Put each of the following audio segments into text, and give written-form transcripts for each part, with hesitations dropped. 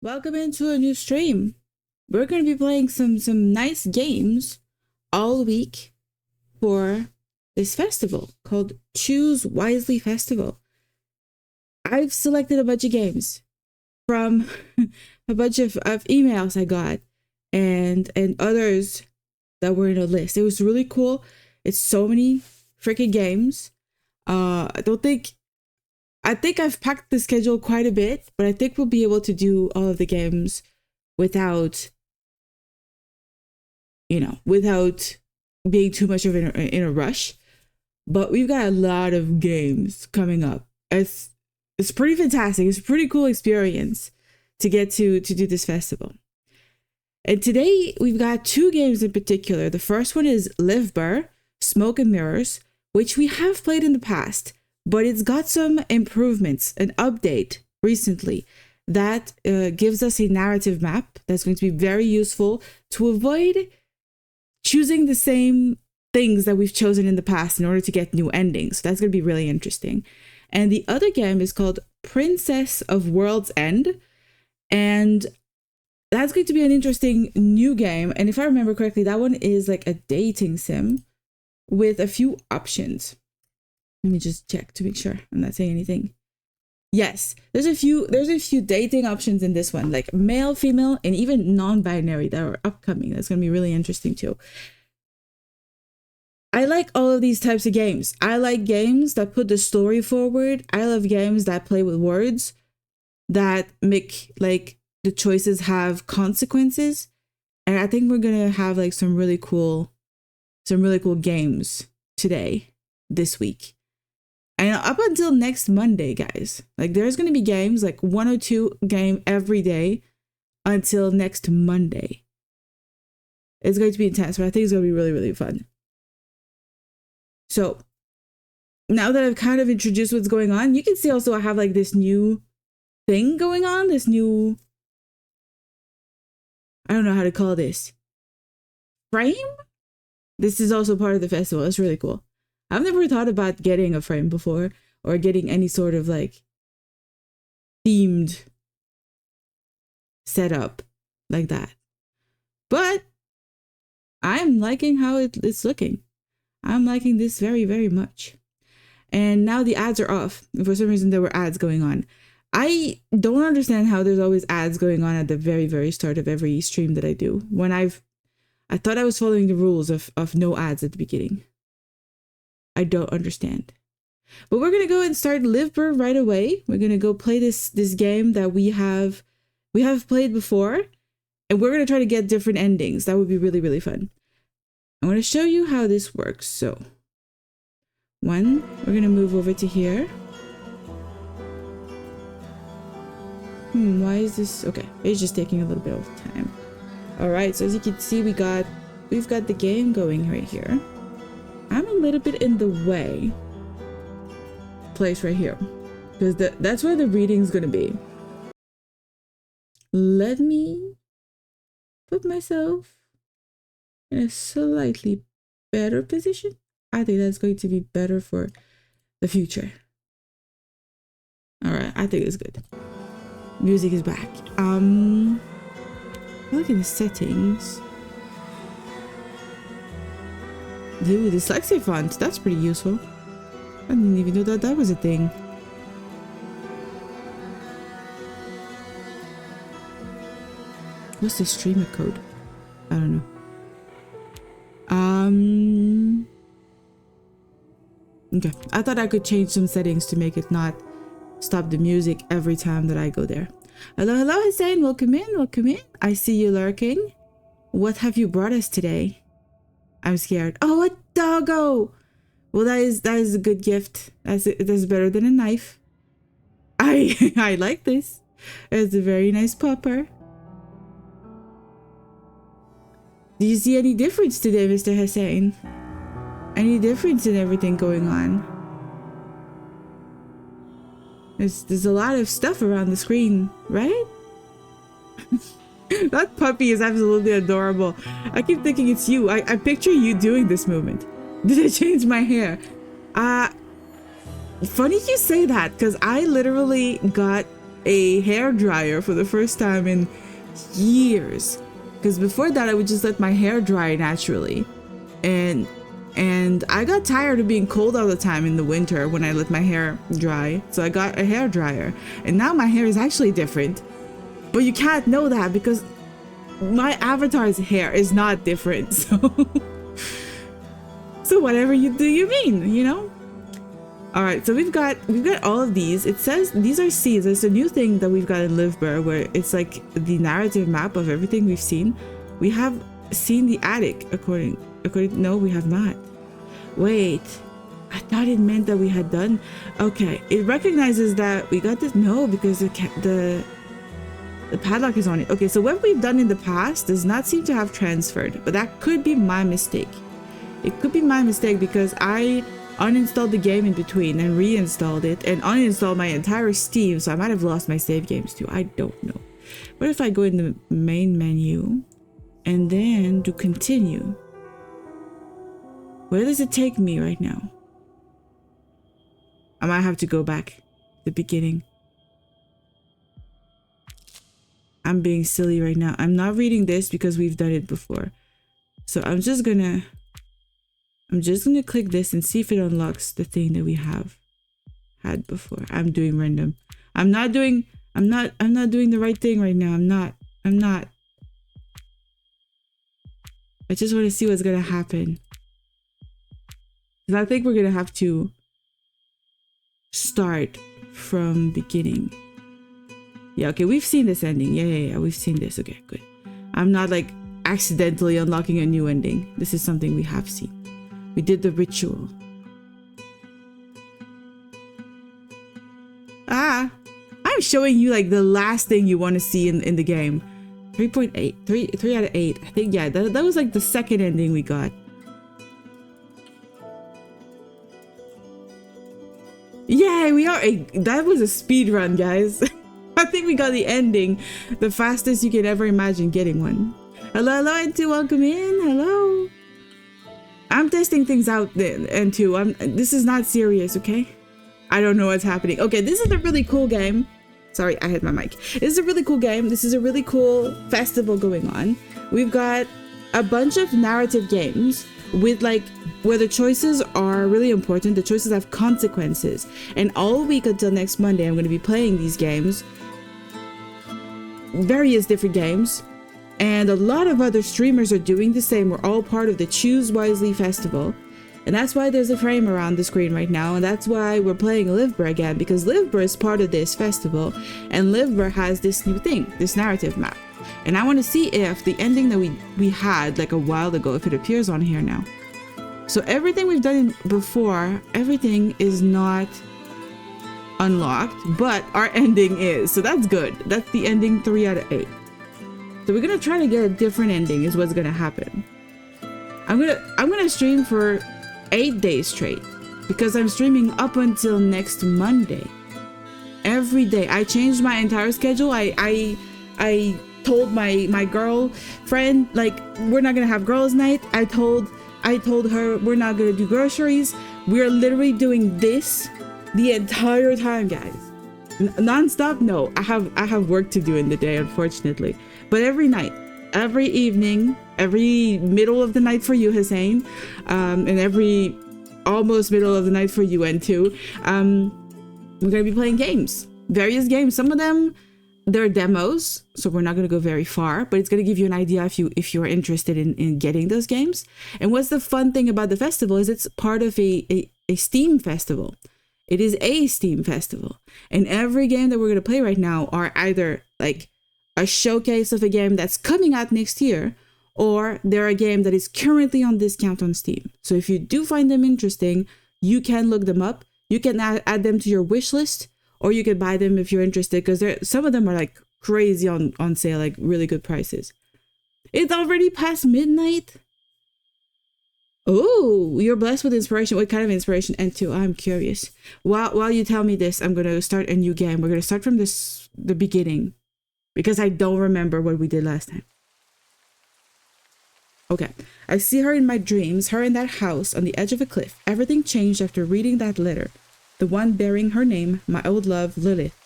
Welcome into a new stream. We're going to be playing some nice games all week for this festival called Choose Wisely Festival. I've selected a bunch of games from a bunch of emails I got and others that were in a list. It was really cool. It's so many freaking games. I think I've packed the schedule quite a bit, but I think we'll be able to do all of the games without being too much of in a rush. But we've got a lot of games coming up. It's pretty fantastic. It's a pretty cool experience to get to do this festival. And today we've got two games in particular. The first one is Livber, Smoke and Mirrors, which we have played in the past, but it's got some improvements, an update recently that gives us a narrative map that's going to be very useful to avoid choosing the same things that we've chosen in the past in order to get new endings. So that's going to be really interesting. And the other game is called Princess of World's End. And that's going to be an interesting new game. And if I remember correctly, that one is like a dating sim with a few options. Let me just check to make sure I'm not saying anything. Yes, there's a few dating options in this one, like male, female, and even non-binary that are upcoming. That's going to be really interesting too. I like all of these types of games. I like games that put the story forward. I love games that play with words, that make like the choices have consequences. And I think we're going to have like some really cool games today, this week. And up until next Monday, guys, like there's going to be games, like 1 or 2 game every day until next Monday. It's going to be intense, but I think it's going to be really, really fun. So now that I've kind of introduced what's going on, you can see also I have like this new thing going on, this new, I don't know how to call this, frame? This is also part of the festival. It's really cool. I've never thought about getting a frame before or getting any sort of like themed setup like that. But I'm liking how it's looking. I'm liking this very, very much. And now the ads are off. For some reason, there were ads going on. I don't understand how there's always ads going on at the very, very start of every stream that I do. When I thought I was following the rules of no ads at the beginning. I don't understand. But we're going to go and start Livber right away. We're going to go play this game that we have played before. And we're going to try to get different endings. That would be really, really fun. I'm going to show you how this works. So, we're going to move over to here. Why is this? Okay, it's just taking a little bit of time. All right, so as you can see, we've got the game going right here. I'm a little bit in the way. Place right here. Because that's where the reading's going to be. Let me put myself in a slightly better position. I think that's going to be better for the future. Alright, I think it's good. Music is back. Look at the settings. Ooh, dyslexia font. That's pretty useful. I didn't even know that was a thing. What's the streamer code? I don't know. Okay. I thought I could change some settings to make it not stop the music every time that I go there. Hello, Hussein. Welcome in. Welcome in. I see you lurking. What have you brought us today? I'm scared. Oh, a doggo! Well, that is a good gift. That's better than a knife. I like this. It's a very nice pupper. Do you see any difference today, Mr. Hussein? Any difference in everything going on? There's a lot of stuff around the screen, right? That puppy is absolutely adorable. I keep thinking it's you. I picture you doing this movement. Did I change my hair? Funny you say that, because I literally got a hair dryer for the first time in years. Because before that, I would just let my hair dry naturally. And I got tired of being cold all the time in the winter when I let my hair dry. So I got a hair dryer. And now my hair is actually different. But you can't know that because my avatar's hair is not different. So whatever you do, you mean, you know? All right, so we've got all of these. It says these are seeds. There's a new thing that we've got in Livber where it's like the narrative map of everything we've seen. We have seen the attic according no, we have not. Wait, I thought it meant that we had done. Okay, it recognizes that we got this. No, because the padlock is on it. Okay, so what we've done in the past does not seem to have transferred, but that could be my mistake. It could be my mistake because I uninstalled the game in between and reinstalled it and uninstalled my entire Steam, so I might have lost my save games too. I don't know. What if I go in the main menu and then do continue? Where does it take me right now? I might have to go back to the beginning. I'm being silly right now. I'm not reading this because we've done it before. So I'm just gonna click this and see if it unlocks the thing that we have had before. I'm doing random. I'm not doing the right thing right now. I'm not. I just want to see what's gonna happen. Because I think we're gonna have to start from beginning. Yeah, okay, we've seen this ending. Yeah, we've seen this. Okay, good. I'm not like accidentally unlocking a new ending. This is something we have seen. We did the ritual. I'm showing you like the last thing you want to see in the game. 3.8, 3 out of 8. I think, yeah, that was like the second ending we got. Yay, we are that was a speed run, guys. I think we got the ending, the fastest you could ever imagine getting one. Hello, and to welcome in. Hello. I'm testing things out then, and too. This is not serious, okay? I don't know what's happening. Okay, this is a really cool game. Sorry, I hit my mic. This is a really cool game. This is a really cool festival going on. We've got a bunch of narrative games with like where the choices are really important. The choices have consequences. And all week until next Monday, I'm going to be playing these games. Various different games. And a lot of other streamers are doing the same. We're all part of the Choose Wisely Festival. And that's why there's a frame around the screen right now. And that's why we're playing Livber again. Because Livber is part of this festival. And Livber has this new thing. This narrative map. And I want to see if the ending that we had like a while ago, if it appears on here now. So everything we've done before, everything is not unlocked. But our ending is. So that's good. That's the ending 3 out of 8. So we're gonna try to get a different ending is what's gonna happen. I'm gonna stream for 8 days straight because I'm streaming up until next Monday. Every day. I changed my entire schedule. I told my girlfriend like we're not gonna have girls' night. I told her we're not gonna do groceries. We're literally doing this the entire time, guys. Non-stop? No, I have work to do in the day, unfortunately. But every night, every evening, every middle of the night for you, Hussein, and every almost middle of the night for you, N2, we're gonna be playing games, various games. Some of them, they're demos, so we're not gonna go very far, but it's gonna give you an idea if you're interested in getting those games. And what's the fun thing about the festival is it's part of a Steam festival. It is a Steam festival. And every game that we're going to play right now are either like a showcase of a game that's coming out next year, or they're a game that is currently on discount on Steam. So if you do find them interesting, you can look them up. You can add them to your wish list, or you can buy them if you're interested, because some of them are like crazy on sale, like really good prices. It's already past midnight. Oh, you're blessed with inspiration. What kind of inspiration? And two, I'm curious. While you tell me this, I'm going to start a new game. We're going to start from the beginning because I don't remember what we did last time. Okay. I see her in my dreams, her in that house on the edge of a cliff. Everything changed after reading that letter. The one bearing her name, my old love, Lilith.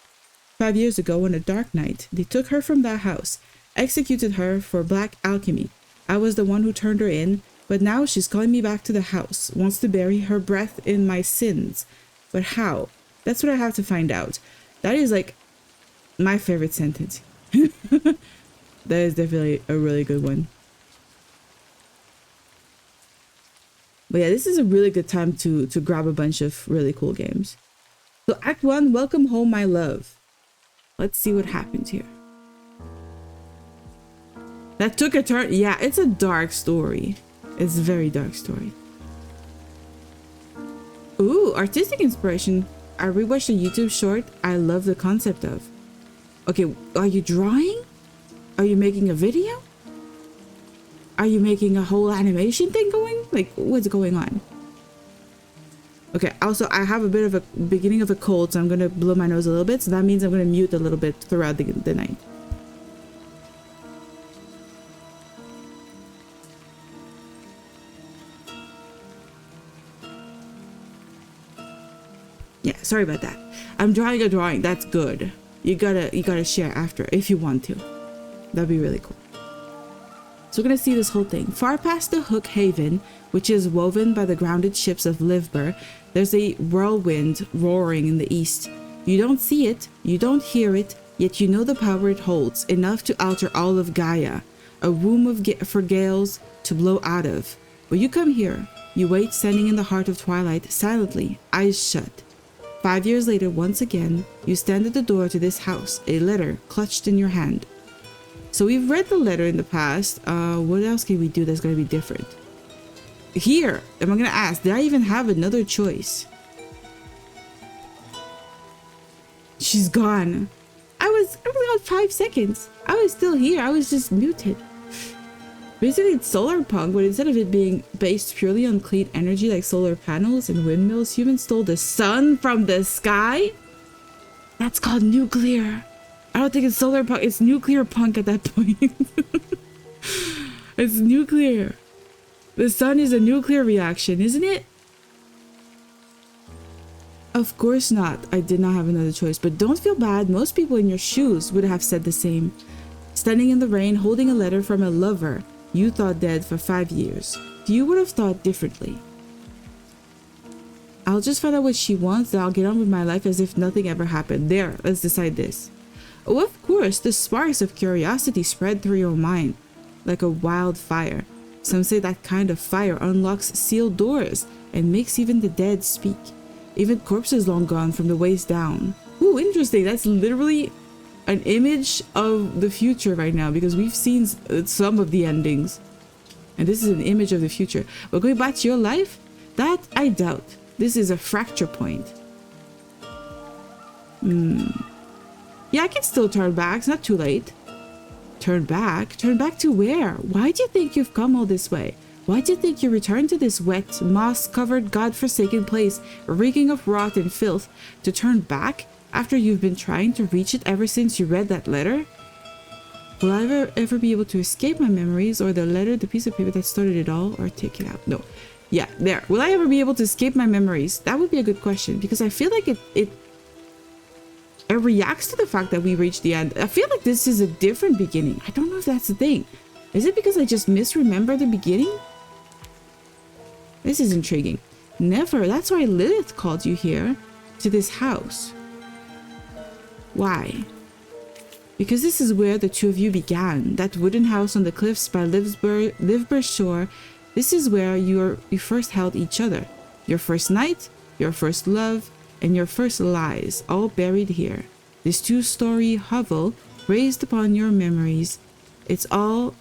5 years ago, on a dark night, they took her from that house, executed her for black alchemy. I was the one who turned her in, but now she's calling me back to the house, wants to bury her breath in my sins. But how? That's what I have to find out. That is like my favorite sentence. That is definitely a really good one. But yeah, this is a really good time to grab a bunch of really cool games. So Act 1, Welcome Home, My Love. Let's see what happens here. That took a turn. Yeah, it's a dark story. It's a very dark story. Ooh, artistic inspiration. I rewatched a YouTube short I love the concept of. Okay, are you drawing? Are you making a video? Are you making a whole animation thing going? Like, what's going on? Okay, also, I have a bit of a beginning of a cold, so I'm going to blow my nose a little bit. So that means I'm going to mute a little bit throughout the night. Yeah, sorry about that. I'm drawing a drawing. That's good. You gotta share after if you want to. That'd be really cool. So we're gonna see this whole thing. Far past the Hook Haven, which is woven by the grounded ships of Livber, there's a whirlwind roaring in the east. You don't see it, you don't hear it, yet you know the power it holds, enough to alter all of Gaia, a womb for gales to blow out of. But you come here, you wait standing in the heart of twilight, silently, eyes shut. 5 years later, once again, you stand at the door to this house, a letter clutched in your hand. So we've read the letter in the past. What else can we do that's going to be different? Here, am I going to ask, did I even have another choice? She's gone. I was gone 5 seconds. I was still here. I was just muted. Basically, it's solar punk, but instead of it being based purely on clean energy like solar panels and windmills, humans stole the sun from the sky? That's called nuclear. I don't think it's solar punk. It's nuclear punk at that point. It's nuclear. The sun is a nuclear reaction, isn't it? Of course not. I did not have another choice, but don't feel bad. Most people in your shoes would have said the same. Standing in the rain, holding a letter from a lover you thought dead for 5 years. You would have thought differently. I'll just find out what she wants, and I'll get on with my life as if nothing ever happened. There, let's decide this. Oh, of course, the sparks of curiosity spread through your mind like a wildfire. Some say that kind of fire unlocks sealed doors and makes even the dead speak. Even corpses long gone from the waist down. Ooh, interesting. That's literally an image of the future right now, because we've seen some of the endings. And this is an image of the future. But going back to your life, that I doubt. This is a fracture point. Yeah, I can still turn back. It's not too late. Turn back? Turn back to where? Why do you think you've come all this way? Why do you think you returned to this wet, moss-covered, god-forsaken place, reeking of rot and filth, to turn back after you've been trying to reach it ever since you read that letter? Will I ever be able to escape my memories, or the letter, the piece of paper that started it all, or take it out? No. Yeah, there. Will I ever be able to escape my memories? That would be a good question, because I feel like it reacts to the fact that we reached the end. I feel like this is a different beginning. I don't know if that's the thing. Is it because I just misremember the beginning? This is intriguing. Never. That's why Lilith called you here, to this house. Why? Because this is where the two of you began. That wooden house on the cliffs by Livber shore. This is where you first held each other. Your first night, your first love, and your first lies, all buried here. This two-story hovel raised upon your memories. It'll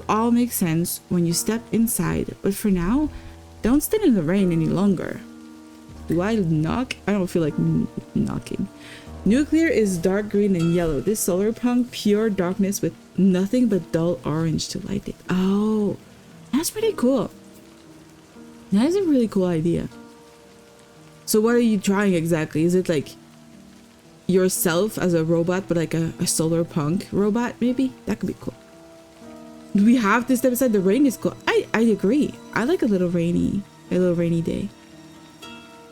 all make sense when you step inside. But for now, don't stand in the rain any longer. Do I knock? I don't feel like knocking. Nuclear is dark green and yellow. This solar punk, pure darkness with nothing but dull orange to light it. Oh, that's pretty cool. That is a really cool idea. So what are you trying exactly? Is it like yourself as a robot, but like a solar punk robot maybe? That could be cool. Do we have to step aside? The rain is cool. I agree. I like a little rainy day.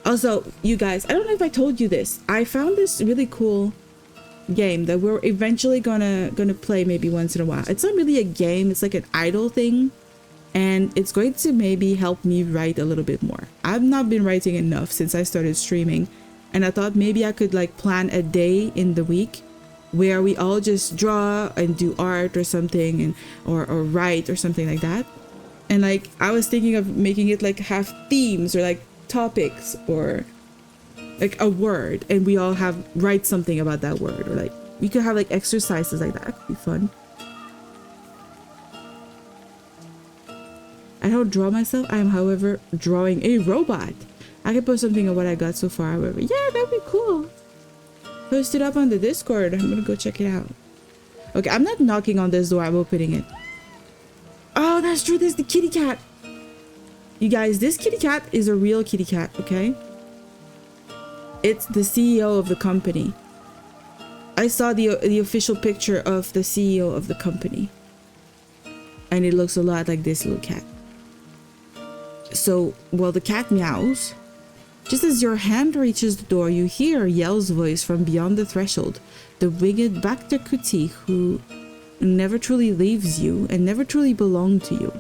Also, you guys, I don't know if I told you this. I found this really cool game that we're eventually gonna play maybe once in a while. It's not really a game, it's like an idle thing, and it's going to maybe help me write a little bit more. I've not been writing enough since I started streaming, and I thought maybe I could like plan a day in the week where we all just draw and do art or something, and or write or something like that. And like I was thinking of making it like have themes or like topics or like a word, and we all have write something about that word, or like we could have like exercises like that. Could be fun. I don't draw myself. I am, however, drawing a robot. I can post something of what I got so far, however. Yeah, that'd be cool. Post it up on the Discord. I'm gonna go check it out. Okay, I'm not knocking on this door, I'm opening it. Oh, that's true, there's the kitty cat. You guys, this kitty cat is a real kitty cat, okay? It's the CEO of the company. I saw the official picture of the CEO of the company. And it looks a lot like this little cat. So, while the cat meows, just as your hand reaches the door, you hear Yell's voice from beyond the threshold. The winged Bacter-Kuti who never truly leaves you and never truly belonged to you.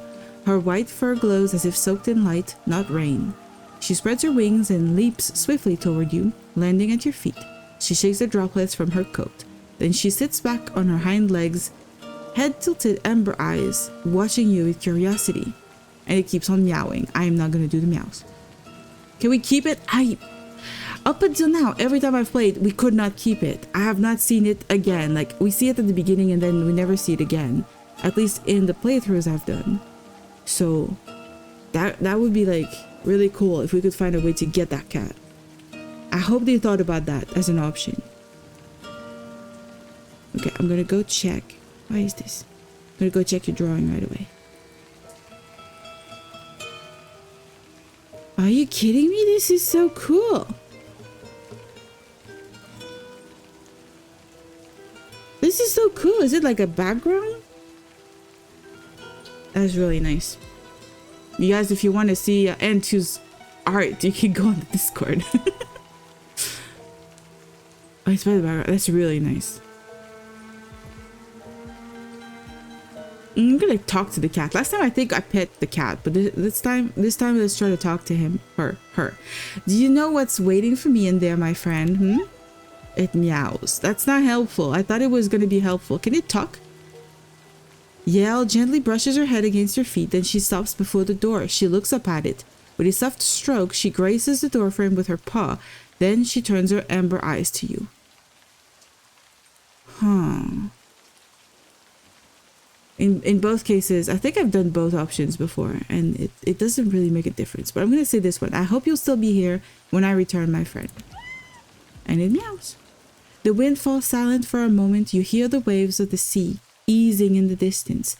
Her white fur glows as if soaked in light, not rain. She spreads her wings and leaps swiftly toward you, landing at your feet. She shakes the droplets from her coat. Then she sits back on her hind legs, head tilted, amber eyes, watching you with curiosity. And it keeps on meowing. I am not going to do the meows. Can we keep it? Up until now, every time I've played, we could not keep it. I have not seen it again. Like, we see it at the beginning and then we never see it again. At least in the playthroughs I've done. So, that would be like really cool if we could find a way to get that cat. I hope they thought about that as an option. Okay, I'm gonna go check. Why is this? I'm gonna go check your drawing right away. Are you kidding me? This is so cool. This is so cool. Is it like a background? That's really nice. You guys, if you want to see Antu's art, you can go on the Discord. Oh, it's by the background. That's really nice. I'm gonna talk to the cat. Last time I think I pet the cat, but this time let's try to talk to him. Her. Do you know what's waiting for me in there, my friend? It meows. That's not helpful. I thought it was gonna be helpful. Can it talk? Yell gently brushes her head against your feet, then she stops before the door. She looks up at it. With a soft stroke, she grazes the doorframe with her paw. Then she turns her amber eyes to you. In both cases, I think I've done both options before, and it doesn't really make a difference. But I'm going to say this one. I hope you'll still be here when I return, my friend. And it meows. The wind falls silent for a moment. You hear the waves of the sea easing in the distance.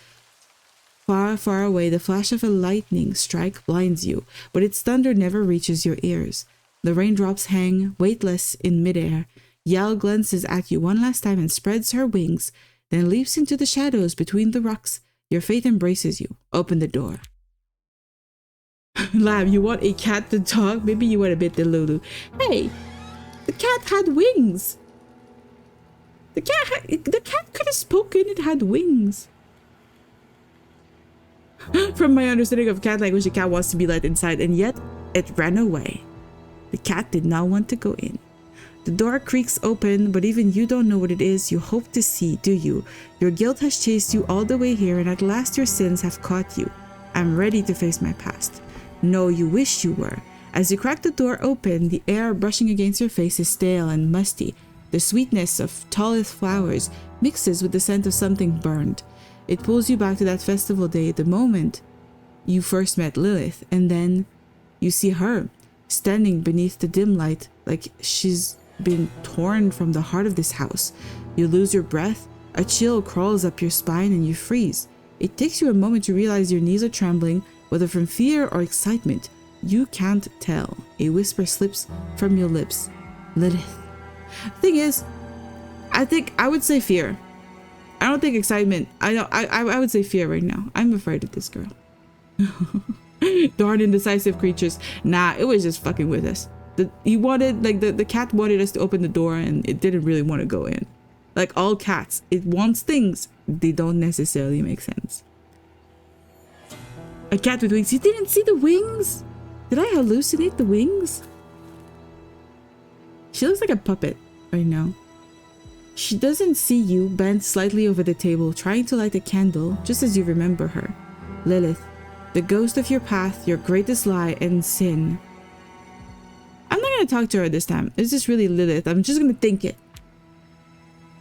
Far, far away, the flash of a lightning strike blinds you, but its thunder never reaches your ears. The raindrops hang, weightless, in midair. Yell glances at you one last time and spreads her wings, then leaps into the shadows between the rocks. Your fate embraces you. Open the door. Lamb, you want a cat to talk? Maybe you went a bit delulu. Hey, the cat had wings. The cat could have spoken. It had wings. From my understanding of cat language, the cat wants to be let inside, and yet it ran away. The cat did not want to go in. The door creaks open, but even you don't know what it is you hope to see, do you? Your guilt has chased you all the way here, and at last your sins have caught you. I'm ready to face my past. No, you wish you were. As you crack the door open, the air brushing against your face is stale and musty. The sweetness of tallest flowers mixes with the scent of something burned. It pulls you back to that festival day, the moment you first met Lilith, and then you see her, standing beneath the dim light, like she's been torn from the heart of this house. You lose your breath, a chill crawls up your spine, and you freeze. It takes you a moment to realize your knees are trembling, whether from fear or excitement. You can't tell. A whisper slips from your lips. Lilith. Thing is, I think I would say fear. I don't think excitement. I would say fear right now. I'm afraid of this girl. Darn indecisive creatures. Nah, it was just fucking with us. The cat wanted us to open the door, and it didn't really want to go in. Like all cats, it wants things. They don't necessarily make sense. A cat with wings. You didn't see the wings? Did I hallucinate the wings? She looks like a puppet right now. She doesn't see you, bent slightly over the table, trying to light a candle, just as you remember her. Lilith, the ghost of your path, your greatest lie and sin. I'm not going to talk to her this time. It's just really Lilith. I'm just going to think it.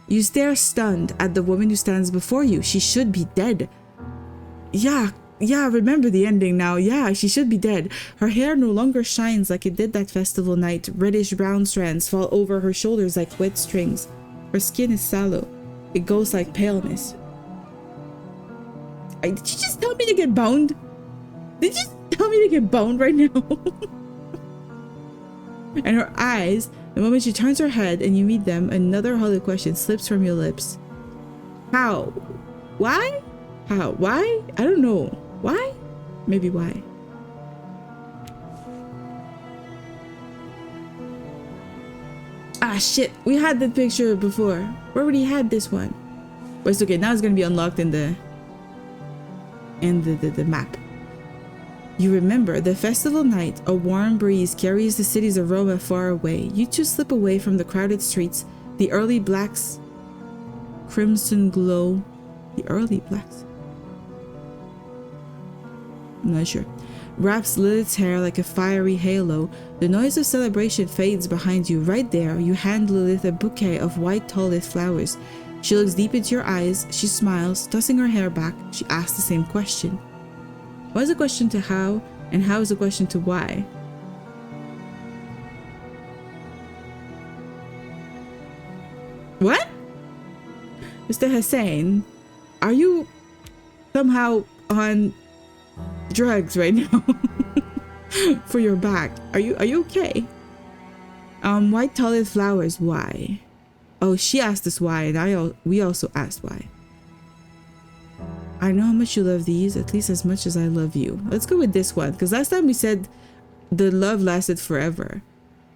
You stare stunned at the woman who stands before you. She should be dead. Yeah, remember the ending now. Yeah, she should be dead. Her hair no longer shines like it did that festival night. Reddish brown strands fall over her shoulders like wet strings. Her skin is sallow. It goes like paleness. Did you just tell me to get boned? Did you tell me to get boned right now? And her eyes, the moment she turns her head and you meet them, another hollow question slips from your lips. How? Why? How? Why? I don't know. Why? Maybe why? Ah, shit. We had that picture before. We already had this one. But it's okay. Now it's going to be unlocked in the map. You remember the festival night. A warm breeze carries the city's aroma far away. You two slip away from the crowded streets. The early blacks crimson glow. The early blacks. I'm not sure. Wraps Lilith's hair like a fiery halo. The noise of celebration fades behind you. Right there, you hand Lilith a bouquet of white talleth flowers. She looks deep into your eyes. She smiles, tossing her hair back. She asks the same question. What is a question to how, and how is a question to why? What? Mr. Hussein, are you somehow on drugs right now? For your back? Are you okay? White talleth flowers, why? Oh, she asked us why, and we also asked why. I know how much you love these, at least as much as I love you. Let's go with this one, because last time we said the love lasted forever,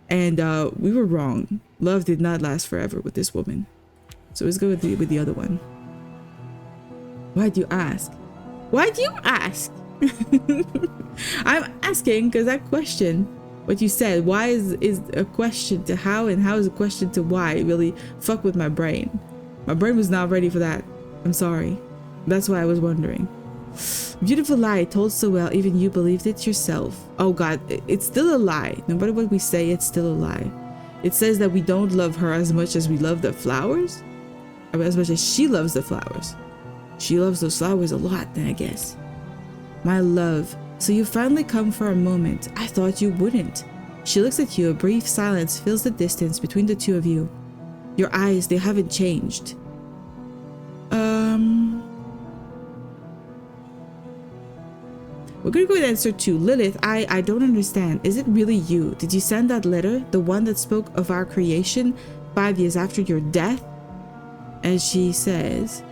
and we were wrong. Love did not last forever with this woman. So let's go with the other one. Why do you ask? Why do you ask? I'm asking because that question, what you said, why is a question to how, and how is a question to why, really fuck with my brain. My brain was not ready for that. I'm sorry. That's why I was wondering. Beautiful lie, told so well, even you believed it yourself. Oh god, it's still a lie. No matter what we say, it's still a lie. It says that we don't love her as much as we love the flowers? Or as much as she loves the flowers. She loves those flowers a lot, then I guess. My love, so you finally come for a moment. I thought you wouldn't. She looks at you, a brief silence fills the distance between the two of you. Your eyes, they haven't changed. We're gonna go with answer 2. Lilith, I don't understand. Is it really you? Did you send that letter? The one that spoke of our creation 5 years after your death? And she says,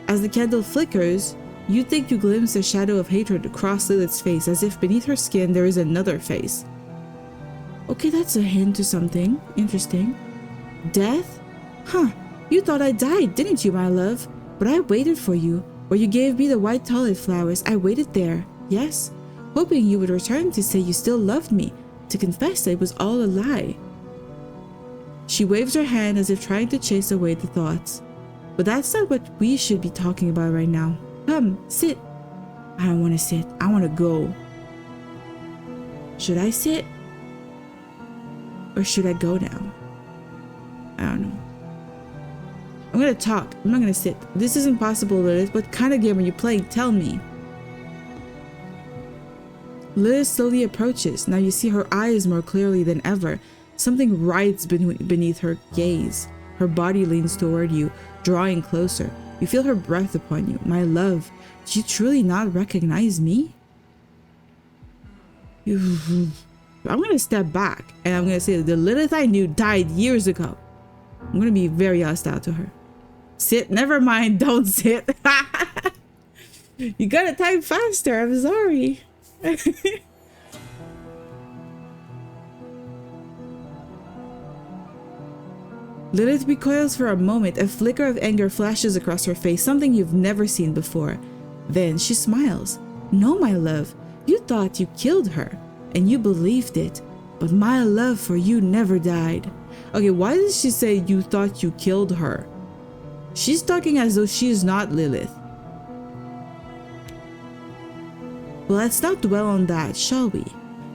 as the candle flickers, you think you glimpse a shadow of hatred across Lilith's face, as if beneath her skin there is another face. Okay, that's a hint to something interesting. Death? Huh, you thought I died, didn't you, my love? But I waited for you. Where you gave me the white talleth flowers, I waited there. Yes, hoping you would return to say you still loved me, to confess that it was all a lie. She waves her hand as if trying to chase away the thoughts. But that's not what we should be talking about right now. Come, sit. I don't want to sit. I want to go. Should I sit? Or should I go now? I don't know. I'm going to talk. I'm not going to sit. This isn't possible, Lilith. What kind of game are you playing? Tell me. Lilith slowly approaches. Now you see her eyes more clearly than ever. Something writhes beneath her gaze. Her body leans toward you, drawing closer. You feel her breath upon you. My love, do you truly not recognize me? I'm going to step back and I'm going to say the Lilith I knew died years ago. I'm going to be very hostile to her. Sit. Never mind. Don't sit. You got to type faster. I'm sorry. Lilith recoils for a moment. A flicker of anger flashes across her face, something you've never seen before. Then she smiles. No, my love, you thought you killed her, and you believed it, but my love for you never died. Okay, why did she say you thought you killed her? She's talking as though she's not Lilith. Well, let's not dwell on that, shall we?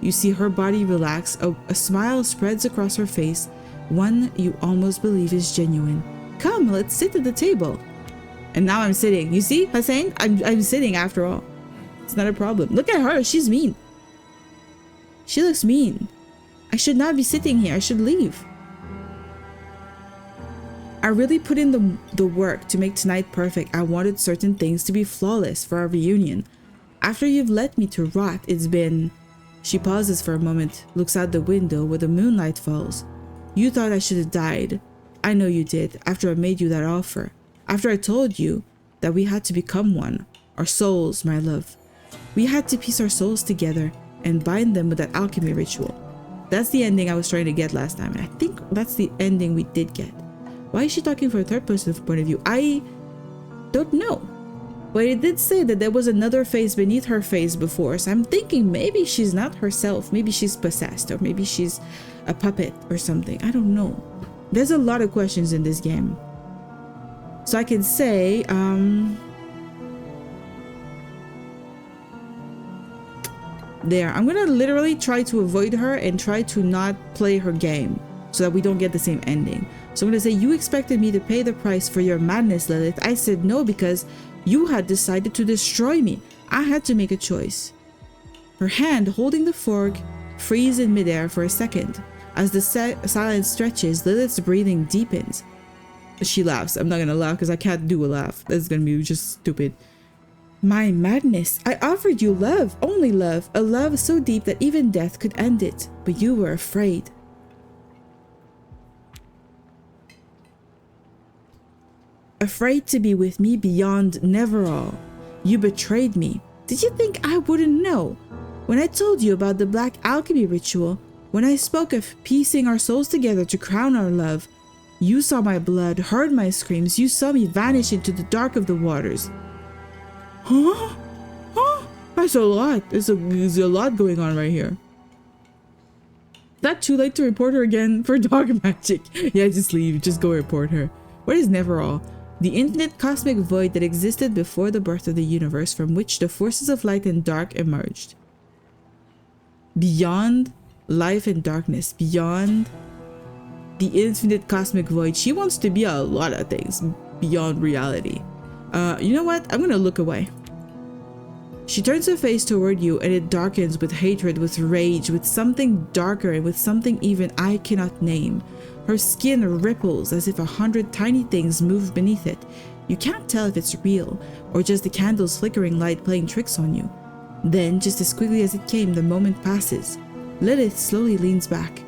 You see her body relax. A smile spreads across her face, one you almost believe is genuine. Come, let's sit at the table. And now I'm sitting. You see, Hussein? I'm sitting after all. It's not a problem. Look at her. She's mean. She looks mean. I should not be sitting here. I should leave. I really put in the work to make tonight perfect. I wanted certain things to be flawless for our reunion. After you've let me to rot, it's been... She pauses for a moment, looks out the window where the moonlight falls. You thought I should have died. I know you did, after I made you that offer. After I told you that we had to become one. Our souls, my love. We had to piece our souls together and bind them with that alchemy ritual. That's the ending I was trying to get last time, and I think that's the ending we did get. Why is she talking from a third person point of view? I don't know. But it did say that there was another face beneath her face before, so I'm thinking maybe she's not herself. Maybe she's possessed, or maybe she's a puppet or something. I don't know. There's a lot of questions in this game. So I can say, there. I'm gonna literally try to avoid her and try to not play her game so that we don't get the same ending. So I'm gonna say, you expected me to pay the price for your madness, Lilith. I said no because you had decided to destroy me. I had to make a choice. Her hand holding the fork frees in midair for a second. As the silence stretches, Lilith's breathing deepens. She laughs. I'm not gonna laugh because I can't do a laugh. That's gonna be just stupid. My madness. I offered you love, only love, a love so deep that even death could end it, but you were afraid. Afraid to be with me beyond never all. You betrayed me. Did you think I wouldn't know? When I told you about the black alchemy ritual, when I spoke of piecing our souls together to crown our love, you saw my blood, heard my screams, you saw me vanish into the dark of the waters. Huh? Huh? That's a lot. There's a lot going on right here. Not too late to report her again for dark magic. Yeah, just leave. Just go report her. What is Neverall? The infinite cosmic void that existed before the birth of the universe, from which the forces of light and dark emerged. Beyond life and darkness, beyond the infinite cosmic void. She wants to be a lot of things beyond reality. You know what? I'm gonna look away. She turns her face toward you and it darkens with hatred, with rage, with something darker and with something even I cannot name. Her skin ripples as if 100 tiny things move beneath it. You can't tell if it's real or just the candle's flickering light playing tricks on you. Then, just as quickly as it came, the moment passes. Lilith slowly leans back.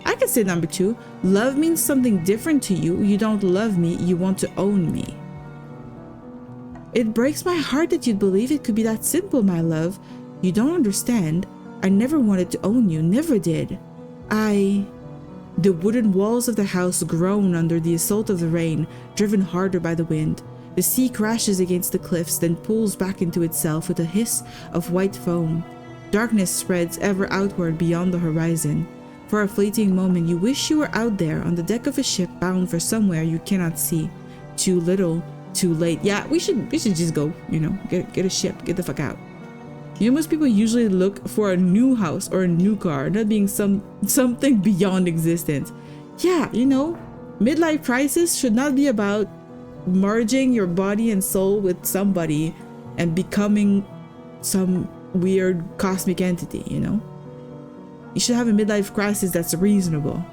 I could say number 2. Love means something different to you. You don't love me, you want to own me. It breaks my heart that you'd believe it could be that simple, my love. You don't understand. I never wanted to own you, never did. The wooden walls of the house groan under the assault of the rain, driven harder by the wind. The sea crashes against the cliffs, then pulls back into itself with a hiss of white foam. Darkness spreads ever outward beyond the horizon. For a fleeting moment, you wish you were out there on the deck of a ship bound for somewhere you cannot see. Too little, too late. Yeah, we should just go, you know, get a ship, get the fuck out. You know, most people usually look for a new house or a new car, not being something beyond existence. Yeah, you know, midlife crisis should not be about merging your body and soul with somebody and becoming some weird cosmic entity, you know? You should have a midlife crisis that's reasonable.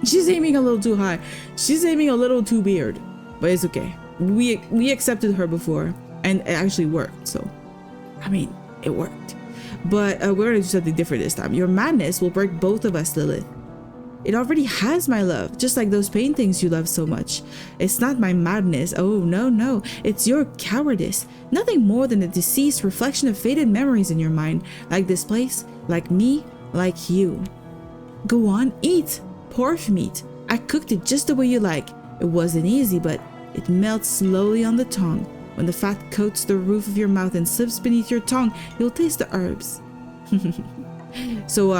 She's aiming a little too high. She's aiming a little too weird, but it's okay. We accepted her before and it actually worked, so I mean, it worked. But we're gonna do something different this time. Your madness will break both of us, Lilith. It already has my love, just like those paintings you love so much. It's not my madness. Oh, no, no. It's your cowardice. Nothing more than a deceased reflection of faded memories in your mind. Like this place, like me, like you. Go on, eat. Pork meat. I cooked it just the way you like. It wasn't easy, but it melts slowly on the tongue. When the fat coats the roof of your mouth and slips beneath your tongue, you'll taste the herbs. So,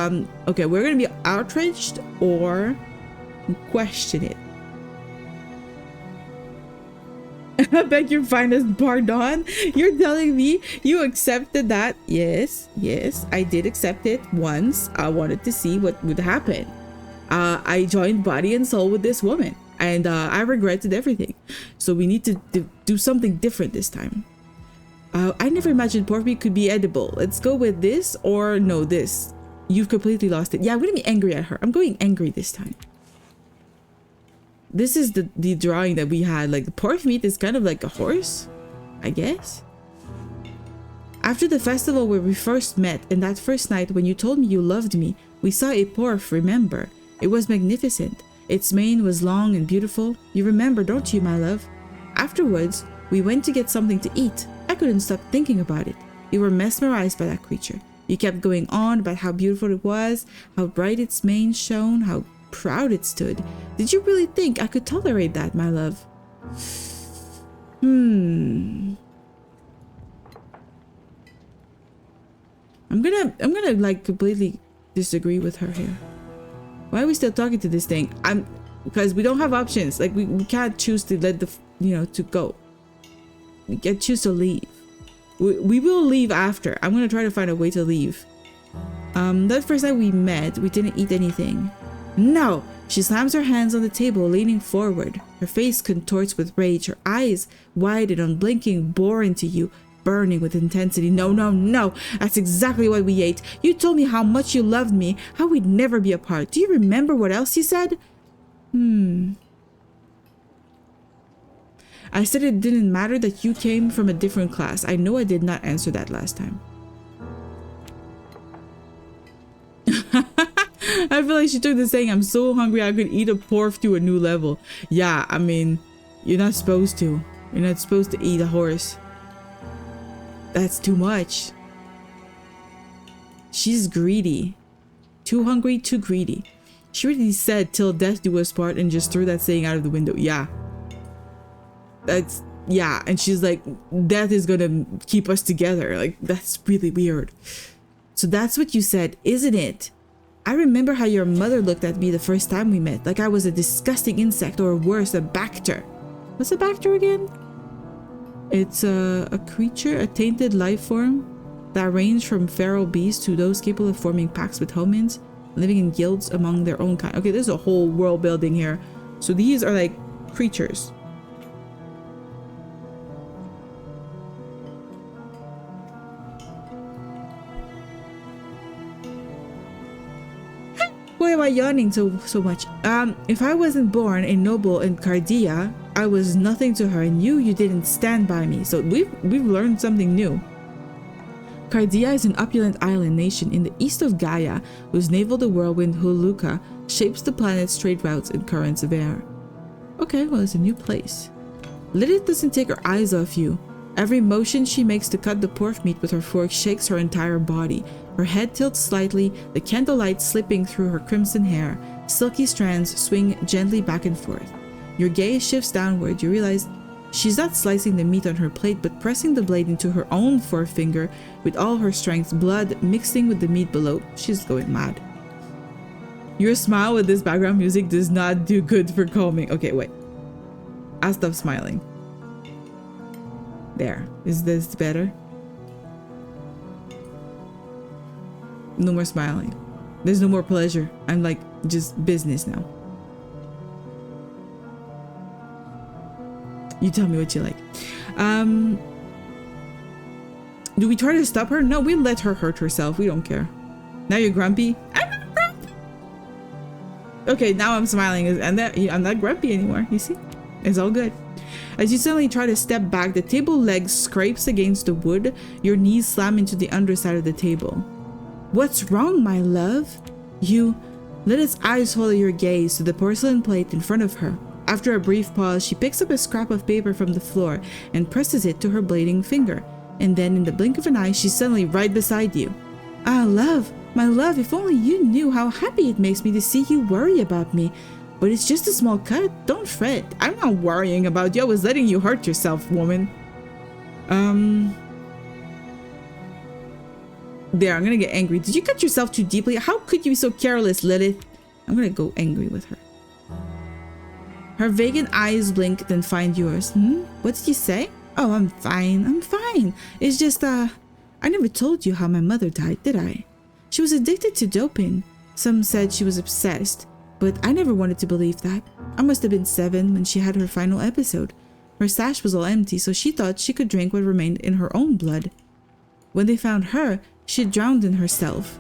okay, we're gonna be outraged or question it. I beg your finest pardon. You're telling me you accepted that? Yes, yes, I did accept it once. I wanted to see what would happen. I joined body and soul with this woman, and I regretted everything. So we need to do something different this time. I never imagined pork meat could be edible. Let's go with this or no, this. You've completely lost it. Yeah, I'm gonna be angry at her. I'm going angry this time. This is the drawing that we had. Like, the pork meat is kind of like a horse, I guess. After the festival where we first met, and that first night when you told me you loved me, we saw a pork, remember? It was magnificent. Its mane was long and beautiful. You remember, don't you, my love? Afterwards, we went to get something to eat. I couldn't stop thinking about it. You were mesmerized by that creature. You kept going on about how beautiful it was, how bright its mane shone, how proud it stood. Did you really think I could tolerate that, my love? I'm gonna like completely disagree with her here. Why are we still talking to this thing? Because we don't have options. Like, we can't choose to let to go. We can choose to leave. We will leave after. I'm gonna try to find a way to leave. That first night we met, we didn't eat anything. No! She slams her hands on the table, leaning forward. Her face contorts with rage, her eyes wide and unblinking, bore into you, burning with intensity. No, no, no! That's exactly what we ate. You told me how much you loved me, how we'd never be apart. Do you remember what else you said? I said it didn't matter that you came from a different class. I know I did not answer that last time. I feel like she took the saying, I'm so hungry I could eat a pork to a new level. Yeah, I mean, you're not supposed to. You're not supposed to eat a horse. That's too much. She's greedy. Too hungry, too greedy. She really said till death do us part and just threw that saying out of the window. Yeah. Yeah, and she's like, death is gonna keep us together. Like, that's really weird. So that's what you said, isn't it? I remember how your mother looked at me the first time we met, like I was a disgusting insect, or worse, a Bacter. What's a Bacter again? It's a creature, a tainted life form that range from feral beasts to those capable of forming packs with homins, living in guilds among their own kind. Okay, there's a whole world building here. So these are like creatures. Why am I yawning so much? If I wasn't born a noble in Cardia, I was nothing to her, and you didn't stand by me. So we've learned something new. Cardia is an opulent island nation in the east of Gaia, whose navel the whirlwind Huluka shapes the planet's trade routes and currents of air. Okay, well, it's a new place. Lilith doesn't take her eyes off you. Every motion she makes to cut the pork meat with her fork shakes her entire body. Her head tilts slightly, the candlelight slipping through her crimson hair. Silky strands swing gently back and forth. Your gaze shifts downward. You realize she's not slicing the meat on her plate, but pressing the blade into her own forefinger with all her strength, blood mixing with the meat below. She's going mad. Your smile with this background music does not do good for calming. Okay, wait. I'll stop smiling. There. Is this better? No more smiling. There's no more pleasure. I'm like just business now. You tell me what you like. Do we try to stop her? No, we let her hurt herself. We don't care. Now you're grumpy? I'm not grumpy. Okay, now I'm smiling. And I'm not grumpy anymore. You see? It's all good. As you suddenly try to step back, the table leg scrapes against the wood. Your knees slam into the underside of the table. What's wrong, my love? You Lilith's eyes follow your gaze to the porcelain plate in front of her. After a brief pause, she picks up a scrap of paper from the floor and presses it to her bleeding finger. And then in the blink of an eye, she's suddenly right beside you. Ah, love, my love, if only you knew how happy it makes me to see you worry about me. But it's just a small cut, don't fret. I'm not worrying about you, I was letting you hurt yourself, woman. There, I'm gonna get angry. Did you cut yourself too deeply? How could you be so careless, Lilith? I'm gonna go angry with her. Her vacant eyes blink, then find yours. What did you say? Oh, I'm fine. It's just, I never told you how my mother died, did I? She was addicted to doping. Some said she was obsessed, but I never wanted to believe that. I must have been 7 when she had her final episode. Her sash was all empty, so she thought she could drink what remained in her own blood. When they found her, she drowned in herself.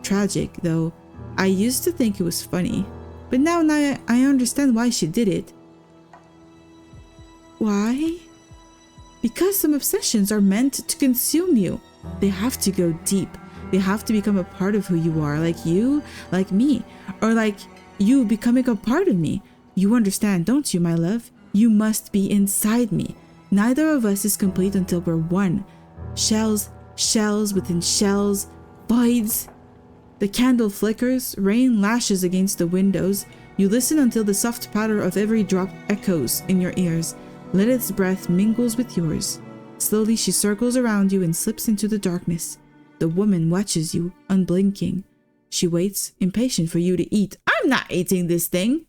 Tragic, though. I used to think it was funny, but now I understand why she did it. Why? Because some obsessions are meant to consume you. They have to go deep. They have to become a part of who you are, like you, like me, or like you becoming a part of me. You understand, don't you, my love? You must be inside me. Neither of us is complete until we're one. Shells within shells, voids. The candle flickers, rain lashes against the windows. You listen until the soft patter of every drop echoes in your ears. Lilith's breath mingles with yours. Slowly she circles around you and slips into the darkness. The woman watches you, unblinking. She waits, impatient for you to eat. I'm not eating this thing.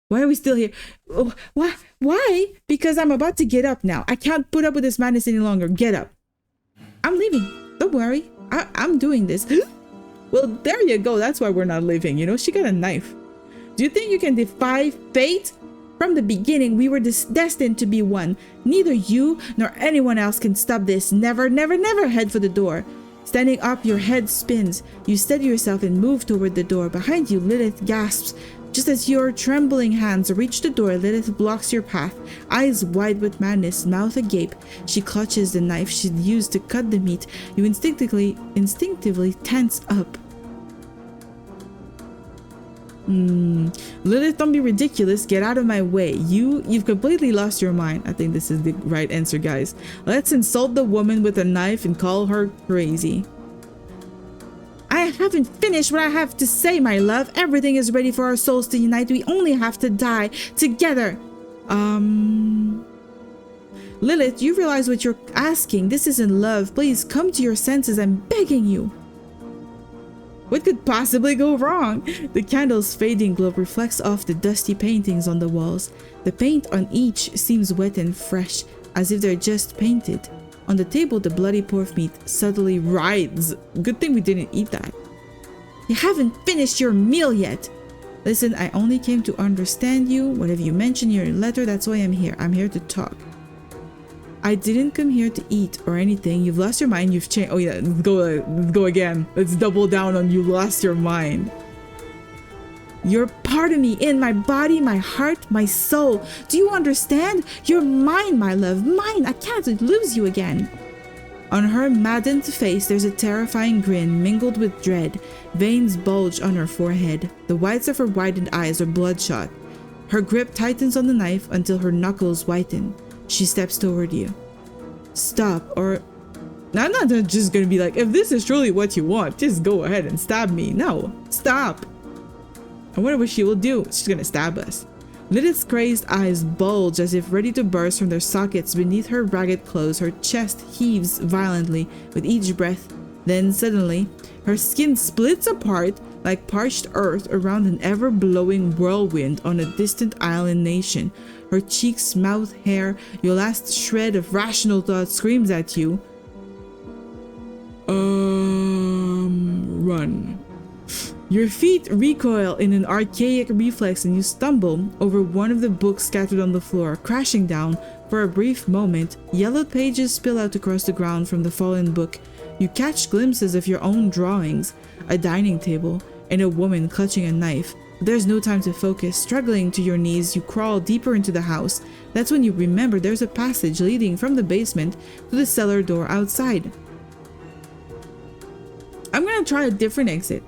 Why are we still here? Oh, why? Because I'm about to get up now. I can't put up with this madness any longer. Get up. I'm leaving. Don't worry. I'm doing this. Well, there you go. That's why we're not leaving. You know, she got a knife. Do you think you can defy fate? From the beginning, we were destined to be one. Neither you nor anyone else can stop this. Never, never, never head for the door. Standing up, your head spins. You steady yourself and move toward the door. Behind you, Lilith gasps. Just as your trembling hands reach the door, Lilith blocks your path. Eyes wide with madness, mouth agape. She clutches the knife she'd used to cut the meat. You instinctively tense up. Lilith, don't be ridiculous. Get out of my way. You've completely lost your mind. I think this is the right answer, guys. Let's insult the woman with a knife and call her crazy. I haven't finished what I have to say, my love. Everything is ready for our souls to unite. We only have to die together. Lilith, you realize what you're asking. This isn't love. Please come to your senses. I'm begging you. What could possibly go wrong? The candle's fading glow reflects off the dusty paintings on the walls. The paint on each seems wet and fresh, as if they're just painted. On the table, the bloody pork meat subtly writhes. Good thing we didn't eat that. You haven't finished your meal yet. Listen, I only came to understand you. Whatever you mentioned in your letter, that's why I'm here. I'm here to talk. I didn't come here to eat or anything. You've lost your mind. You've changed. Oh yeah, let's go again. Let's double down on you lost your mind. You're part of me, in my body, my heart, my soul. Do you understand? You're mine, my love, mine. I can't lose you again. On her maddened face, there's a terrifying grin mingled with dread. Veins bulge on her forehead. The whites of her widened eyes are bloodshot. Her grip tightens on the knife until her knuckles whiten. She steps toward you. Stop, or... I'm not just gonna be like, if this is truly what you want, just go ahead and stab me. No, stop. I wonder what she will do. She's gonna stab us. Lilith's crazed eyes bulge as if ready to burst from their sockets beneath her ragged clothes. Her chest heaves violently with each breath. Then suddenly, her skin splits apart like parched earth around an ever-blowing whirlwind on a distant island nation. Her cheeks, mouth, hair, your last shred of rational thought screams at you. Run. Your feet recoil in an archaic reflex and you stumble over one of the books scattered on the floor, crashing down. For a brief moment, yellowed pages spill out across the ground from the fallen book. You catch glimpses of your own drawings, a dining table, and a woman clutching a knife. There's no time to focus. Struggling to your knees, you crawl deeper into the house. That's when you remember there's a passage leading from the basement to the cellar door outside. I'm gonna try a different exit.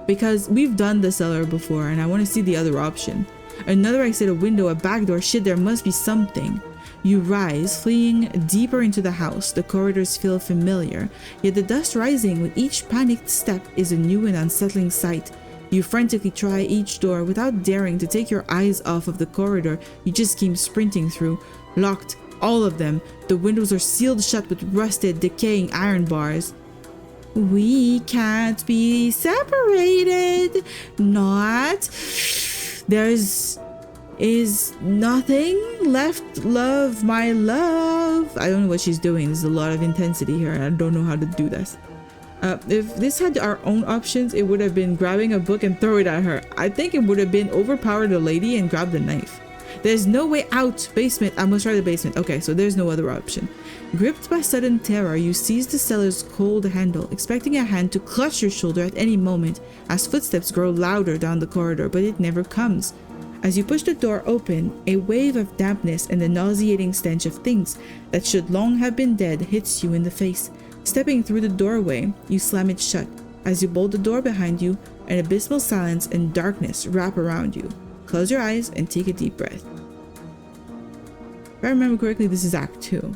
because we've done the cellar before and I want to see the other option. Another exit, a window, a back door. Shit, there must be something. You rise, fleeing deeper into the house. The corridors feel familiar, yet the dust rising with each panicked step is a new and unsettling sight. You frantically try each door without daring to take your eyes off of the corridor you just keep sprinting through. Locked, all of them. The windows are sealed shut with rusted, decaying iron bars. We can't be separated. Not. Is nothing left, love, my love. I don't know what she's doing. There's a lot of intensity here. I don't know how to do this. If this had our own options, it would have been grabbing a book and throw it at her. I think it would have been overpower the lady and grab the knife. There's no way out. Basement. I must try the basement. Okay, so there's no other option. Gripped by sudden terror, you seize the cellar's cold handle, expecting a hand to clutch your shoulder at any moment as footsteps grow louder down the corridor, but it never comes. As you push the door open, a wave of dampness and the nauseating stench of things that should long have been dead hits you in the face. Stepping through the doorway, you slam it shut. As you bolt the door behind you, an abysmal silence and darkness wrap around you. Close your eyes and take a deep breath. If I remember correctly, this is Act 2.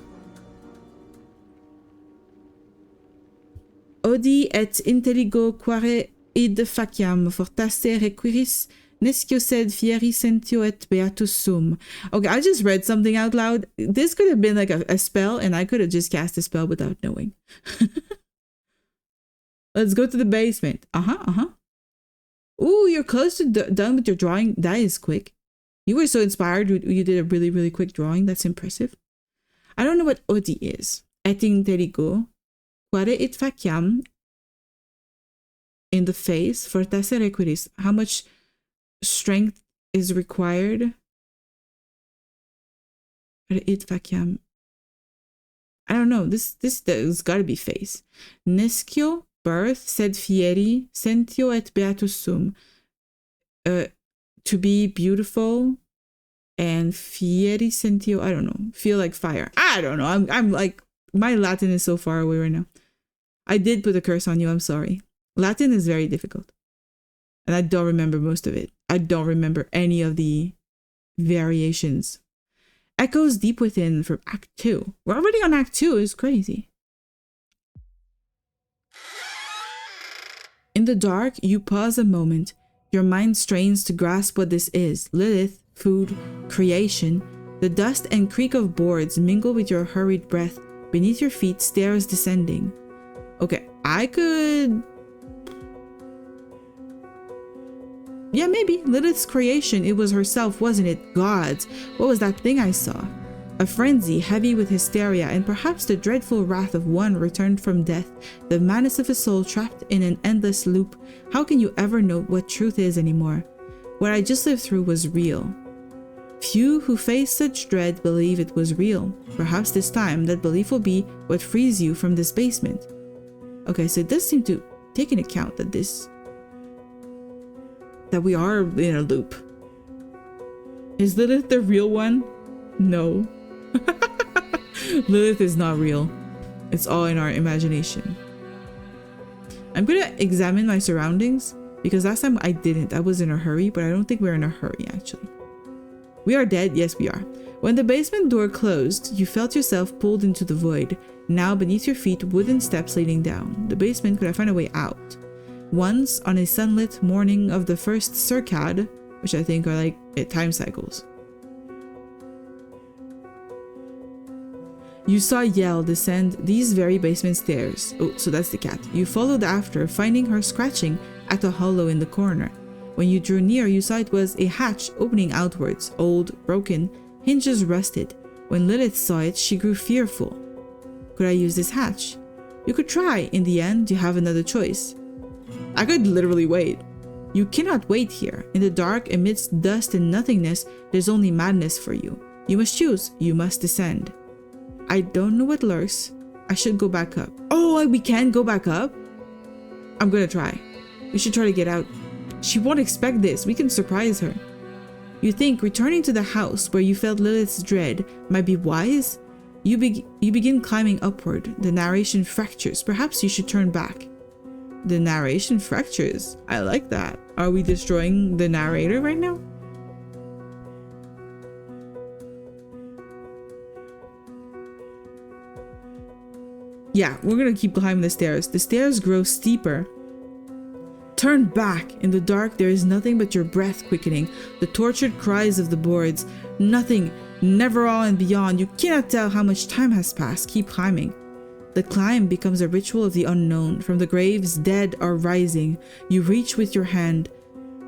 Odi et intelligo quare id faciam fortasse requiris nescio sed fieri sentio et beatus sum. Okay, I just read something out loud. This could have been like a spell, and I could have just cast a spell without knowing. Let's go to the basement. Ooh, you're close to done with your drawing. That is quick. You were so inspired. You did a really, really quick drawing. That's impressive. I don't know what Odi is. Et intelligo quare it faciam in the face fortasse requiris. How much strength is required? It faciam. I don't know. This there's gotta be face. Nescio, birth, sed fieri, sentio et beatus sum. To be beautiful, and fieri sentio. I don't know. Feel like fire. I don't know. I'm like, my Latin is so far away right now. I did put a curse on you. I'm sorry. Latin is very difficult. And I don't remember most of it. I don't remember any of the variations. Echoes deep within from Act 2. We're already on Act 2. It's crazy. In the dark, you pause a moment. Your mind strains to grasp what this is. Lilith, food, creation. The dust and creak of boards mingle with your hurried breath. Beneath your feet, stairs descending. Okay, I could... Yeah, maybe. Lilith's creation. It was herself, wasn't it? Gods. What was that thing I saw? A frenzy heavy with hysteria and perhaps the dreadful wrath of one returned from death. The madness of a soul trapped in an endless loop. How can you ever know what truth is anymore? What I just lived through was real. Few who face such dread believe it was real. Perhaps this time that belief will be what frees you from this basement. Okay, so it does seem to take into account that we are in a loop. Is Lilith the real one? No. Lilith is not real. It's all in our imagination. I'm gonna examine my surroundings because last time I didn't. I was in a hurry, but I don't think we're in a hurry actually. We are dead. Yes, we are. When the basement door closed, you felt yourself pulled into the void. Now beneath your feet, wooden steps leading down. The basement, could I find a way out? Once, on a sunlit morning of the first circad, which I think are like time cycles, you saw Yell descend these very basement stairs. Oh, so that's the cat. You followed after, finding her scratching at a hollow in the corner. When you drew near, you saw it was a hatch opening outwards, old, broken, hinges rusted. When Lilith saw it, she grew fearful. Could I use this hatch? You could try. In the end, you have another choice. I could literally wait. You cannot wait here. In the dark, amidst dust and nothingness, there's only madness for you. You must choose. You must descend. I don't know what lurks. I should go back up. Oh, we can go back up? I'm gonna try. We should try to get out. She won't expect this. We can surprise her. You think returning to the house where you felt Lilith's dread might be wise? You begin climbing upward. The narration fractures. Perhaps you should turn back. The narration fractures. I like that. Are we destroying the narrator right now? Yeah, we're gonna keep climbing the stairs. The stairs grow steeper. Turn back. In the dark, there is nothing but your breath quickening, the tortured cries of the boards. Nothing, never all and beyond. You cannot tell how much time has passed. Keep climbing. The climb becomes a ritual of the unknown. From the graves, dead are rising. You reach with your hand,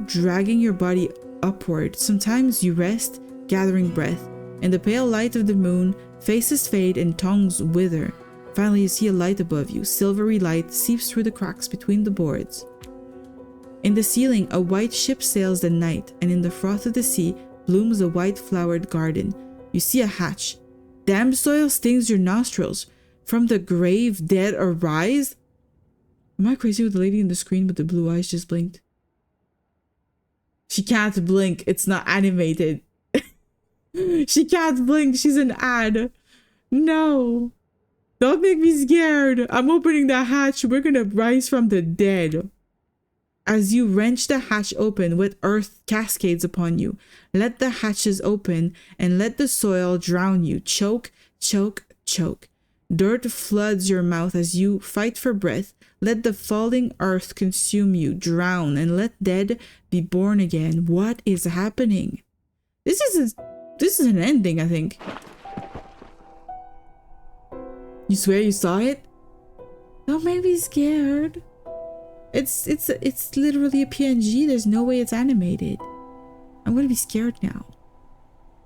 dragging your body upward. Sometimes you rest, gathering breath. In the pale light of the moon, faces fade and tongues wither. Finally, you see a light above you. Silvery light seeps through the cracks between the boards. In the ceiling, a white ship sails the night, and in the froth of the sea blooms a white flowered garden. You see a hatch. Damp soil stings your nostrils. From the grave, dead arise. Am I crazy with the lady in the screen with the blue eyes just blinked? She can't blink. It's not animated. She can't blink. She's an ad. No. Don't make me scared. I'm opening the hatch. We're gonna rise from the dead. As you wrench the hatch open, wet earth cascades upon you. Let the hatches open and let the soil drown you. Choke, choke, choke. Dirt floods your mouth as you fight for breath. Let the falling earth consume you. Drown and let dead be born again. What is happening? This is an ending, I think. You swear you saw it? Don't make me scared. It's literally a PNG. There's no way it's animated. I'm gonna be scared now.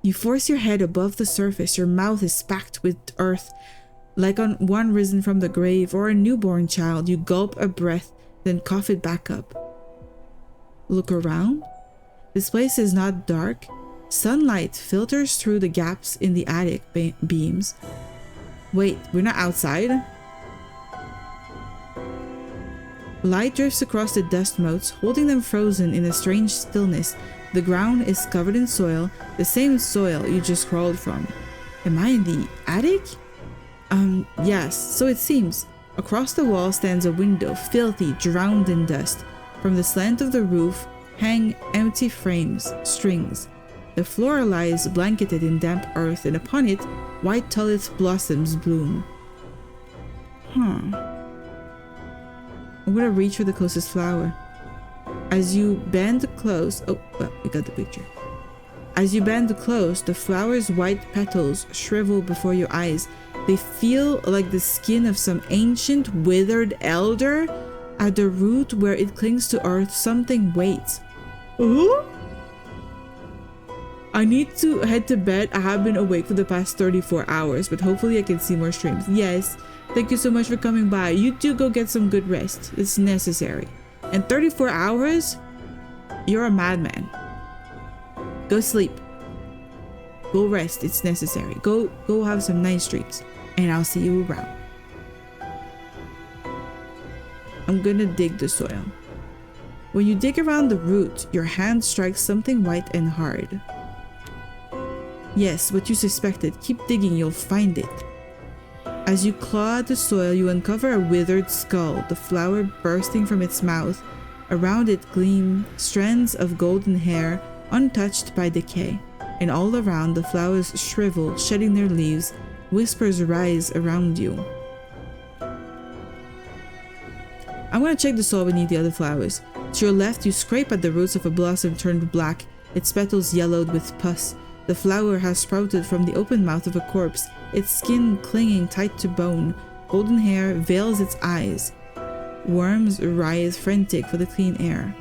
You force your head above the surface. Your mouth is packed with earth. Like on one risen from the grave or a newborn child, you gulp a breath, then cough it back up. Look around. This place is not dark. Sunlight filters through the gaps in the attic beams. Wait, we're not outside? Light drifts across the dust motes, holding them frozen in a strange stillness. The ground is covered in soil, the same soil you just crawled from. Am I in the attic? Yes, so it seems. Across the wall stands a window, filthy, drowned in dust. From the slant of the roof hang empty frames, strings. The floor lies blanketed in damp earth, and upon it, white tulip blossoms bloom. I'm gonna reach for the closest flower. As you bend close, oh, well, we got the picture. As you bend close, the flower's white petals shrivel before your eyes. They feel like the skin of some ancient, withered elder. At the root where it clings to earth, something waits. Ooh? I need to head to bed. I have been awake for the past 34 hours, but hopefully I can see more streams. Yes, thank you so much for coming by. You do go get some good rest. It's necessary. And 34 hours? You're a madman. Go sleep. Go rest. It's necessary. Go have some nice dreams. And I'll see you around. I'm gonna dig the soil. When you dig around the root, your hand strikes something white and hard. Yes, what you suspected. Keep digging, you'll find it. As you claw at the soil, you uncover a withered skull, the flower bursting from its mouth. Around it gleam strands of golden hair, untouched by decay. And all around, the flowers shrivel, shedding their leaves. Whispers rise around you. I'm gonna check the soil beneath the other flowers. To your left, you scrape at the roots of a blossom turned black, its petals yellowed with pus. The flower has sprouted from the open mouth of a corpse, its skin clinging tight to bone. Golden hair veils its eyes. Worms writhe frantic for the clean air.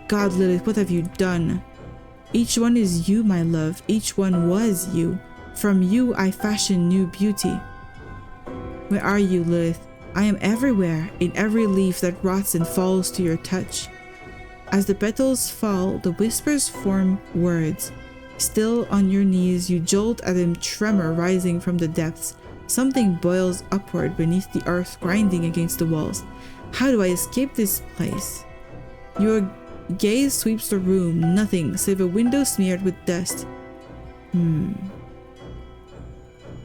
God, Lilith, what have you done? Each one is you, my love. Each one was you. From you I fashion new beauty. Where are you, Lilith? I am everywhere, in every leaf that rots and falls to your touch. As the petals fall, the whispers form words. Still on your knees, you jolt at a tremor rising from the depths. Something boils upward beneath the earth, grinding against the walls. How do I escape this place? Your gaze sweeps the room, nothing save a window smeared with dust. I'm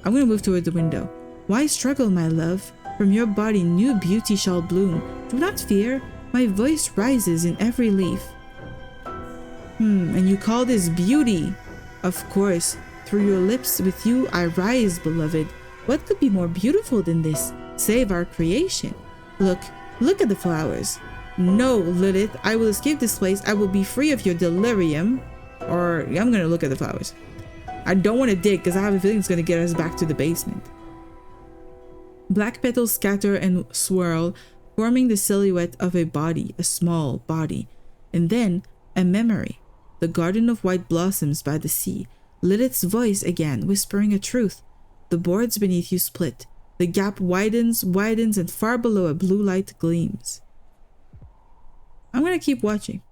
gonna move toward the window. Why struggle, my love? From your body new beauty shall bloom. Do not fear. My voice rises in every leaf. And you call this beauty? Of course. Through your lips with you I rise, beloved. What could be more beautiful than this? Save our creation. Look at the flowers. No, Lilith, I will escape this place. I will be free of your delirium. Or I'm gonna look at the flowers. I don't want to dig because I have a feeling it's gonna get us back to the basement. Black petals scatter and swirl, forming the silhouette of a body, a small body. And then a memory. The garden of white blossoms by the sea. Lilith's voice again, whispering a truth. The boards beneath you split. The gap widens, and far below a blue light gleams. I'm gonna keep watching.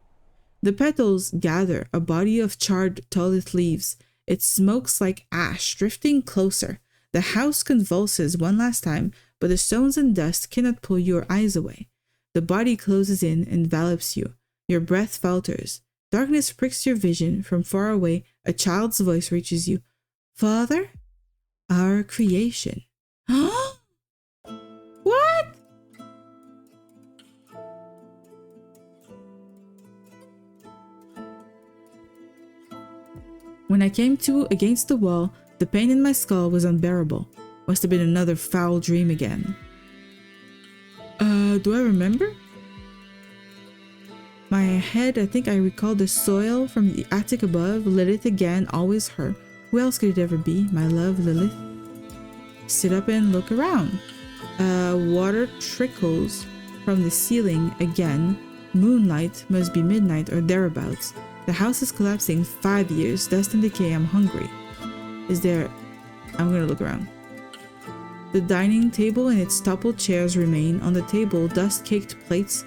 The petals gather, a body of charred Tolith leaves. It smokes like ash, drifting closer. The house convulses one last time, but the stones and dust cannot pull your eyes away. The body closes in, envelops you. Your breath falters. Darkness pricks your vision. From far away, a child's voice reaches you. Father? Our creation. Huh? What? When I came to against the wall, the pain in my skull was unbearable. Must have been another foul dream again. Do I remember? My head, I think I recall the soil from the attic above. Lilith again, always her. Who else could it ever be? My love, Lilith. Sit up and look around. Water trickles from the ceiling again. Moonlight, must be midnight or thereabouts. The house is collapsing. 5 years, dust and decay. I'm hungry. Is there... I'm gonna look around. The dining table and its toppled chairs remain. On the table, dust-caked plates.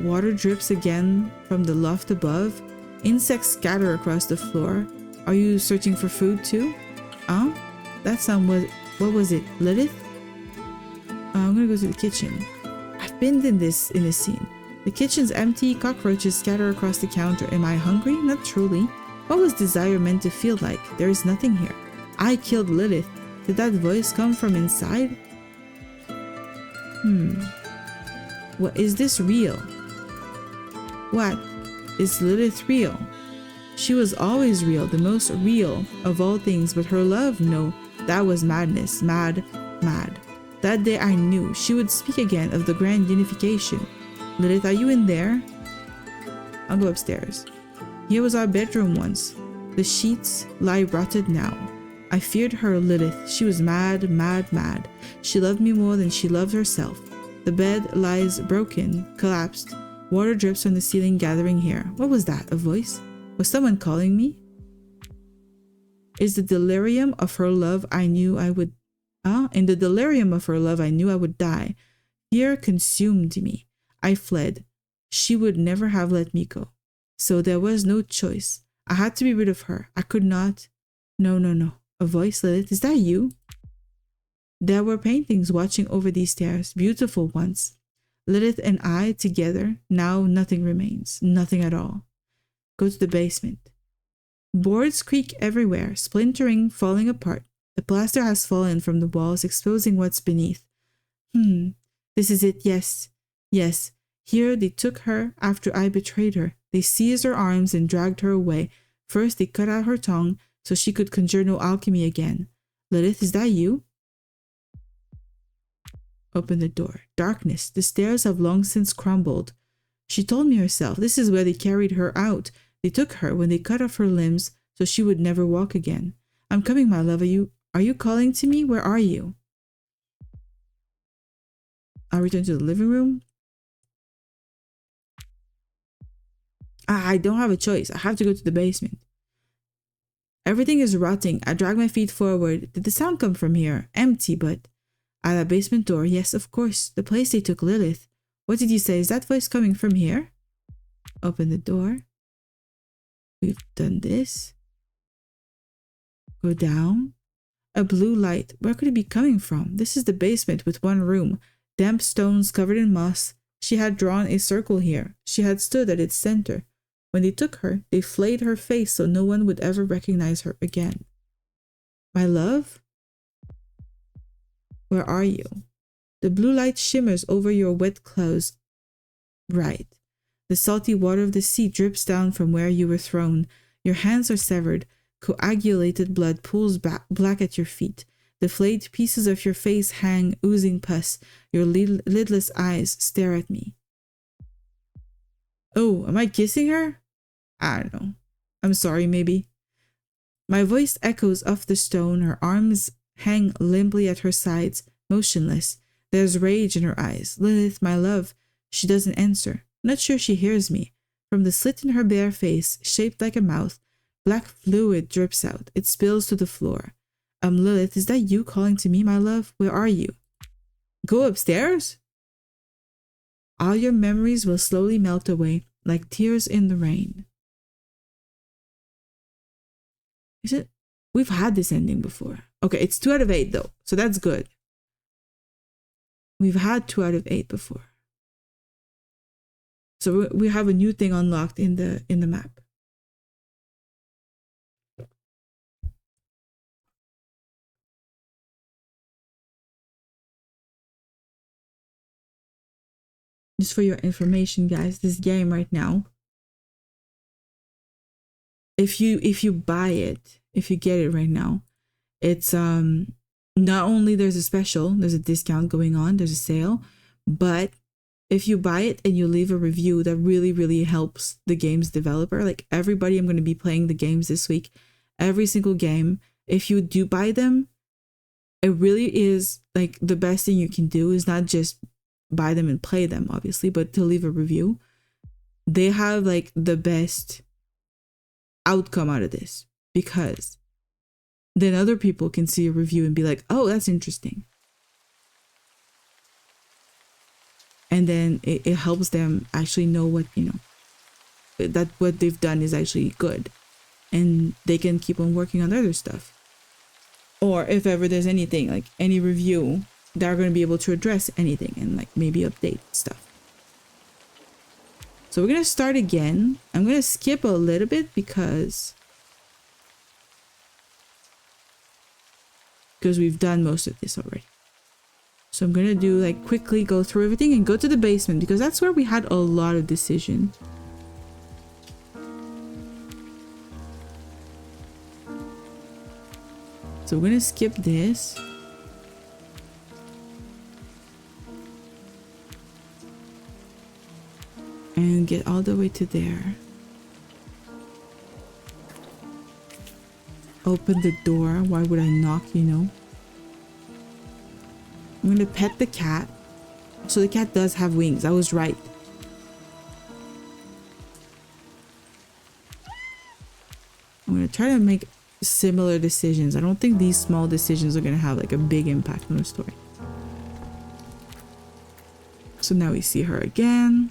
Water drips again from the loft above. Insects scatter across the floor. Are you searching for food too? That sound was... What was it? Lilith? I'm gonna go to the kitchen. I've been in this scene. The kitchen's empty. Cockroaches scatter across the counter. Am I hungry? Not truly. What was desire meant to feel like? There is nothing here. I killed Lilith. Did that voice come from inside? What is this real? What? Is Lilith real? She was always real, the most real of all things, but her love, no, that was madness. Mad. That day I knew she would speak again of the grand unification. Lilith, are you in there? I'll go upstairs. Here was our bedroom once. The sheets lie rotted now. I feared her, Lilith. She was mad. She loved me more than she loved herself. The bed lies broken, collapsed. Water drips from the ceiling, gathering here. What was that? A voice? Was someone calling me? Is the delirium of her love I knew I would... In the delirium of her love I knew I would die. Fear consumed me. I fled. She would never have let me go. So there was no choice. I had to be rid of her. I could not... No. A voice, Lilith, is that you? There were paintings watching over these stairs, beautiful ones. Lilith and I together. Now nothing remains. Nothing at all. Go to the basement. Boards creak everywhere, splintering, falling apart. The plaster has fallen from the walls, exposing what's beneath. This is it, yes. Here they took her after I betrayed her. They seized her arms and dragged her away. First they cut out her tongue so she could conjure no alchemy again. Lilith, is that you? Open the door. Darkness. The stairs have long since crumbled. She told me herself. This is where they carried her out. They took her when they cut off her limbs so she would never walk again. I'm coming, my love. Are you calling to me? Where are you? I'll return to the living room. I don't have a choice. I have to go to the basement. Everything is rotting. I drag my feet forward. Did the sound come from here? Empty, but... At the basement door. Yes, of course. The place they took Lilith. What did you say? Is that voice coming from here? Open the door. We've done this. Go down. A blue light. Where could it be coming from? This is the basement with one room. Damp stones covered in moss. She had drawn a circle here. She had stood at its center. When they took her, they flayed her face so no one would ever recognize her again. My love? Where are you? The blue light shimmers over your wet clothes. Right. The salty water of the sea drips down from where you were thrown. Your hands are severed. Coagulated blood pools black at your feet. The flayed pieces of your face hang, oozing pus. Your lidless eyes stare at me. Oh, am I kissing her? I don't know. I'm sorry, maybe. My voice echoes off the stone. Her arms hang limply at her sides, motionless. There's rage in her eyes. Lilith, my love. She doesn't answer. Not sure she hears me. From the slit in her bare face, shaped like a mouth, black fluid drips out. It spills to the floor. Lilith, is that you calling to me, my love? Where are you? Go upstairs? All your memories will slowly melt away, like tears in the rain. Is it? We've had this ending before. Okay, it's 2 out of 8 though, so that's good. We've had 2 out of 8 before. So we have a new thing unlocked in the map. Just for your information, guys, this game right now, if you buy it, if you get it right now, it's not only there's a discount going on, there's a sale, but if you buy it and you leave a review, that really helps the game's developer. Like everybody, I'm going to be playing the games this week, every single game. If you do buy them, it really is like the best thing you can do is not just buy them and play them, obviously, but to leave a review. They have like the best outcome out of this, because then other people can see a review and be like, oh, that's interesting. And then it helps them actually know what, that what they've done is actually good. And they can keep on working on other stuff. Or if ever there's anything, like any review, they're going to be able to address anything and like maybe update stuff. So we're going to start again. I'm going to skip a little bit because we've done most of this already. So I'm going to do like quickly go through everything and go to the basement because that's where we had a lot of decision. So we're going to skip this. And get all the way to there. Open the door. Why would I knock, I'm going to pet the cat. So the cat does have wings. I was right. I'm going to try to make similar decisions. I don't think these small decisions are going to have like a big impact on the story. So now we see her again.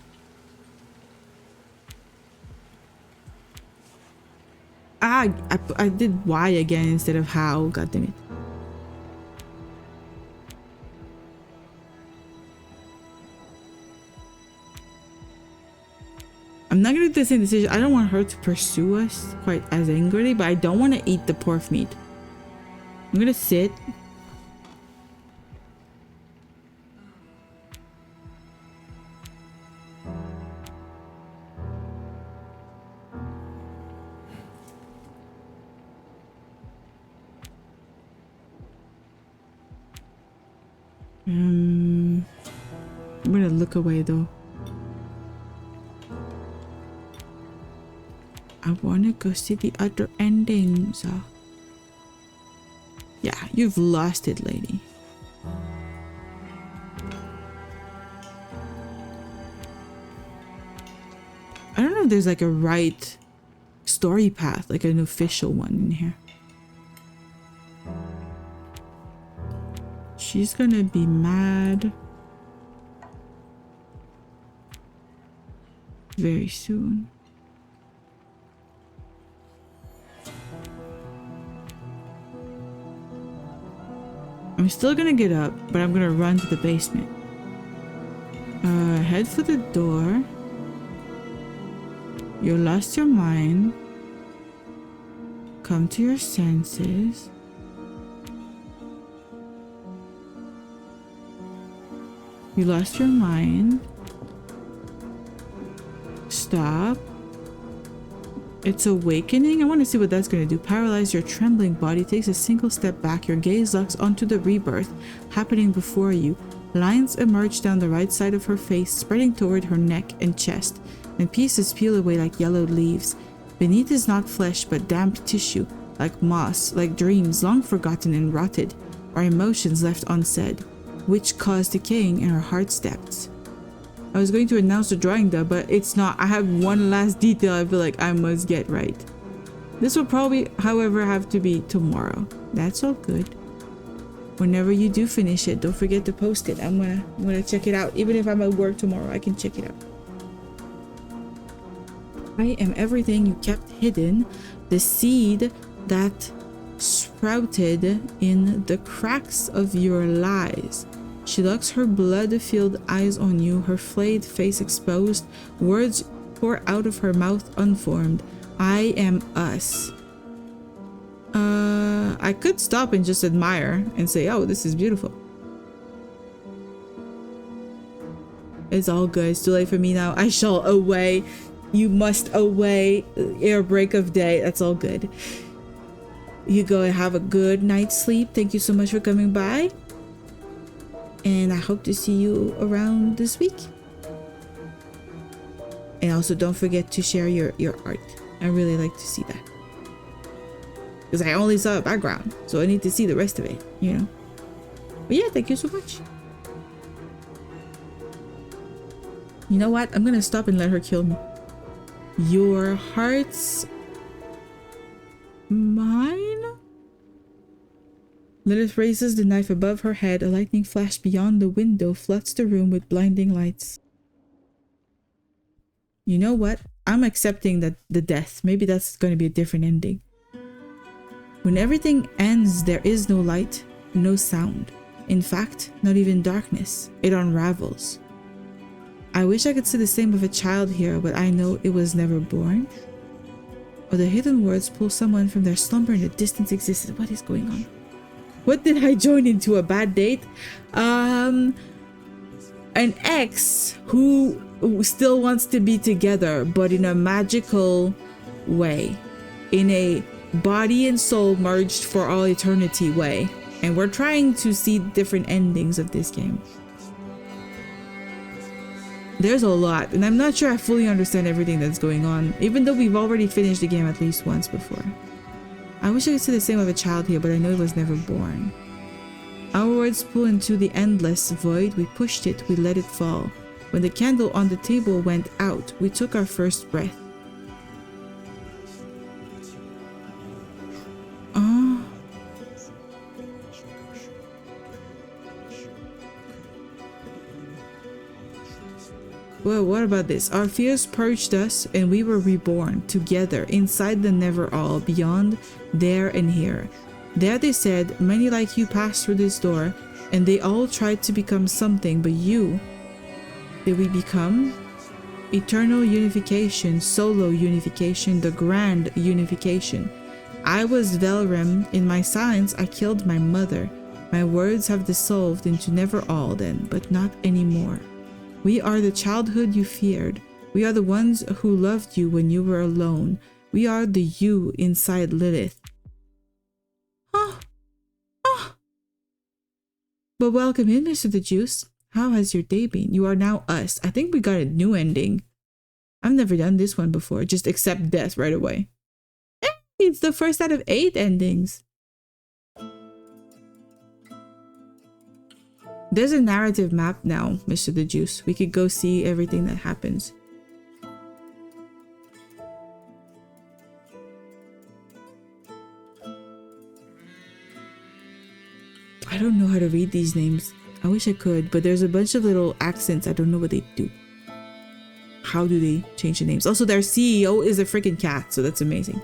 I did Y again instead of how. God damn it. I'm not gonna do the same decision. I don't want her to pursue us quite as angrily, but I don't want to eat the pork meat. I'm gonna sit. I'm gonna look away though. I wanna go see the other endings. Yeah, you've lost it, lady. I don't know if there's like a right story path, like an official one in here. She's gonna be mad very soon. I'm still gonna get up, but I'm gonna run to the basement. Head for the door. You lost your mind. Come to your senses. You lost your mind. Stop. It's awakening. I want to see what that's going to do. Paralyze your trembling body. Takes a single step back. Your gaze locks onto the rebirth happening before you. Lines emerge down the right side of her face, spreading toward her neck and chest, and pieces peel away like yellowed leaves. Beneath is not flesh, but damp tissue, like moss, like dreams long forgotten and rotted, or emotions left unsaid, which cause decaying in her heart's depths. I was going to announce the drawing though, but it's not. I have one last detail I feel like I must get right. This will probably, however, have to be tomorrow. That's all good. Whenever you do finish it, don't forget to post it. I'm gonna check it out. Even if I'm at work tomorrow, I can check it out. I am everything you kept hidden, the seed that sprouted in the cracks of your lies. She looks her blood-filled eyes on you, her flayed face exposed, words pour out of her mouth unformed. I am us. I could stop and just admire and say, oh, this is beautiful. It's all good. It's too late for me now. I shall away. You must away. Air break of day. That's all good. You go and have a good night's sleep. Thank you so much for coming by. And I hope to see you around this week. And also don't forget to share your art. I really like to see that. Because I only saw a background, so I need to see the rest of it, you know? But yeah, thank you so much. You know what? I'm gonna stop and let her kill me. Your heart's mine? Lilith raises the knife above her head. A lightning flash beyond the window floods the room with blinding lights. You know what? I'm accepting that the death. Maybe that's going to be a different ending. When everything ends, there is no light, no sound. In fact, not even darkness. It unravels. I wish I could say the same of a child here, but I know it was never born. Or the hidden words pull someone from their slumber in a distant existence. What is going on? What did I join into? A bad date? An ex who still wants to be together, but in a magical way. In a body and soul merged for all eternity way. And we're trying to see different endings of this game. There's a lot, and I'm not sure I fully understand everything that's going on, even though we've already finished the game at least once before. I wish I could say the same of a child here, but I know it was never born. Our words pull into the endless void. We pushed it, we let it fall. When the candle on the table went out, we took our first breath. Well, what about this? Our fears purged us and we were reborn together inside the never-all, beyond, there and here. There they said, many like you passed through this door and they all tried to become something, but you, did we become? Eternal unification, solo unification, the grand unification. I was Velrem. In my silence, I killed my mother. My words have dissolved into never-all then, but not anymore. We are the childhood you feared. We are the ones who loved you when you were alone. We are the you inside Lilith. But welcome in, Mr. the Juice. How has your day been? You are now us. I think we got a new ending. I've never done this one before. Just accept death right away. Hey, it's the first out of 8 endings. There's a narrative map now, Mr. the Juice. We could go see everything that happens. I don't know how to read these names. I wish I could, but there's a bunch of little accents. I don't know what they do. How do they change the names? Also, their CEO is a freaking cat, so that's amazing.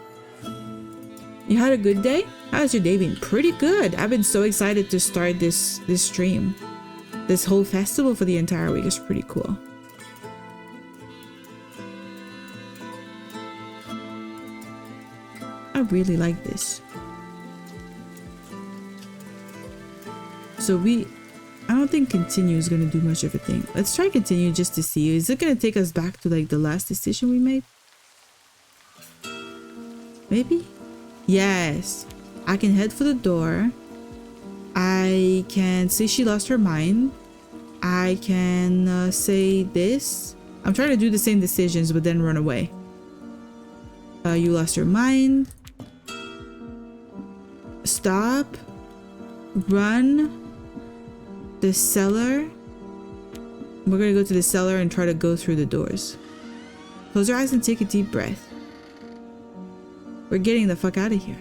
You had a good day? How's your day been? Pretty good. I've been so excited to start this stream. This whole festival for the entire week is pretty cool. I really like this. So I don't think continue is going to do much of a thing. Let's try continue just to see. Is it going to take us back to like the last decision we made? Maybe? Yes. I can head for the door. I can say she lost her mind. I can say this. I'm trying to do the same decisions but then run away. You lost your mind. Stop. Run. The cellar. We're gonna go to the cellar and try to go through the doors. Close your eyes and take a deep breath. We're getting the fuck out of here.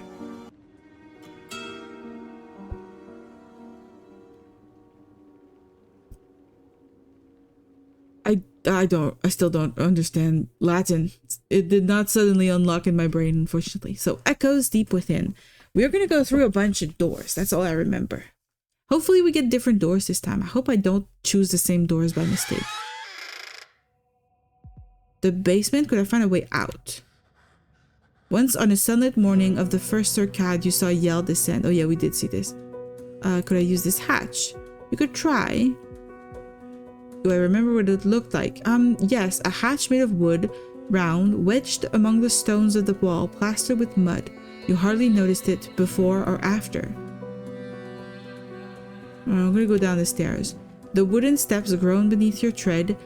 I still don't understand Latin. It did not suddenly unlock in my brain, unfortunately. So echoes deep within. We're gonna go through a bunch of doors. That's all I remember. Hopefully we get different doors this time. I hope I don't choose the same doors by mistake. The basement? Could I find a way out? Once on a sunlit morning of the first circad, you saw Yell descend. Oh yeah, we did see this. Could I use this hatch? You could try. Do I remember what it looked like? Yes, a hatch made of wood, round, wedged among the stones of the wall, plastered with mud. You hardly noticed it before or after. I'm gonna go down the stairs. The wooden steps groan beneath your tread.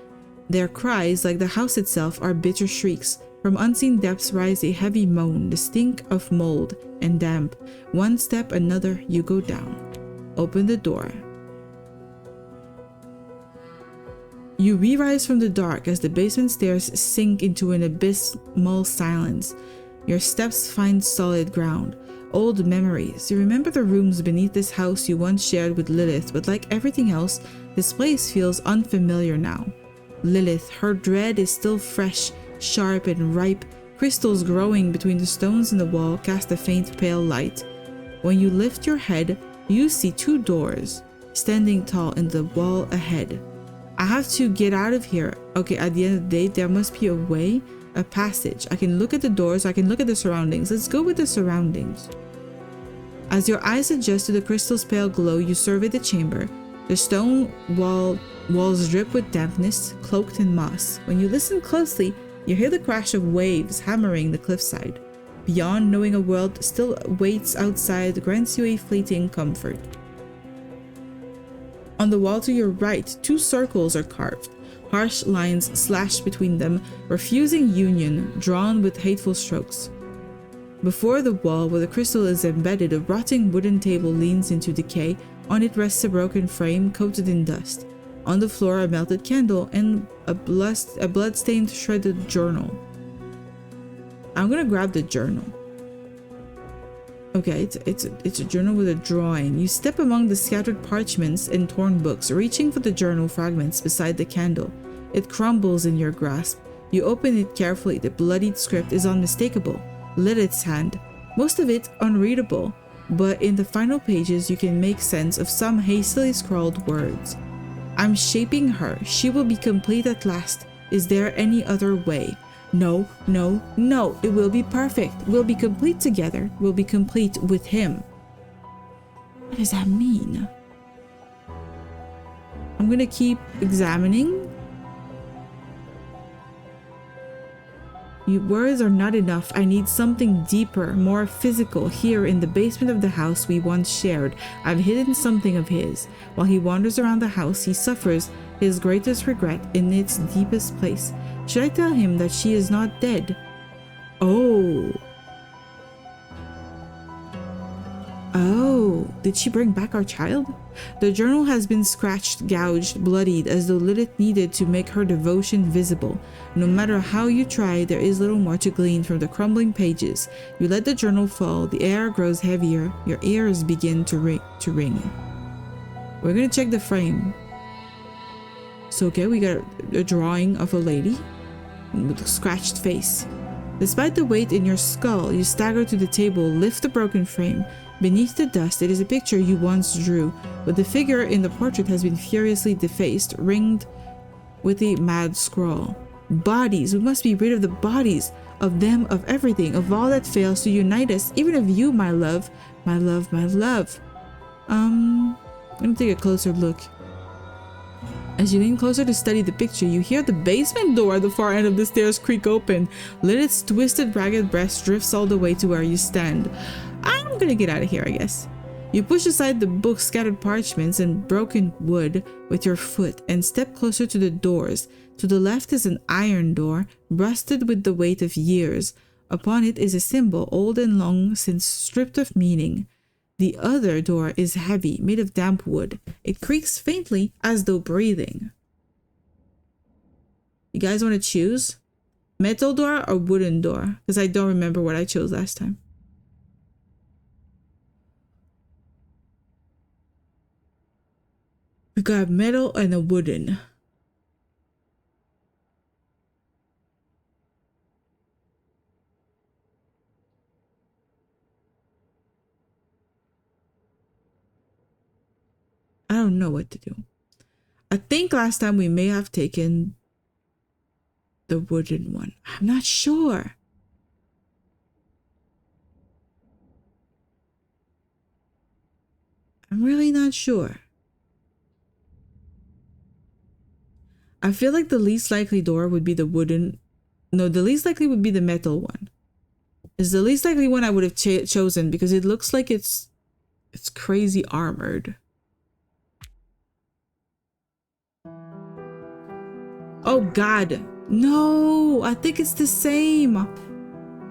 Their cries, like the house itself, are bitter shrieks. From unseen depths rise a heavy moan, the stink of mold and damp. One step, another, you go down. Open the door. You re-rise from the dark as the basement stairs sink into an abysmal silence. Your steps find solid ground. Old memories. You remember the rooms beneath this house you once shared with Lilith, but like everything else, this place feels unfamiliar now. Lilith, her dread is still fresh, sharp and ripe. Crystals growing between the stones in the wall cast a faint pale light. When you lift your head, you see two doors standing tall in the wall ahead. I have to get out of here. Okay, at the end of the day, there must be a way, a passage. I can look at the doors, I can look at the surroundings. Let's go with the surroundings. As your eyes adjust to the crystal's pale glow, you survey the chamber. The stone walls drip with dampness, cloaked in moss. When you listen closely, you hear the crash of waves hammering the cliffside. Beyond, knowing a world still waits outside grants you a fleeting comfort. On the wall to your right, two circles are carved, harsh lines slashed between them, refusing union, drawn with hateful strokes. Before the wall, where the crystal is embedded, a rotting wooden table leans into decay. On it rests a broken frame coated in dust. On the floor, a melted candle and a blood-stained shredded journal. I'm gonna grab the journal. Okay, it's a journal with a drawing. You step among the scattered parchments and torn books, reaching for the journal fragments beside the candle. It crumbles in your grasp. You open it carefully. The bloodied script is unmistakable. Lilith's hand. Most of it unreadable, but in the final pages you can make sense of some hastily scrawled words. I'm shaping her. She will be complete at last. Is there any other way? No, no, no. It will be perfect. We'll be complete together. We'll be complete with him. What does that mean? I'm gonna keep examining. Words are not enough. I need something deeper, more physical. Here in the basement of the house we once shared, I've hidden something of his. While he wanders around the house, he suffers his greatest regret in its deepest place. Should I tell him that she is not dead? Oh. Oh, did she bring back our child? The journal has been scratched, gouged, bloodied, as though Lilith needed to make her devotion visible. No matter how you try, there is little more to glean from the crumbling pages. You let the journal fall, the air grows heavier, your ears begin to ring. We're gonna check the frame. So okay, we got a drawing of a lady with a scratched face. Despite the weight in your skull, you stagger to the table, lift the broken frame. Beneath the dust, it is a picture you once drew, but the figure in the portrait has been furiously defaced, ringed with a mad scrawl. Bodies! We must be rid of the bodies, of them, of everything, of all that fails to unite us, even of you, my love. My love, my love. Let me take a closer look. As you lean closer to study the picture, you hear the basement door at the far end of the stairs creak open. Lilith's twisted, ragged breast drifts all the way to where you stand. I'm gonna get out of here, I guess. You push aside the books, scattered parchments, and broken wood with your foot and step closer to the doors. To the left is an iron door, rusted with the weight of years. Upon it is a symbol, old and long since stripped of meaning. The other door is heavy, made of damp wood. It creaks faintly as though breathing. You guys want to choose? Metal door or wooden door? Because I don't remember what I chose last time. We got metal and a wooden. I don't know what to do. I think last time we may have taken the wooden one. I'm not sure. I'm really not sure. I feel like the least likely door would be the wooden. No, the least likely would be the metal one. It's the least likely one I would have chosen because it looks like it's crazy armored. Oh God, no, I think it's the same.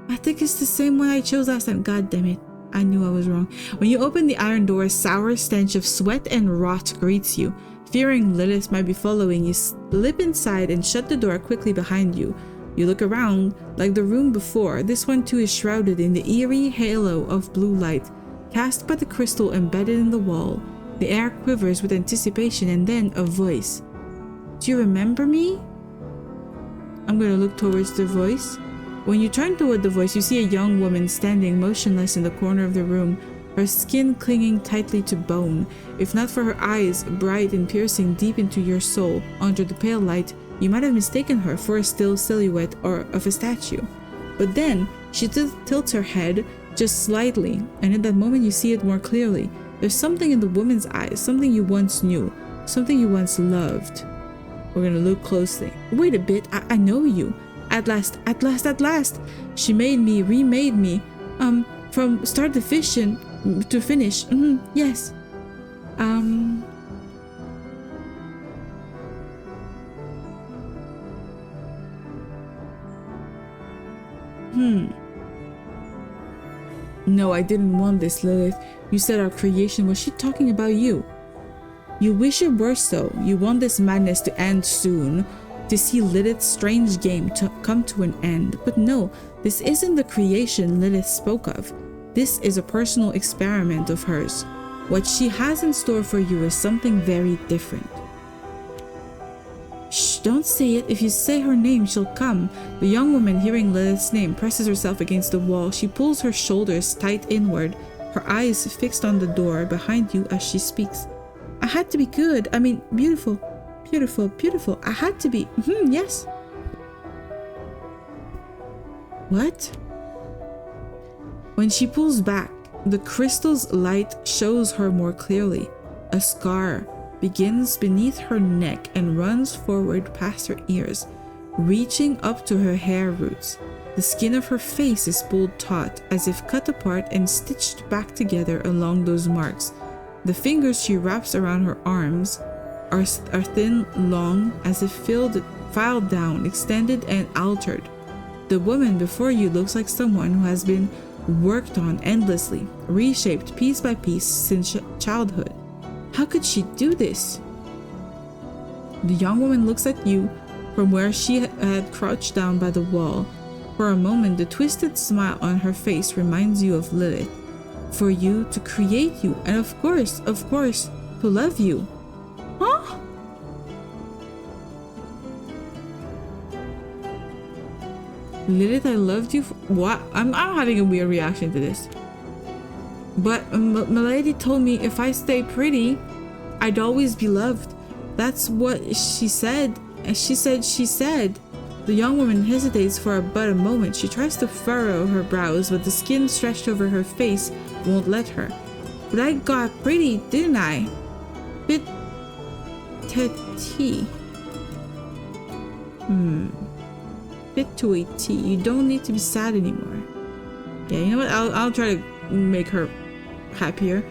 I think it's the same one I chose last time. God damn it. I knew I was wrong. When you open the iron door, a sour stench of sweat and rot greets you. Fearing Lilith might be following, you slip inside and shut the door quickly behind you. You look around, like the room before. This one too is shrouded in the eerie halo of blue light, cast by the crystal embedded in the wall. The air quivers with anticipation and then a voice. Do you remember me? I'm gonna look towards the voice. When you turn toward the voice, you see a young woman standing motionless in the corner of the room, her skin clinging tightly to bone. If not for her eyes, bright and piercing deep into your soul, under the pale light, you might have mistaken her for a still silhouette or of a statue. But then, she tilts her head just slightly, and in that moment you see it more clearly. There's something in the woman's eyes, something you once knew, something you once loved. We're gonna look closely. Wait a bit, I know you. At last. She made me, remade me. From start to finish. Yes. No, I didn't want this, Lilith. You said our creation. Was she talking about you? You wish it were so. You want this madness to end soon, to see Lilith's strange game to come to an end. But no, this isn't the creation Lilith spoke of. This is a personal experiment of hers. What she has in store for you is something very different. Shh, don't say it. If you say her name, she'll come. The young woman, hearing Lilith's name, presses herself against the wall. She pulls her shoulders tight inward, her eyes fixed on the door behind you as she speaks. I had to be good. I mean, beautiful. I had to be. Yes. What? When she pulls back, the crystal's light shows her more clearly. A scar begins beneath her neck and runs forward past her ears, reaching up to her hair roots. The skin of her face is pulled taut, as if cut apart and stitched back together along those marks. The fingers she wraps around her arms are thin, long, as if filed down, extended and altered. The woman before you looks like someone who has been worked on endlessly, reshaped piece by piece since childhood. How could she do this? The young woman looks at you from where she had crouched down by the wall. For a moment, the twisted smile on her face reminds you of Lilith. For you to create you, and of course, to love you. Huh? Lilith, I loved you. What? I'm having a weird reaction to this. But Milady told me if I stay pretty, I'd always be loved. That's what she said. And she said. The young woman hesitates for but a moment. She tries to furrow her brows, but the skin stretched over her face won't let her. But I got pretty, didn't I? T. Fit to a T. You don't need to be sad anymore. Yeah, you know what? I'll try to make her happier.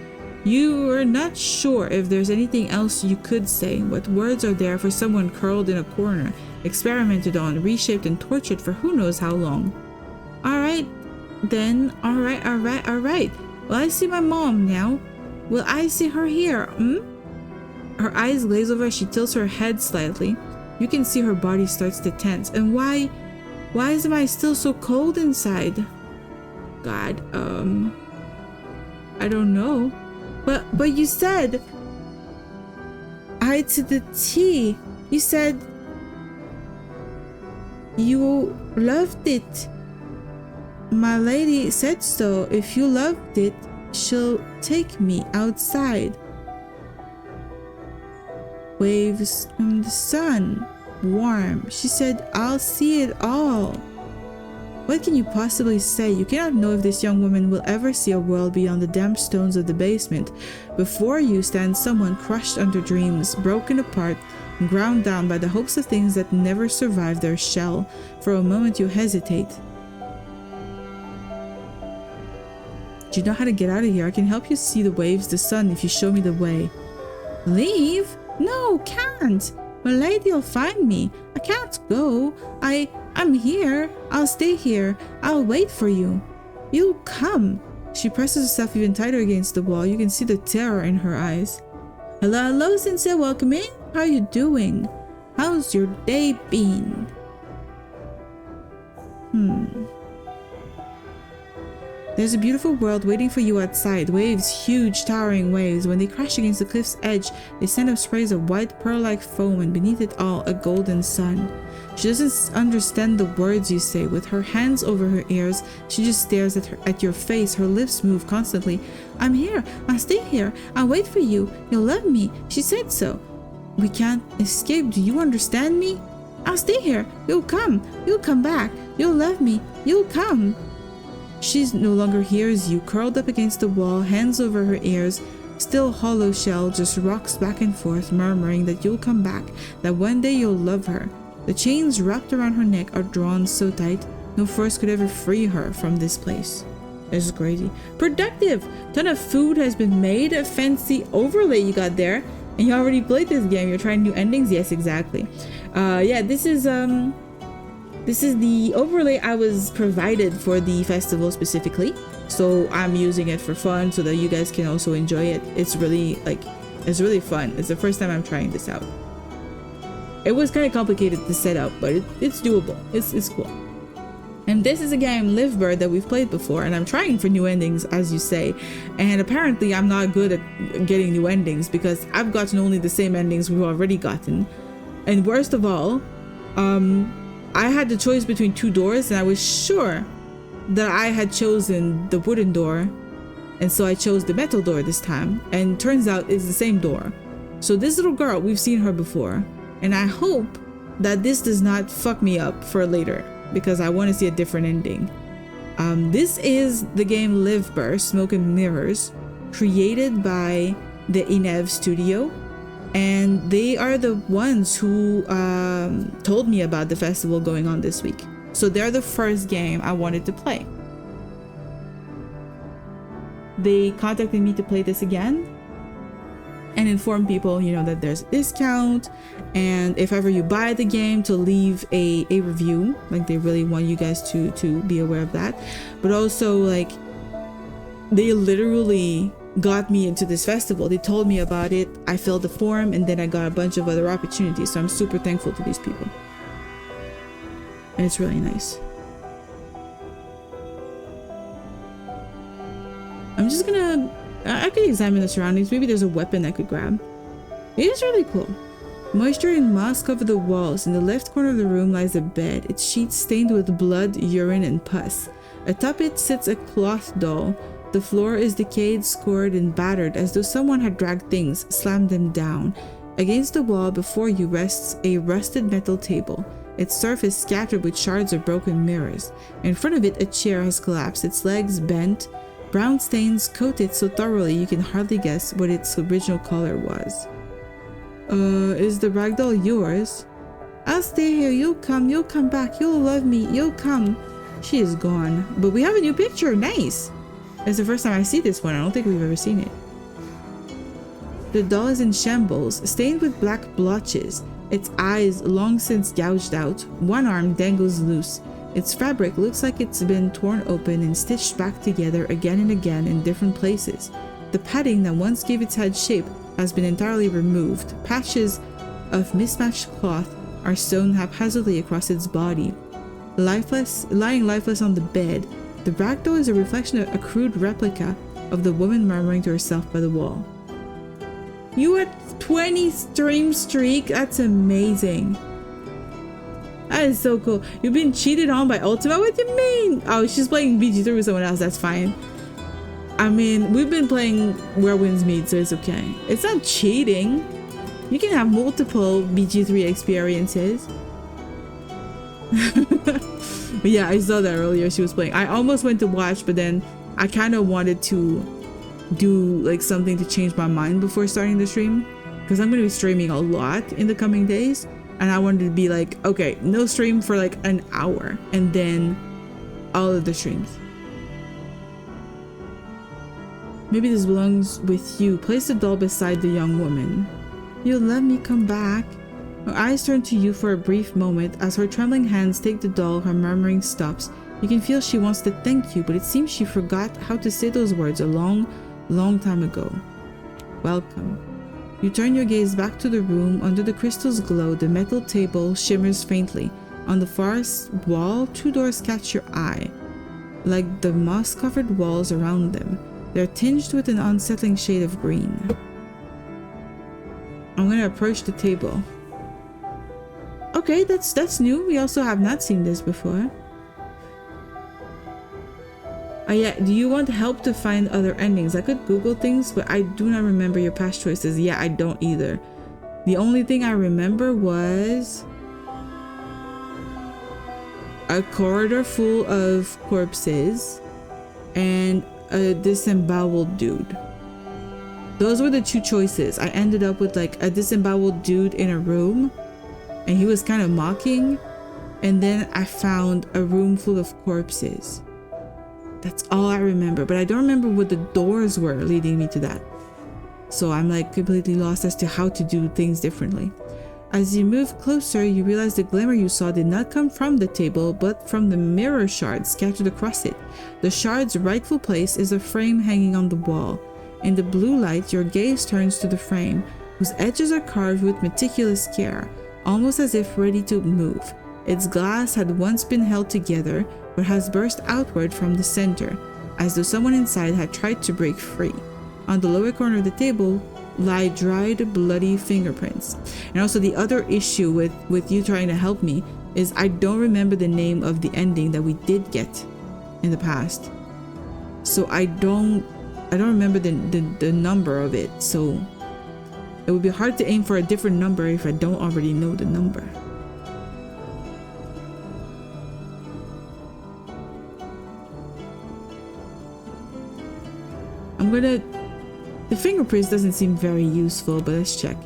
You are not sure if there's anything else you could say. What words are there for someone curled in a corner, experimented on, reshaped and tortured for who knows how long? Alright, then. Alright. Well, I see my mom now. Will I see her here? Her eyes glaze over as she tilts her head slightly. You can see her body starts to tense. And why am I still so cold inside? God, I don't know. But you said I to the T. You said you loved it. My lady said so. If you loved it, she'll take me outside. Waves from the sun, warm. She said, I'll see it all. What can you possibly say? You cannot know if this young woman will ever see a world beyond the damp stones of the basement. Before you stands someone crushed under dreams, broken apart, and ground down by the hopes of things that never survive their shell. For a moment you hesitate. Do you know how to get out of here? I can help you see the waves, the sun, if you show me the way. Leave? No, can't. My lady'll find me. I can't go. I'm here. I'll stay here. I'll wait for you. You'll come. She presses herself even tighter against the wall. You can see the terror in her eyes. Hello, Sensei. Welcome in. How you doing? How's your day been? There's a beautiful world waiting for you outside. Waves, huge towering waves. When they crash against the cliff's edge, they send up sprays of white pearl-like foam, and beneath it all, a golden sun. She doesn't understand the words you say. With her hands over her ears, she just stares at your face. Her lips move constantly. I'm here. I'll stay here. I'll wait for you. You'll love me. She said so. We can't escape. Do you understand me? I'll stay here. You'll come. You'll come back. You'll love me. You'll come. She no longer hears you. Curled up against the wall, hands over her ears, still hollow shell, just rocks back and forth, murmuring that you'll come back, that one day you'll love her. The chains wrapped around her neck are drawn so tight, no force could ever free her from this place. This is crazy. Productive! Ton of food has been made. A fancy overlay you got there. And you already played this game. You're trying new endings? Yes, exactly. Yeah, this is the overlay I was provided for the festival specifically, so I'm using it for fun so that you guys can also enjoy it. It's really fun. It's the first time I'm trying this out. It was kind of complicated to set up, but it's doable. It's cool. And this is a game, Livber, that we've played before, and I'm trying for new endings, as you say, and apparently I'm not good at getting new endings because I've gotten only the same endings we've already gotten. And worst of all, I had the choice between two doors, and I was sure that I had chosen the wooden door, and so I chose the metal door this time, and turns out it's the same door. So this little girl, we've seen her before, and I hope that this does not fuck me up for later, because I want to see a different ending. This is the game Livber, Smoke and Mirrors, created by the Inev studio. And they are the ones who told me about the festival going on this week. So they're the first game I wanted to play. They contacted me to play this again and inform people, you know, that there's a discount, and if ever you buy the game, to leave a review. Like, they really want you guys to be aware of that. But also, like, they literally got me into this festival. They told me about it, I filled the form, and then I got a bunch of other opportunities. So I'm super thankful to these people, and it's really nice. I'm just gonna I could examine the surroundings. Maybe there's a weapon I could grab. It is really cool. Moisture and moss cover the walls. In the left corner of the room lies a bed, its sheets stained with blood, urine, and pus. Atop it sits a cloth doll. The floor is decayed, scored, and battered, as though someone had dragged things, slammed them down. Against the wall before you rests a rusted metal table, its surface scattered with shards of broken mirrors. In front of it, a chair has collapsed, its legs bent. Brown stains coat it so thoroughly you can hardly guess what its original color was. Is the ragdoll yours? I'll stay here. You'll come back. You'll love me. You'll come. She is gone. But we have a new picture. Nice. It's the first time I see this one. I don't think we've ever seen it. The doll is in shambles, stained with black blotches. Its eyes long since gouged out. One arm dangles loose. Its fabric looks like it's been torn open and stitched back together again and again in different places. The padding that once gave its head shape has been entirely removed. Patches of mismatched cloth are sewn haphazardly across its body. Lying lifeless on the bed, the ragdoll is a reflection of a crude replica of the woman murmuring to herself by the wall. You had 20 stream streak? That's amazing. That is so cool. You've been cheated on by Ultima? What do you mean? Oh, she's playing BG3 with someone else. That's fine. I mean, we've been playing Where Winds Meet, so it's okay. It's not cheating. You can have multiple BG3 experiences. But yeah, I saw that earlier. She was playing. I almost went to watch, but then I kind of wanted to do like something to change my mind before starting the stream, because I'm going to be streaming a lot in the coming days, and I wanted to be like, okay, no stream for like an hour and then all of the streams. Maybe this belongs with you. Place the doll beside the young woman. You'll let me come back? Her eyes turn to you for a brief moment. As her trembling hands take the doll, her murmuring stops. You can feel she wants to thank you, but it seems she forgot how to say those words a long time ago. Welcome. You turn your gaze back to the room. Under the crystal's glow, the metal table shimmers faintly. On the far wall, two doors catch your eye, like the moss-covered walls around them. They're tinged with an unsettling shade of green. I'm gonna approach the table. Okay, that's new. We also have not seen this before. Yeah, do you want help to find other endings? I could Google things, but I do not remember your past choices. Yeah, I don't either. The only thing I remember was a corridor full of corpses and a disemboweled dude. Those were the two choices. I ended up with like a disemboweled dude in a room, and he was kind of mocking, and then I found a room full of corpses. That's all I remember, but I don't remember what the doors were leading me to that. So I'm like completely lost as to how to do things differently. As you move closer, you realize the glimmer you saw did not come from the table, but from the mirror shards scattered across it. The shard's rightful place is a frame hanging on the wall. In the blue light, your gaze turns to the frame, whose edges are carved with meticulous care, almost as if ready to move. Its glass had once been held together, but has burst outward from the center, as though someone inside had tried to break free. On the lower corner of the table lie dried, bloody fingerprints. And also the other issue with you trying to help me is I don't remember the name of the ending that we did get in the past. So I don't remember the number of it, so it would be hard to aim for a different number if I don't already know the number. The fingerprints doesn't seem very useful, but let's check.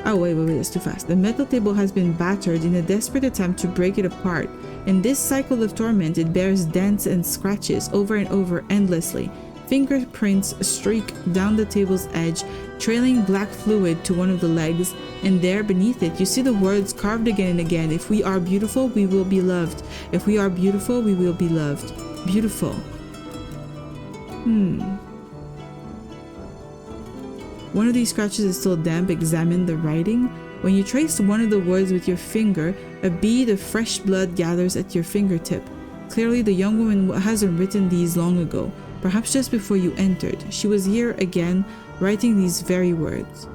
Oh, wait, it's too fast. The metal table has been battered in a desperate attempt to break it apart. In this cycle of torment, it bears dents and scratches over and over endlessly. Fingerprints streak down the table's edge, trailing black fluid to one of the legs, and there beneath it, you see the words carved again and again. If we are beautiful, we will be loved. If we are beautiful, we will be loved. Beautiful. One of these scratches is still damp. Examine the writing. When you trace one of the words with your finger, a bead of fresh blood gathers at your fingertip. Clearly, the young woman hasn't written these long ago, perhaps just before you entered. She was here again, writing these very words.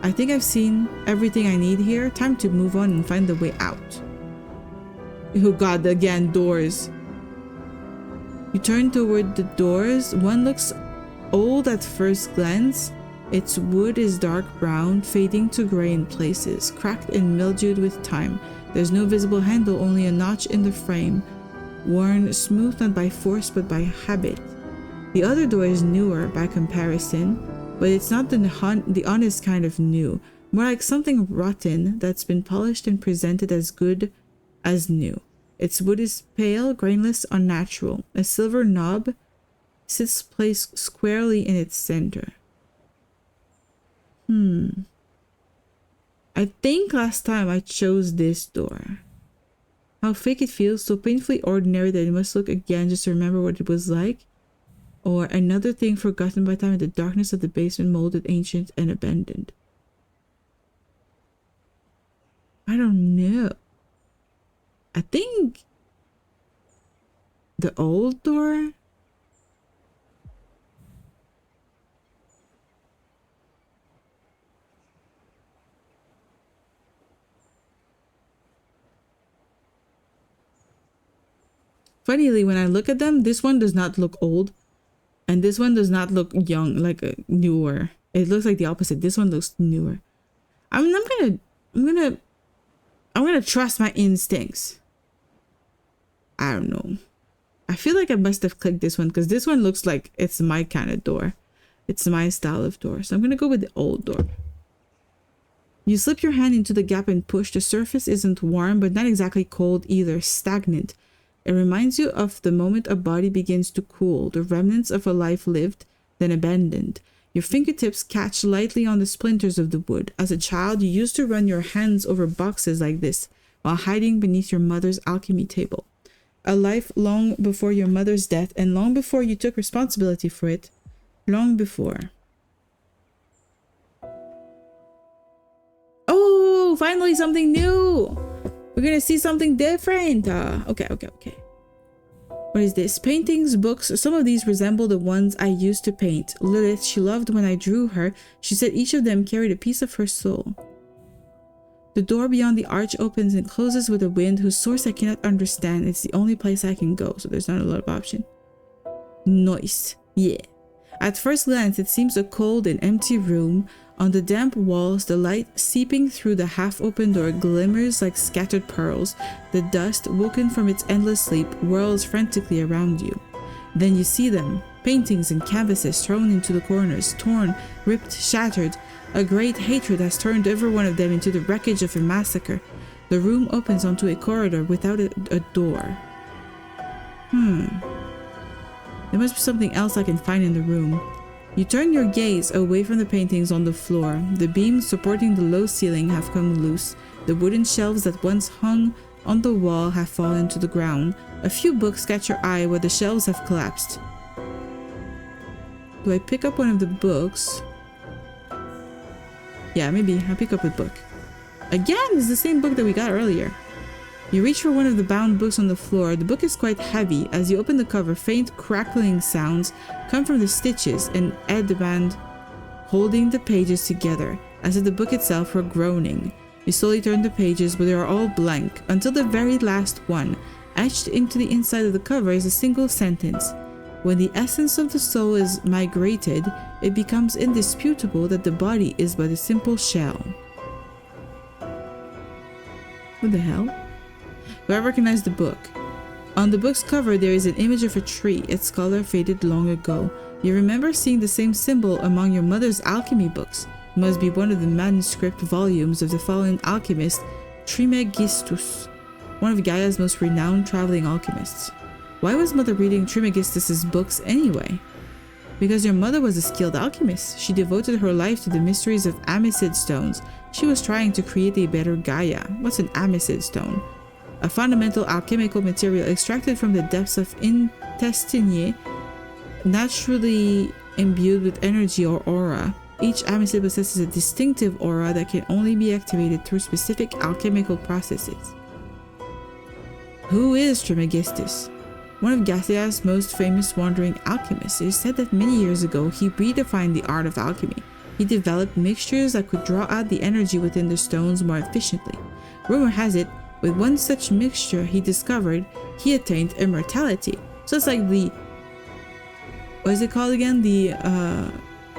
I think I've seen everything I need here. Time to move on and find the way out. Oh god, again, doors. You turn toward the doors. One looks old at first glance. Its wood is dark brown, fading to gray in places, cracked and mildewed with time. There's no visible handle, only a notch in the frame, worn smooth not by force but by habit. The other door is newer by comparison, but it's not the honest kind of new. More like something rotten that's been polished and presented as good as new. Its wood is pale, grainless, unnatural. A silver knob sits placed squarely in its center. I think last time I chose this door. How fake it feels, so painfully ordinary that it must look again just to remember what it was like. Or another thing forgotten by time in the darkness of the basement, molded, ancient, and abandoned. I don't know. I think the old door. Funnily, when I look at them, this one does not look old, and this one does not look young, like a newer. It looks like the opposite. This one looks newer. I'm gonna trust my instincts. I don't know. I feel like I must have clicked this one because this one looks like it's my kind of door. It's my style of door. So I'm gonna go with the old door. You slip your hand into the gap and push. The surface isn't warm, but not exactly cold either. Stagnant. It reminds you of the moment a body begins to cool, the remnants of a life lived, then abandoned. Your fingertips catch lightly on the splinters of the wood. As a child, you used to run your hands over boxes like this, while hiding beneath your mother's alchemy table. A life long before your mother's death, and long before you took responsibility for it. Long before. Oh, finally something new! We're gonna see something different. Okay. What is this? Paintings, books. Some of these resemble the ones I used to paint. Lilith, she loved when I drew her. She said each of them carried a piece of her soul. The door beyond the arch opens and closes with a wind whose source I cannot understand. It's the only place I can go, so there's not a lot of option. Noise. Yeah. At first glance, it seems a cold and empty room. On the damp walls, the light seeping through the half-open door glimmers like scattered pearls. The dust, woken from its endless sleep, whirls frantically around you. Then you see them, paintings and canvases thrown into the corners, torn, ripped, shattered. A great hatred has turned every one of them into the wreckage of a massacre. The room opens onto a corridor without a door. There must be something else I can find in the room. You turn your gaze away from the paintings on the floor. The beams supporting the low ceiling have come loose. The wooden shelves that once hung on the wall have fallen to the ground. A few books catch your eye where the shelves have collapsed. Do I pick up one of the books? Yeah, maybe I'll pick up a book. Again, it's the same book that we got earlier. You reach for one of the bound books on the floor. The book is quite heavy. As you open the cover, faint crackling sounds come from the stitches and headband holding the pages together, as if the book itself were groaning. You slowly turn the pages, but they are all blank, until the very last one. Etched into the inside of the cover is a single sentence. When the essence of the soul is migrated, it becomes indisputable that the body is but a simple shell. What the hell? Do I recognize the book? On the book's cover, there is an image of a tree. Its color faded long ago. You remember seeing the same symbol among your mother's alchemy books. It must be one of the manuscript volumes of the fallen alchemist Trismegistus, one of Gaia's most renowned traveling alchemists. Why was mother reading Trismegistus's books anyway? Because your mother was a skilled alchemist. She devoted her life to the mysteries of amethid stones. She was trying to create a better Gaia. What's an amethid stone? A fundamental alchemical material extracted from the depths of intestine, naturally imbued with energy or aura. Each amethyst possesses a distinctive aura that can only be activated through specific alchemical processes. Who is Trismegistus? One of Gaia's most famous wandering alchemists. It is said that many years ago he redefined the art of alchemy. He developed mixtures that could draw out the energy within the stones more efficiently. Rumor has it, with one such mixture he discovered, he attained immortality. So it's like the... what is it called again? The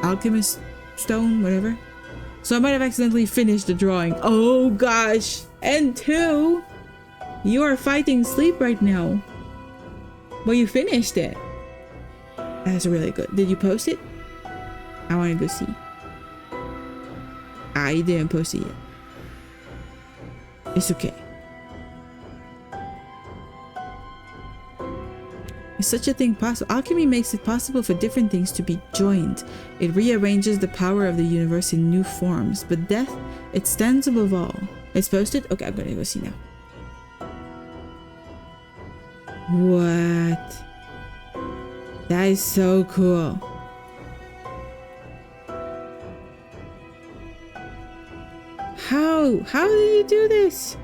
alchemist stone, whatever. So I might have accidentally finished the drawing. Oh gosh! And 2! You are fighting sleep right now. But you finished it. That's really good. Did you post it? I want to go see. You didn't post it yet. It's okay. Is such a thing possible? Alchemy makes it possible for different things to be joined. It rearranges the power of the universe in new forms. But death, it stands above all. It's posted? Okay, I'm gonna go see now. What? That is so cool. How? How do you do this?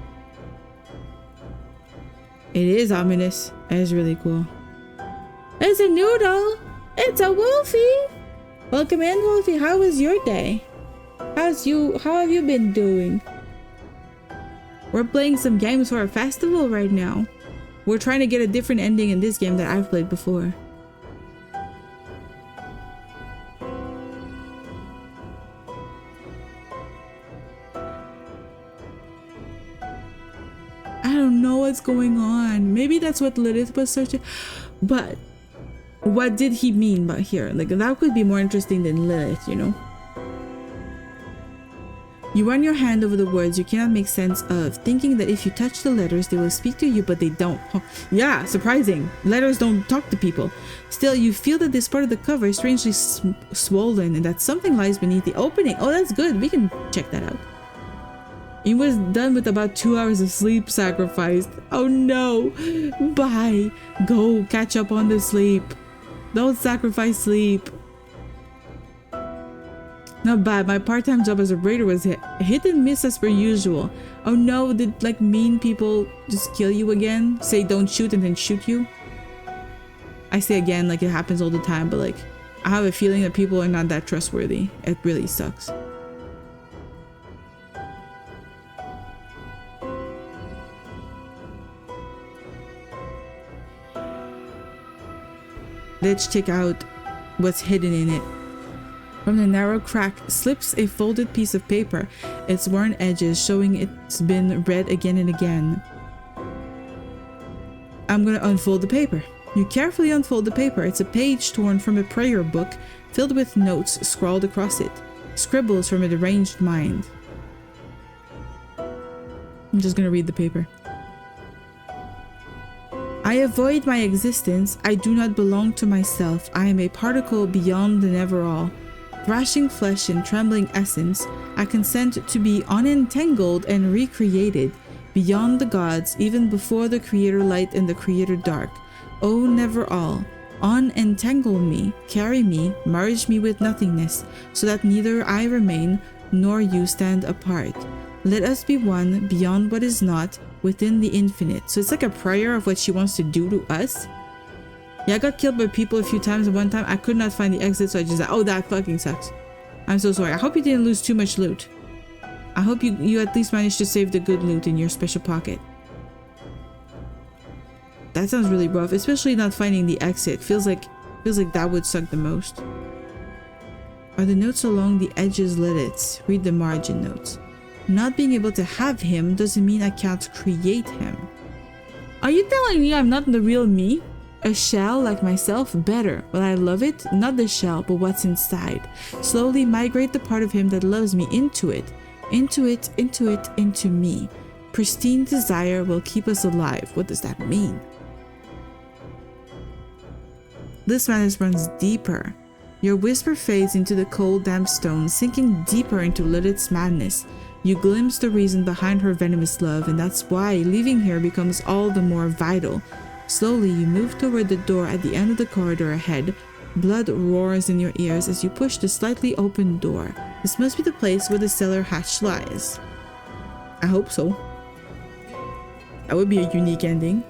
It is ominous. That is really cool. It's a noodle. It's a Wolfie. Welcome in, Wolfie. How was your day? How have you been doing? We're playing some games for a festival right now. We're trying to get a different ending in this game that I've played before. I don't know what's going on. Maybe that's what Lilith was searching. But what did he mean by here? Like, that could be more interesting than Lilith, you know? You run your hand over the words you cannot make sense of, thinking that if you touch the letters, they will speak to you, but they don't. Oh, yeah, surprising. Letters don't talk to people. Still, you feel that this part of the cover is strangely swollen and that something lies beneath the opening. Oh, that's good. We can check that out. He was done with about 2 hours of sleep sacrificed. Oh no. Bye. Go catch up on the sleep. Don't sacrifice sleep. Not bad. My part-time job as a raider was hit and miss as per usual. Oh no, did like mean people just kill you again? Say don't shoot and then shoot you? I say again like it happens all the time, but like I have a feeling that people are not that trustworthy. It really sucks. Let's check out what's hidden in it. From the narrow crack slips a folded piece of paper, its worn edges showing it's been read again and again. I'm gonna unfold the paper. You carefully unfold the paper. It's a page torn from a prayer book filled with notes scrawled across it. Scribbles from a deranged mind. I'm just gonna read the paper. I avoid my existence. I do not belong to myself. I am a particle beyond the never-all. Thrashing flesh and trembling essence, I consent to be unentangled and recreated, beyond the gods, even before the creator light and the creator dark. O never-all, unentangle me, carry me, merge me with nothingness, so that neither I remain nor you stand apart. Let us be one beyond what is not, within the infinite. So it's like a prayer of what she wants to do to us. Yeah, I got killed by people a few times, and one time I could not find the exit, so I just like, oh, that fucking sucks. I'm so sorry. I hope you didn't lose too much loot. I hope you at least managed to save the good loot in your special pocket. That sounds really rough, especially not finding the exit. Feels like that would suck the most. Are the notes along the edges Lilith's? Read the margin notes. Not being able to have him doesn't mean I can't create him. Are you telling me I'm not the real me? A shell like myself? Better. Well, I love it. Not the shell, but what's inside. Slowly migrate the part of him that loves me into it. Into it, into it, into me. Pristine desire will keep us alive. What does that mean? This madness runs deeper. Your whisper fades into the cold, damp stone, sinking deeper into Lilith's madness. You glimpse the reason behind her venomous love, and that's why leaving here becomes all the more vital. Slowly, you move toward the door at the end of the corridor ahead. Blood roars in your ears as you push the slightly open door. This must be the place where the cellar hatch lies. I hope so. That would be a unique ending.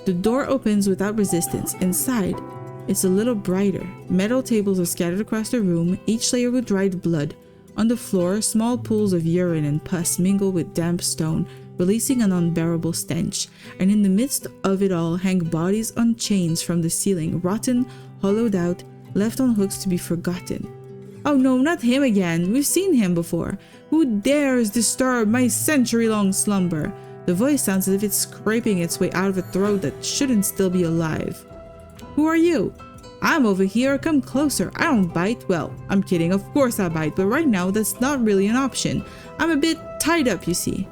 The door opens without resistance. Inside, it's a little brighter. Metal tables are scattered across the room, each layer with dried blood. On the floor, small pools of urine and pus mingle with damp stone, releasing an unbearable stench. And in the midst of it all hang bodies on chains from the ceiling, rotten, hollowed out, left on hooks to be forgotten. Oh no, not him again. We've seen him before. Who dares disturb my century-long slumber? The voice sounds as if it's scraping its way out of a throat that shouldn't still be alive. Who are you? I'm over here, come closer. I don't bite. Well, I'm kidding, of course I bite, but right now that's not really an option. I'm a bit tied up, you see.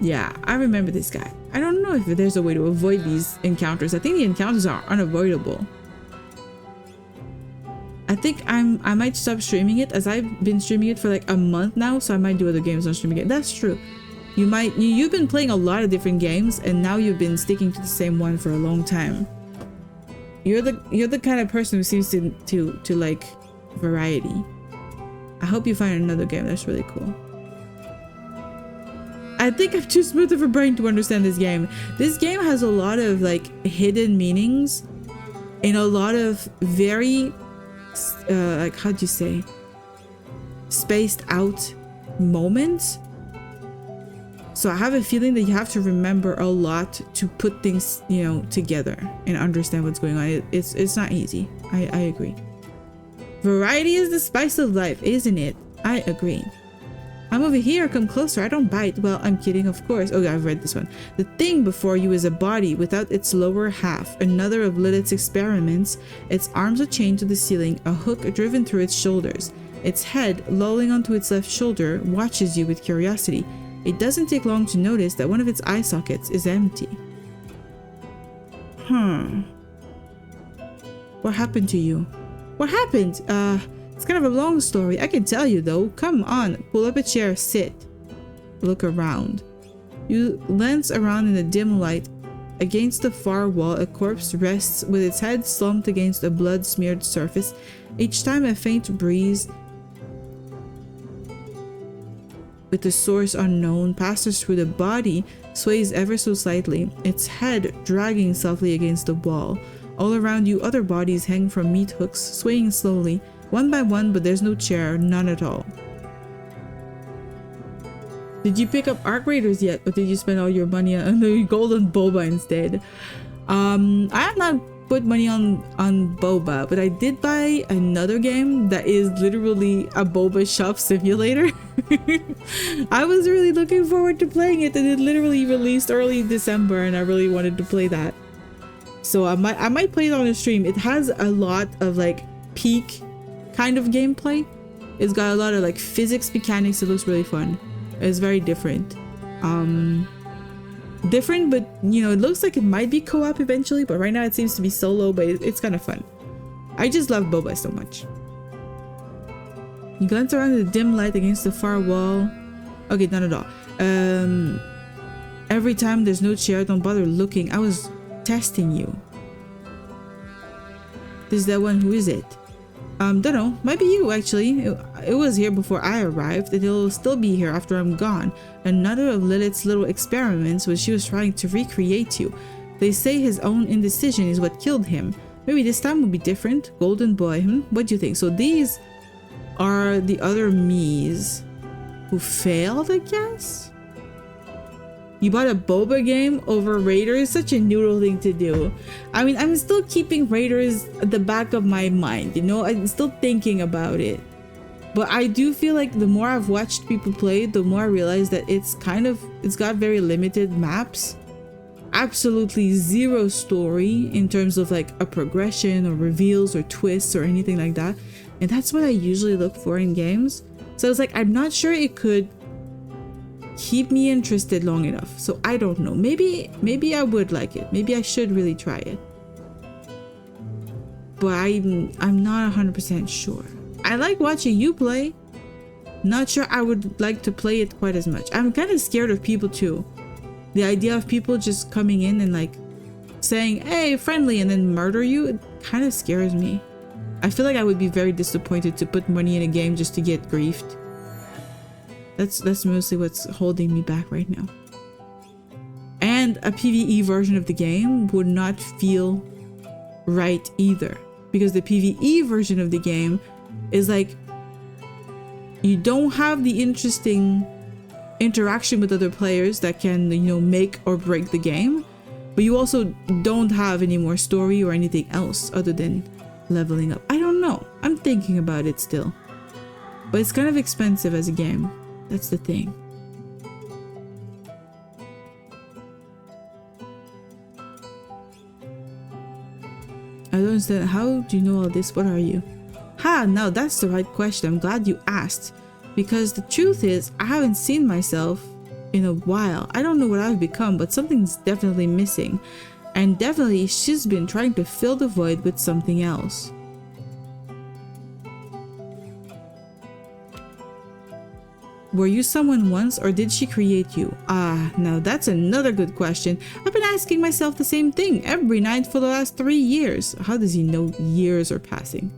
Yeah, I remember this guy. I don't know if there's a way to avoid these encounters. I think the encounters are unavoidable. I think I might stop streaming it, as I've been streaming it for like a month now, so I might do other games on streaming it. That's true. You've been playing a lot of different games, and now you've been sticking to the same one for a long time. You're the kind of person who seems to like variety. I hope you find another game. That's really cool. I think I'm too smooth of a brain to understand this game. This game has a lot of like hidden meanings and a lot of very like, how'd you say, spaced out moments. So I have a feeling that you have to remember a lot to put things, you know, together and understand what's going on. It's not easy. I agree. Variety is the spice of life, isn't it? I agree. I'm over here, come closer, I don't bite. Well, I'm kidding, of course. Oh, I've read this one. The thing before you is a body without its lower half, another of Lilith's experiments. Its arms are chained to the ceiling, a hook driven through its shoulders. Its head, lolling onto its left shoulder, watches you with curiosity. It doesn't take long to notice that one of its eye sockets is empty. What happened to you? What happened? It's kind of a long story. I can tell you though. Come on, pull up a chair, sit. Look around. You glance around in the dim light. Against the far wall, a corpse rests with its head slumped against a blood-smeared surface. Each time a faint breeze with the source unknown passes through the body, sways ever so slightly, its head dragging softly against the wall. All around you, other bodies hang from meat hooks, swaying slowly, one by one, but there's no chair, none at all. Did you pick up Arc Raiders yet, or did you spend all your money on the golden boba instead? I have not put money on boba, but I did buy another game that is literally a boba shop simulator. I was really looking forward to playing it, and it literally released early December, and I really wanted to play that. So I might play it on a stream. It has a lot of like peak kind of gameplay. It's got a lot of like physics mechanics. It looks really fun. It's very different. Different, but you know, it looks like it might be co-op eventually, but right now it seems to be solo, but it's kind of fun. I just love boba so much. You glance around in the dim light against the far wall. Okay, not at all. Every time there's no chair, don't bother looking. I was testing you. This is that one. Who is it? Don't know. Might be you, actually. It was here before I arrived, and it'll still be here after I'm gone. Another of Lilith's little experiments was she was trying to recreate you. They say his own indecision is what killed him. Maybe this time will be different. Golden boy, What do you think? So these are the other me's who failed, I guess? You bought a boba game over Raiders? Such a noodle thing to do. I mean, I'm still keeping Raiders at the back of my mind, you know? I'm still thinking about it. But I do feel like the more I've watched people play, the more I realize that it's got very limited maps. Absolutely zero story in terms of like a progression or reveals or twists or anything like that. And that's what I usually look for in games. So it's like, I'm not sure it could keep me interested long enough. So I don't know. Maybe I would like it. Maybe I should really try it. But I'm not 100% sure. I like watching you play. Not sure I would like to play it quite as much. I'm kind of scared of people too. The idea of people just coming in and like saying, hey, friendly, and then murder you, it kind of scares me. I feel like I would be very disappointed to put money in a game just to get griefed. That's mostly what's holding me back right now. And a PvE version of the game would not feel right either, because the PvE version of the game is like, you don't have the interesting interaction with other players that can, you know, make or break the game, but you also don't have any more story or anything else other than leveling up. I don't know. I'm thinking about it still, but it's kind of expensive as a game. That's the thing. I don't understand. How do you know all this? What are you? Ha, now that's the right question. I'm glad you asked. Because the truth is, I haven't seen myself in a while. I don't know what I've become, but something's definitely missing. And definitely, she's been trying to fill the void with something else. Were you someone once, or did she create you? Ah, now that's another good question. I've been asking myself the same thing every night for the last 3 years. How does he know years are passing?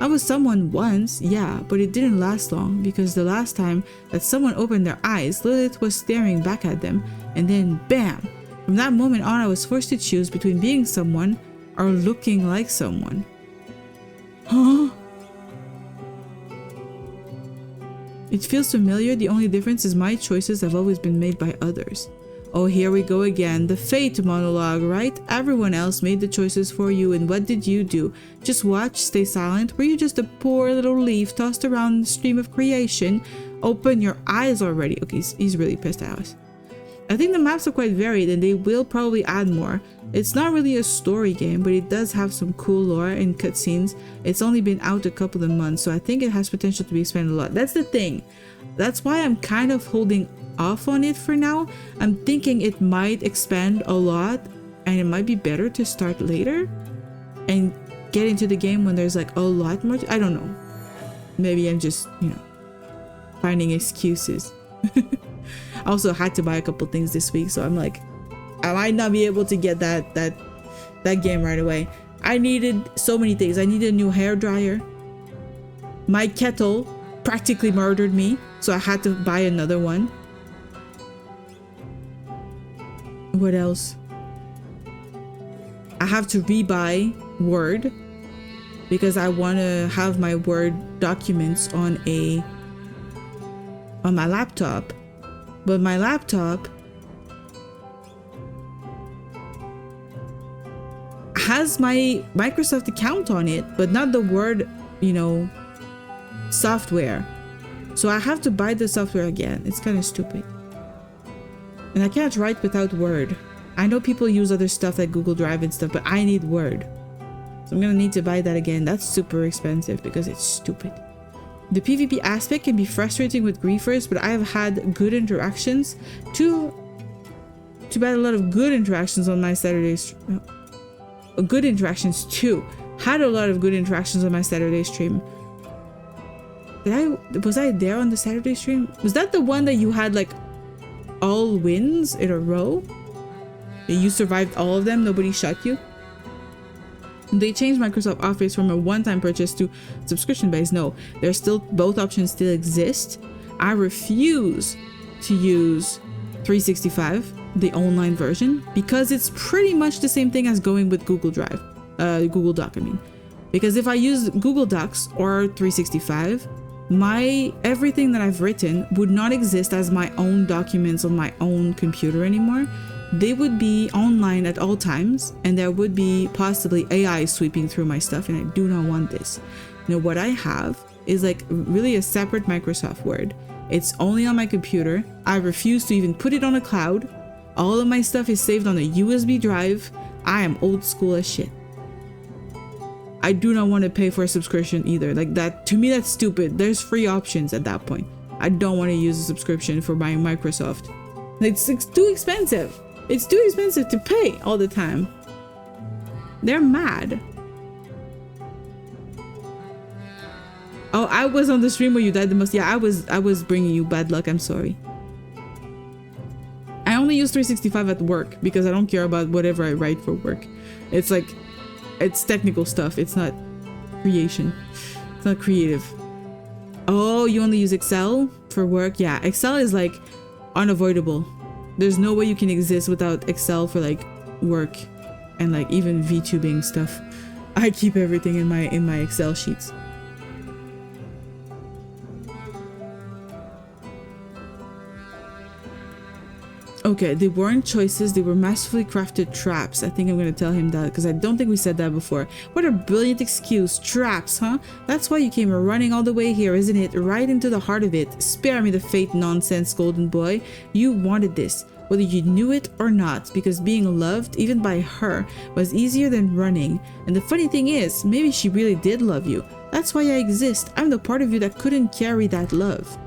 I was someone once, yeah, but it didn't last long, because the last time that someone opened their eyes, Lilith was staring back at them, and then BAM! From that moment on, I was forced to choose between being someone or looking like someone. Huh? It feels familiar. The only difference is my choices have always been made by others. Oh, here we go again. The fate monologue, right? Everyone else made the choices for you, and what did you do? Just watch, stay silent? Were you just a poor little leaf tossed around the stream of creation? Open your eyes already. Okay, he's really pissed at us. I think the maps are quite varied, and they will probably add more. It's not really a story game, but it does have some cool lore and cutscenes. It's only been out a couple of months, so I think it has potential to be expanded a lot. That's the thing. That's why I'm kind of holding off on it for now. I'm thinking it might expand a lot, and it might be better to start later and get into the game when there's like a lot more. I don't know. Maybe I'm just, you know, finding excuses. I also had to buy a couple things this week, so I'm like, I might not be able to get that game right away. I needed so many things. I needed a new hair dryer. My kettle practically murdered me, so I had to buy another one. What else? I have to rebuy Word because I want to have my Word documents on my laptop. But my laptop has my Microsoft account on it, but not the Word, you know, software. So I have to buy the software again. It's kind of stupid. And I can't write without Word. I know people use other stuff like Google Drive and stuff, but I need Word. So I'm gonna need to buy that again. That's super expensive because it's stupid. The PvP aspect can be frustrating with griefers, but I have had good interactions. Too bad a lot of good interactions on my Saturdays. Good interactions too. Had a lot of good interactions on my Saturday stream. Was I there on the Saturday stream? Was that the one that you had like all wins in a row? You survived all of them, nobody shot you? They changed Microsoft Office from a one-time purchase to subscription based. No, there's still, both options still exist. I refuse to use 365, the online version, because it's pretty much the same thing as going with Google Drive, Google Doc, I mean. Because if I use Google Docs or 365, everything that I've written would not exist as my own documents on my own computer anymore. They would be online at all times, and there would be possibly AI sweeping through my stuff, and I do not want this. Now, what I have is like really a separate Microsoft Word. It's only on my computer. I refuse to even put it on a cloud. All of my stuff is saved on a USB drive. I am old school as shit. I do not want to pay for a subscription either. Like that, to me, that's stupid. There's free options at that point. I don't want to use a subscription for my Microsoft. It's too expensive. It's too expensive to pay all the time. They're mad. Oh, I was on the stream where you died the most. Yeah, I was bringing you bad luck. I'm sorry. I only use 365 at work because I don't care about whatever I write for work. It's like, it's technical stuff. It's not creation. It's not creative. Oh, you only use Excel for work? Yeah, Excel is like unavoidable. There's no way you can exist without Excel for like work and like even VTubing stuff. I keep everything in my Excel sheets. Okay, they weren't choices, they were masterfully crafted traps. I think I'm gonna tell him that because I don't think we said that before. What a brilliant excuse. Traps, huh? That's why you came running all the way here, isn't it? Right into the heart of it. Spare me the fate nonsense, golden boy. You wanted this. whether you knew it or not, because being loved, even by her, was easier than running. And the funny thing is, maybe she really did love you. That's why I exist. I'm the part of you that couldn't carry that love.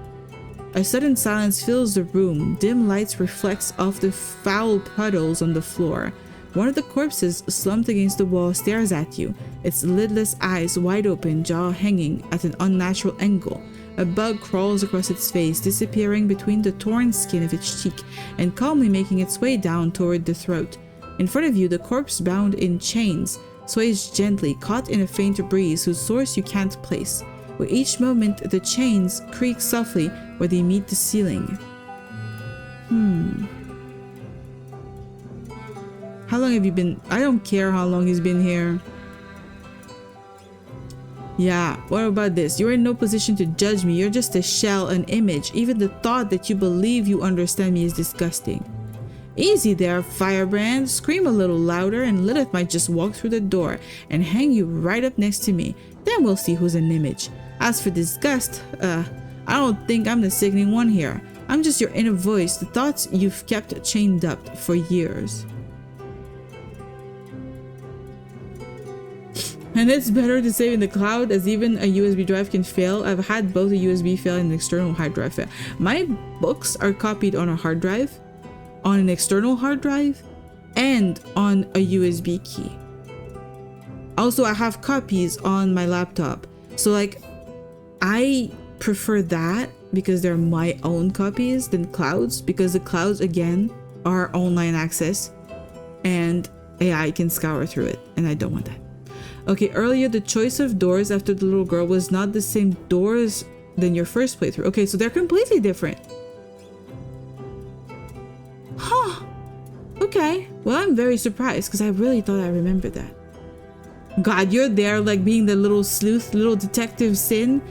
A sudden silence fills the room. Dim lights reflects off the foul puddles on the floor. One of the corpses, slumped against the wall, stares at you, its lidless eyes wide open, jaw hanging at an unnatural angle. A bug crawls across its face, disappearing between the torn skin of its cheek and calmly making its way down toward the throat. In front of you, the corpse bound in chains sways gently, caught in a faint breeze whose source you can't place. With each moment, the chains creak softly where they meet the ceiling. How long have you been? I don't care how long he's been here. Yeah, what about this? You're in no position to judge me. You're just a shell, an image. Even the thought that you believe you understand me is disgusting. Easy there, Firebrand. Scream a little louder and Lilith might just walk through the door and hang you right up next to me. Then we'll see who's an image. As for disgust, I don't think I'm the sickening one here. I'm just your inner voice, the thoughts you've kept chained up for years. And it's better to save in the cloud, as even a USB drive can fail. I've had both a USB fail and an external hard drive fail. My books are copied on a hard drive, on an external hard drive, and on a USB key. Also, I have copies on my laptop. So like, I prefer that because they're my own copies than clouds, because the clouds again are online access and AI can scour through it, and I don't want that. Okay, earlier the choice of doors after the little girl was not the same doors than your first playthrough. Okay, so they're completely different. Huh. Okay. Well, I'm very surprised because I really thought I remembered that. God, you're there like being the little sleuth, little detective Sin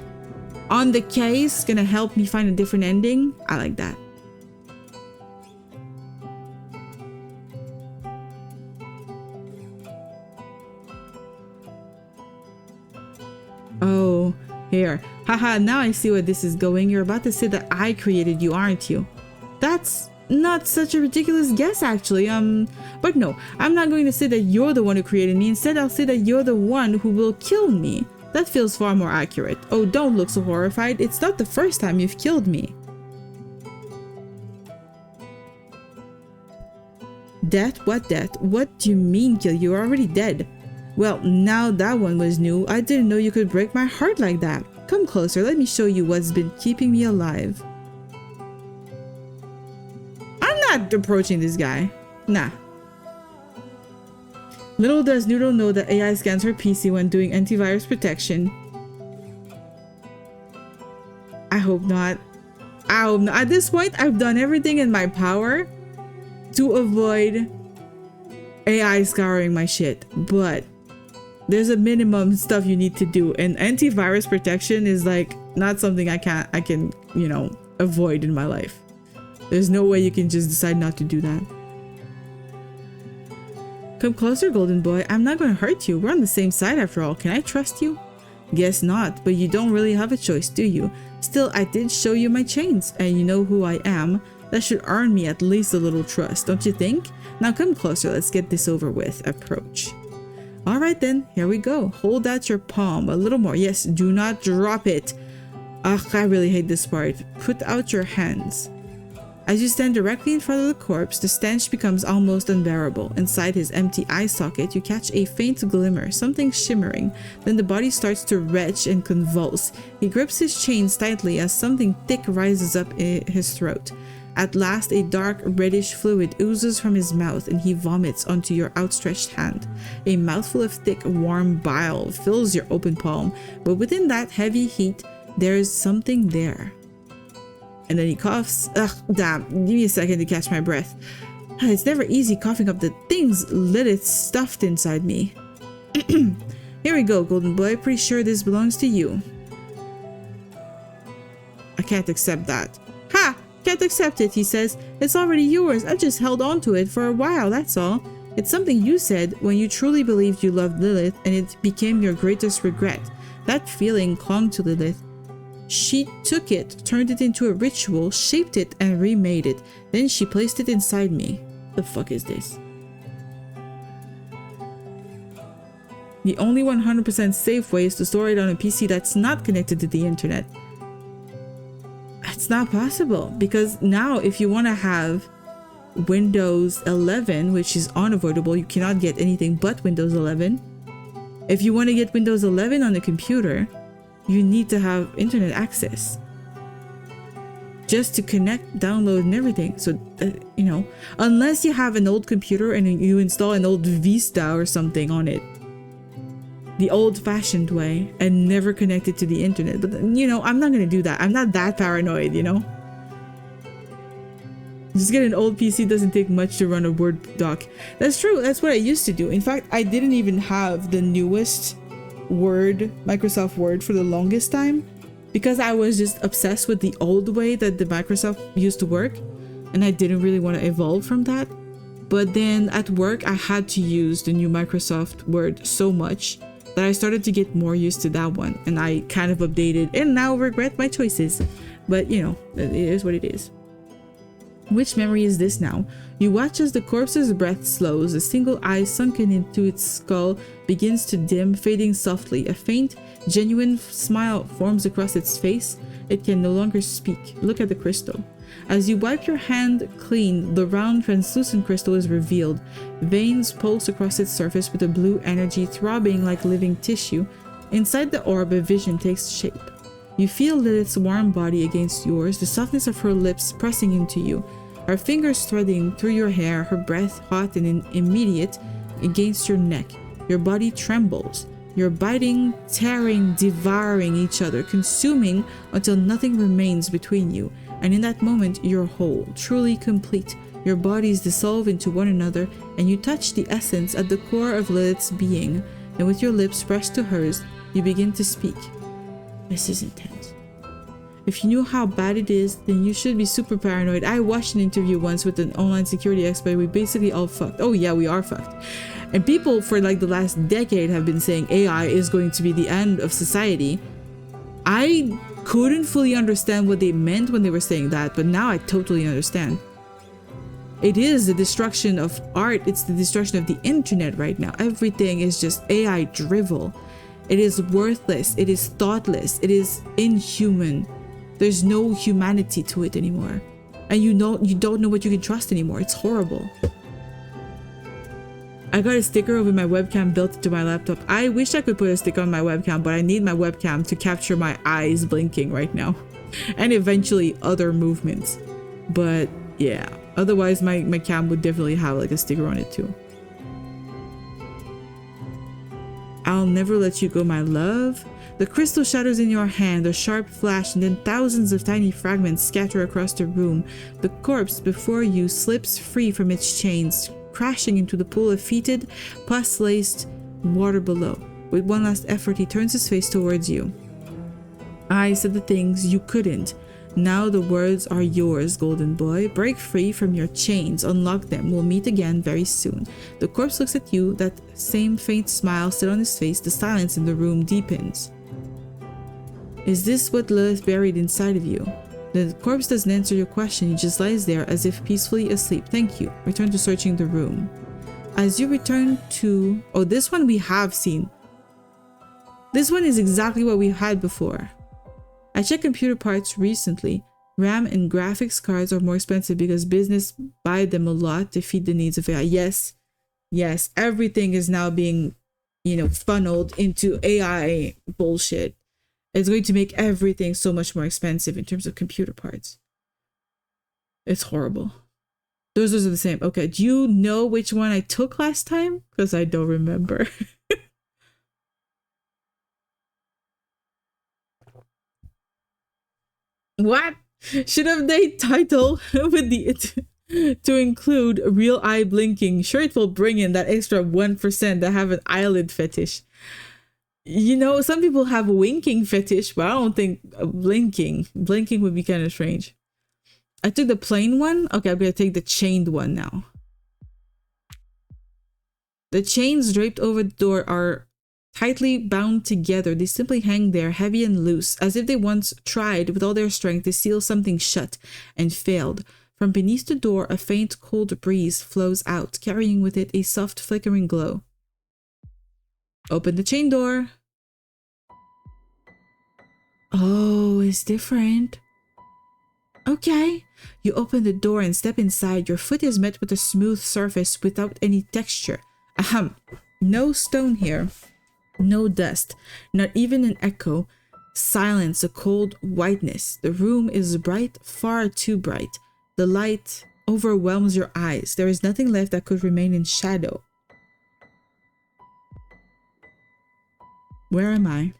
on the case, gonna help me find a different ending. I like that. Oh, here. Haha, now I see where this is going. You're about to say that I created you, aren't you? That's not such a ridiculous guess, actually. But no, I'm not going to say that you're the one who created me. Instead, I'll say that you're the one who will kill me. That feels far more accurate. Oh, don't look so horrified. It's not the first time you've killed me. Death? What death? What do you mean kill? You're already dead. Well, now that one was new. I didn't know you could break my heart like that. Come closer, let me show you what's been keeping me alive. I'm not approaching this guy. Nah. Little does Noodle know that AI scans her PC when doing antivirus protection. I hope not. I hope not. At this point, I've done everything in my power to avoid AI scouring my shit, but there's a minimum stuff you need to do, and antivirus protection is like not something I can, you know, avoid in my life. There's no way you can just decide not to do that. Come closer, golden boy. I'm not going to hurt you. We're on the same side after all. Can I trust you? Guess not, but you don't really have a choice, do you? Still, I did show you my chains, and you know who I am. That should earn me at least a little trust, don't you think? Now come closer, let's get this over with. Approach. Alright then, here we go. Hold out your palm. A little more. Yes, do not drop it. Ugh, I really hate this part. Put out your hands. As you stand directly in front of the corpse, the stench becomes almost unbearable. Inside his empty eye socket, you catch a faint glimmer, something shimmering. Then the body starts to retch and convulse. He grips his chains tightly as something thick rises up in his throat. At last, a dark, reddish fluid oozes from his mouth and he vomits onto your outstretched hand. A mouthful of thick, warm bile fills your open palm, but within that heavy heat, there's something there. And then he coughs. Ugh, damn, give me a second to catch my breath. It's never easy coughing up the things Lilith stuffed inside me. Here we go, golden boy. Pretty sure this belongs to you. I can't accept that. Ha! Can't accept it, he says. It's already yours. I just held on to it for a while, that's all. It's something you said when you truly believed you loved Lilith and it became your greatest regret. That feeling clung to Lilith. She took it, turned it into a ritual, shaped it, and remade it. Then she placed it inside me. The fuck is this? The only 100% safe way is to store it on a PC that's not connected to the internet. It's not possible, because now if you want to have Windows 11, which is unavoidable, you cannot get anything but Windows 11. If you want to get Windows 11 on a computer, you need to have internet access just to connect, download, and everything. So, you know, unless you have an old computer and you install an old Vista or something on it, the old-fashioned way, and never connect it to the internet. But, you know, I'm not going to do that. I'm not that paranoid, you know? Just get an old PC, doesn't take much to run a Word doc. That's true. That's what I used to do. In fact, I didn't even have the newest Word, Microsoft Word, for the longest time, because I was just obsessed with the old way that the Microsoft used to work, and I didn't really want to evolve from that. But then at work, I had to use the new Microsoft Word so much that I started to get more used to that one, and I kind of updated and now regret my choices. But you know, it is what it is. Which memory is this now? You watch as the corpse's breath slows, a single eye sunken into its skull begins to dim, fading softly. A faint, genuine smile forms across its face. It can no longer speak. Look at the crystal. As you wipe your hand clean, the round, translucent crystal is revealed. Veins pulse across its surface with a blue energy throbbing like living tissue. Inside the orb, a vision takes shape. You feel Lilith's warm body against yours, the softness of her lips pressing into you, her fingers threading through your hair, her breath hot and immediate against your neck. Your body trembles. You're biting, tearing, devouring each other, consuming until nothing remains between you. And in that moment, you're whole, truly complete. Your bodies dissolve into one another, and you touch the essence at the core of Lilith's being. And with your lips pressed to hers, you begin to speak. This is intense. If you knew how bad it is, then you should be super paranoid. I watched an interview once with an online security expert. We basically all fucked. Oh yeah, we are fucked. And people for like the last decade have been saying AI is going to be the end of society. I couldn't fully understand what they meant when they were saying that, but now I totally understand. It is the destruction of art. It's the destruction of the internet right now. Everything is just AI drivel. It is worthless. It is thoughtless. It is inhuman. There's no humanity to it anymore. And you don't know what you can trust anymore. It's horrible. I got a sticker over my webcam built into my laptop. I wish I could put a sticker on my webcam, but I need my webcam to capture my eyes blinking right now. And eventually other movements. But yeah, otherwise my cam would definitely have like a sticker on it too. I'll never let you go, my love. The crystal shatters in your hand, a sharp flash, and then thousands of tiny fragments scatter across the room. The corpse before you slips free from its chains, crashing into the pool of fetid, pus-laced water below. With one last effort, he turns his face towards you. I said the things you couldn't. Now the words are yours, golden boy. Break free from your chains, unlock them. We'll meet again very soon. The corpse looks at you, that same faint smile still on his face. The silence in the room deepens. Is this what Lilith buried inside of you? The corpse doesn't answer your question. He just lies there as if peacefully asleep. Thank you. Return to searching the room. As you return to... Oh, this one we have seen. This one is exactly what we had before. I checked computer parts recently. RAM and graphics cards are more expensive because business buy them a lot to feed the needs of AI. Yes. Yes. Everything is now being, funneled into AI bullshit. It's going to make everything so much more expensive in terms of computer parts. It's horrible. Those are the same. Okay, do you know which one I took last time? Because I don't remember. What? Should have they title with the to include real eye blinking? Sure, it will bring in that extra 1% that have an eyelid fetish. Some people have a winking fetish, but I don't think blinking would be kind of strange. I took the plain one. Okay, I'm gonna take the chained one now. The chains draped over the door are Tightly bound together, they simply hang there, heavy and loose, as if they once tried with all their strength to seal something shut and failed. From beneath the door, a faint cold breeze flows out, carrying with it a soft flickering glow. Open the chain door. Oh, it's different. Okay. You open the door and step inside. Your foot is met with a smooth surface without any texture. Ahem. No stone here. No dust. Not even an echo. Silence, a cold whiteness. The room is bright, far too bright. The light overwhelms your eyes. There is nothing left that could remain in shadow. Where am I?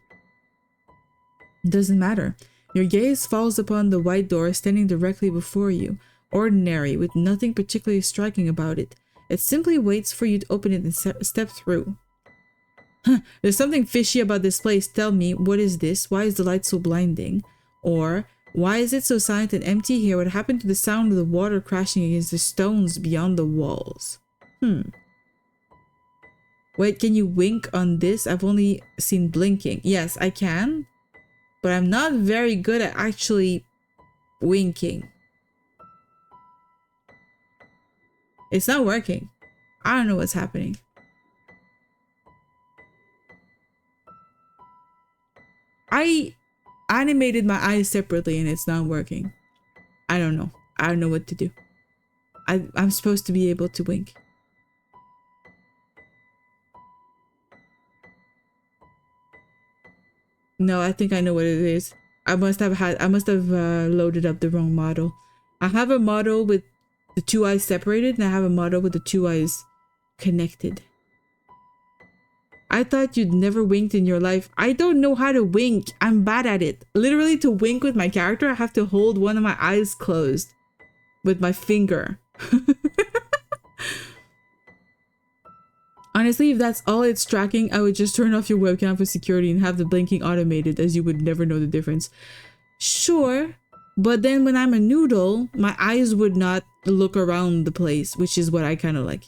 Doesn't matter. Your gaze falls upon the white door standing directly before you. Ordinary, with nothing particularly striking about it. It simply waits for you to open it and step through. There's something fishy about this place. Tell me, what is this? Why is the light so blinding? Or, why is it so silent and empty here? What happened to the sound of the water crashing against the stones beyond the walls? Wait, can you wink on this? I've only seen blinking. Yes, I can. But I'm not very good at actually winking. It's not working. I don't know what's happening. I animated my eyes separately and it's not working. I don't know. I don't know what to do. I'm supposed to be able to wink. No, I think I know what it is. I must have loaded up the wrong model. I have a model with the two eyes separated and I have a model with the two eyes connected. I thought you'd never winked in your life. I don't know how to wink. I'm bad at it. Literally, to wink with my character, I have to hold one of my eyes closed with my finger. Honestly, if that's all it's tracking, I would just turn off your webcam for security and have the blinking automated, as you would never know the difference. Sure, but then when I'm a noodle, my eyes would not look around the place, which is what I kind of like.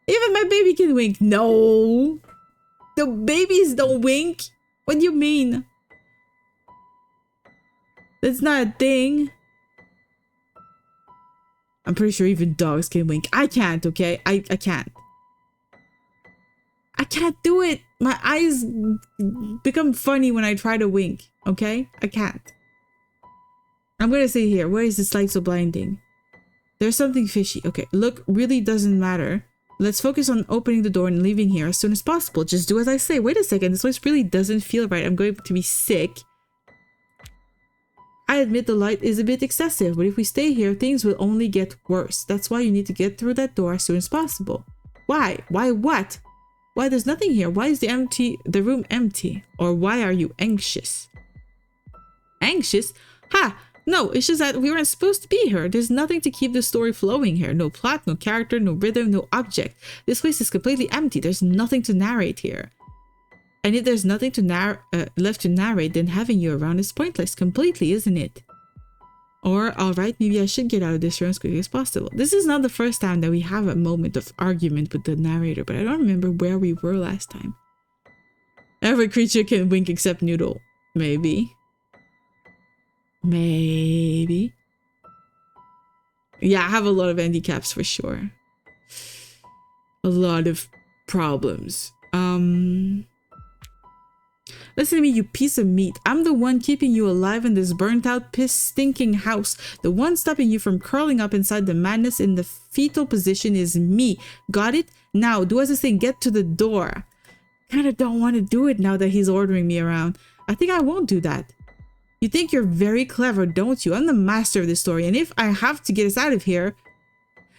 Even my baby can wink. No! The babies don't wink. What do you mean? That's not a thing. I'm pretty sure even dogs can wink. I can't, okay? I can't. I can't do it. My eyes become funny when I try to wink, okay? I can't. I'm gonna say here, where is this light so blinding? There's something fishy. Okay, look, really doesn't matter. Let's focus on opening the door and leaving here as soon as possible. Just do as I say. Wait a second, this place really doesn't feel right. I'm going to be sick. I admit the light is a bit excessive, but if we stay here, things will only get worse. That's why you need to get through that door as soon as possible. Why? Why what? Why there's nothing here? Why is the room empty? Or why are you anxious? Anxious? Ha! No, it's just that we weren't supposed to be here. There's nothing to keep the story flowing here. No plot, no character, no rhythm, no object. This place is completely empty. There's nothing to narrate here. And if there's nothing to left to narrate, then having you around is pointless completely, isn't it? Or, alright, maybe I should get out of this room as quickly as possible. This is not the first time that we have a moment of argument with the narrator, but I don't remember where we were last time. Every creature can wink except Noodle. Maybe. Maybe. Yeah, I have a lot of handicaps for sure. A lot of problems. Listen to me, you piece of meat. I'm the one keeping you alive in this burnt out, piss-stinking house. The one stopping you from curling up inside the madness in the fetal position is me. Got it? Now, do as I say, get to the door. Kinda don't want to do it now that he's ordering me around. I think I won't do that. You think you're very clever, don't you? I'm the master of this story, and if I have to get us out of here...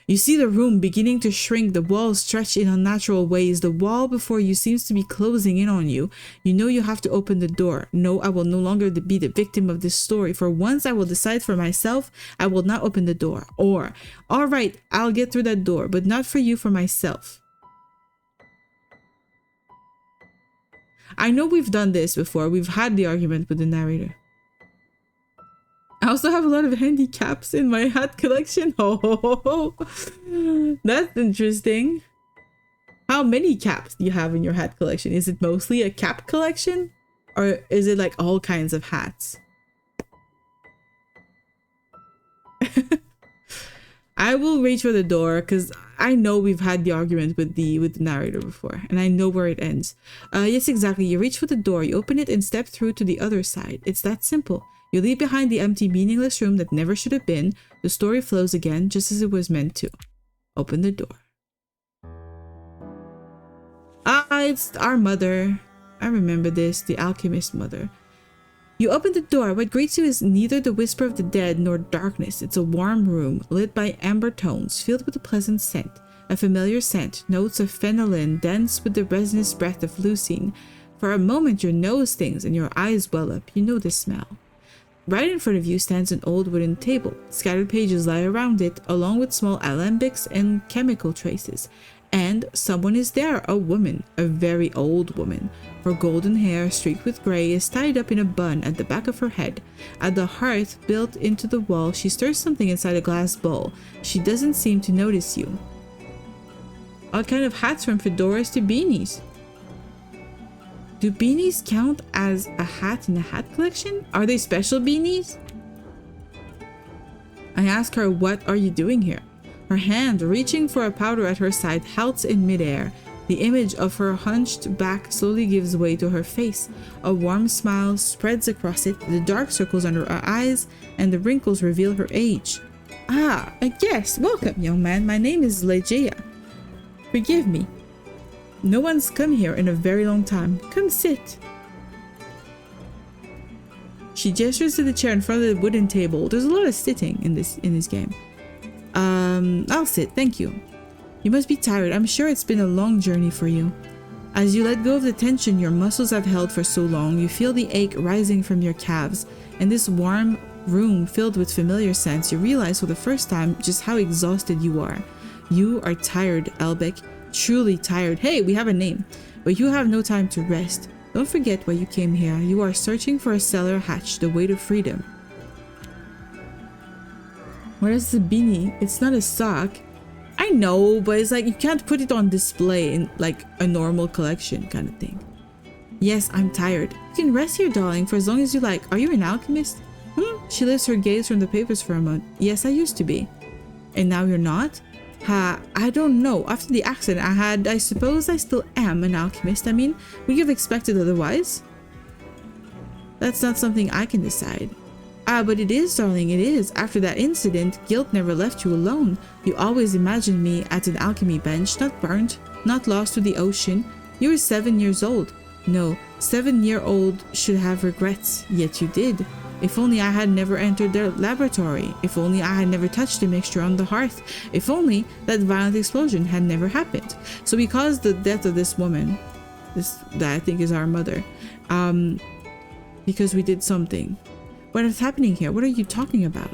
You see the room beginning to shrink, the walls stretch in unnatural ways. The wall before you seems to be closing in on you. You know you have to open the door. No, I will no longer be the victim of this story. For once I will decide for myself, I will not open the door. Or, alright, I'll get through that door, but not for you, for myself. I know we've done this before. We've had the argument with the narrator. I also have a lot of handicaps in my hat collection. Oh, that's interesting. How How many caps do you have in your hat collection? Is it mostly a cap collection? Or is it like all kinds of hats? I will reach for the door because I know we've had the argument with the narrator before, and I know where it ends. Yes, exactly. You reach for the door, you open it and step through to the other side. It's that simple. You leave behind the empty, meaningless room that never should have been. The story flows again, just as it was meant to. Open the door. Ah, it's our mother. I remember this, the alchemist mother. You open the door. What greets you is neither the whisper of the dead nor darkness. It's a warm room, lit by amber tones, filled with a pleasant scent. A familiar scent, notes of phenolin dense with the resinous breath of leucine. For a moment your nose stings and your eyes well up. You know the smell. Right in front of you stands an old wooden table. Scattered pages lie around it, along with small alembics and chemical traces. And someone is there, a woman, a very old woman. Her golden hair, streaked with gray, is tied up in a bun at the back of her head. At the hearth built into the wall, she stirs something inside a glass bowl. She doesn't seem to notice you. All kind of hats, from fedoras to beanies. Do beanies count as a hat in a hat collection? Are they special beanies? I ask her, what are you doing here? Her hand, reaching for a powder at her side, halts in midair. The image of her hunched back slowly gives way to her face. A warm smile spreads across it, the dark circles under her eyes and the wrinkles reveal her age. Ah, yes, welcome, young man. My name is Legia. Forgive me. No one's come here in a very long time. Come sit. She gestures to the chair in front of the wooden table. There's a lot of sitting in this game. I'll sit, thank you. You must be tired. I'm sure it's been a long journey for you. As you let go of the tension your muscles have held for so long, you feel the ache rising from your calves. In this warm room filled with familiar scents, you realize for the first time just how exhausted you are. You are tired, Elbeck. Truly tired. Hey, we have a name. But you have no time to rest. Don't forget why you came here. You are searching for a cellar hatch, the way to freedom. What is the beanie? It's not a sock. I know, but it's like you can't put it on display in like a normal collection kind of thing. Yes, I'm tired. You can rest here, darling, for as long as you like. Are you an alchemist? She lifts her gaze from the papers for a moment. Yes, I used to be. And now you're not? I don't know. After the accident I suppose I still am an alchemist. I mean, would you have expected otherwise? That's not something I can decide. But it is, darling, it is. After that incident, guilt never left you alone. You always imagined me at an alchemy bench, not burnt, not lost to the ocean. You were 7 years old. No, 7-year-old should have regrets, yet you did. If only I had never entered their laboratory. If only I had never touched the mixture on the hearth. If only that violent explosion had never happened. So because the death of this woman, that I think is our mother, because we did something. What is happening here? What are you talking about?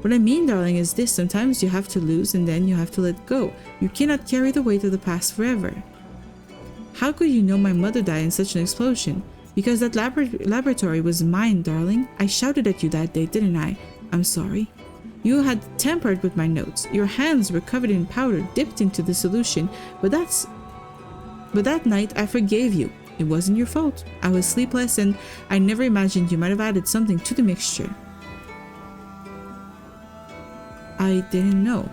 What I mean, darling, is this. Sometimes you have to lose and then you have to let go. You cannot carry the weight of the past forever. How could you know my mother died in such an explosion? Because that laboratory was mine, darling. I shouted at you that day, didn't I? I'm sorry. You had tampered with my notes. Your hands were covered in powder, dipped into the solution. But that night I forgave you. It wasn't your fault. I was sleepless and I never imagined you might have added something to the mixture. I didn't know.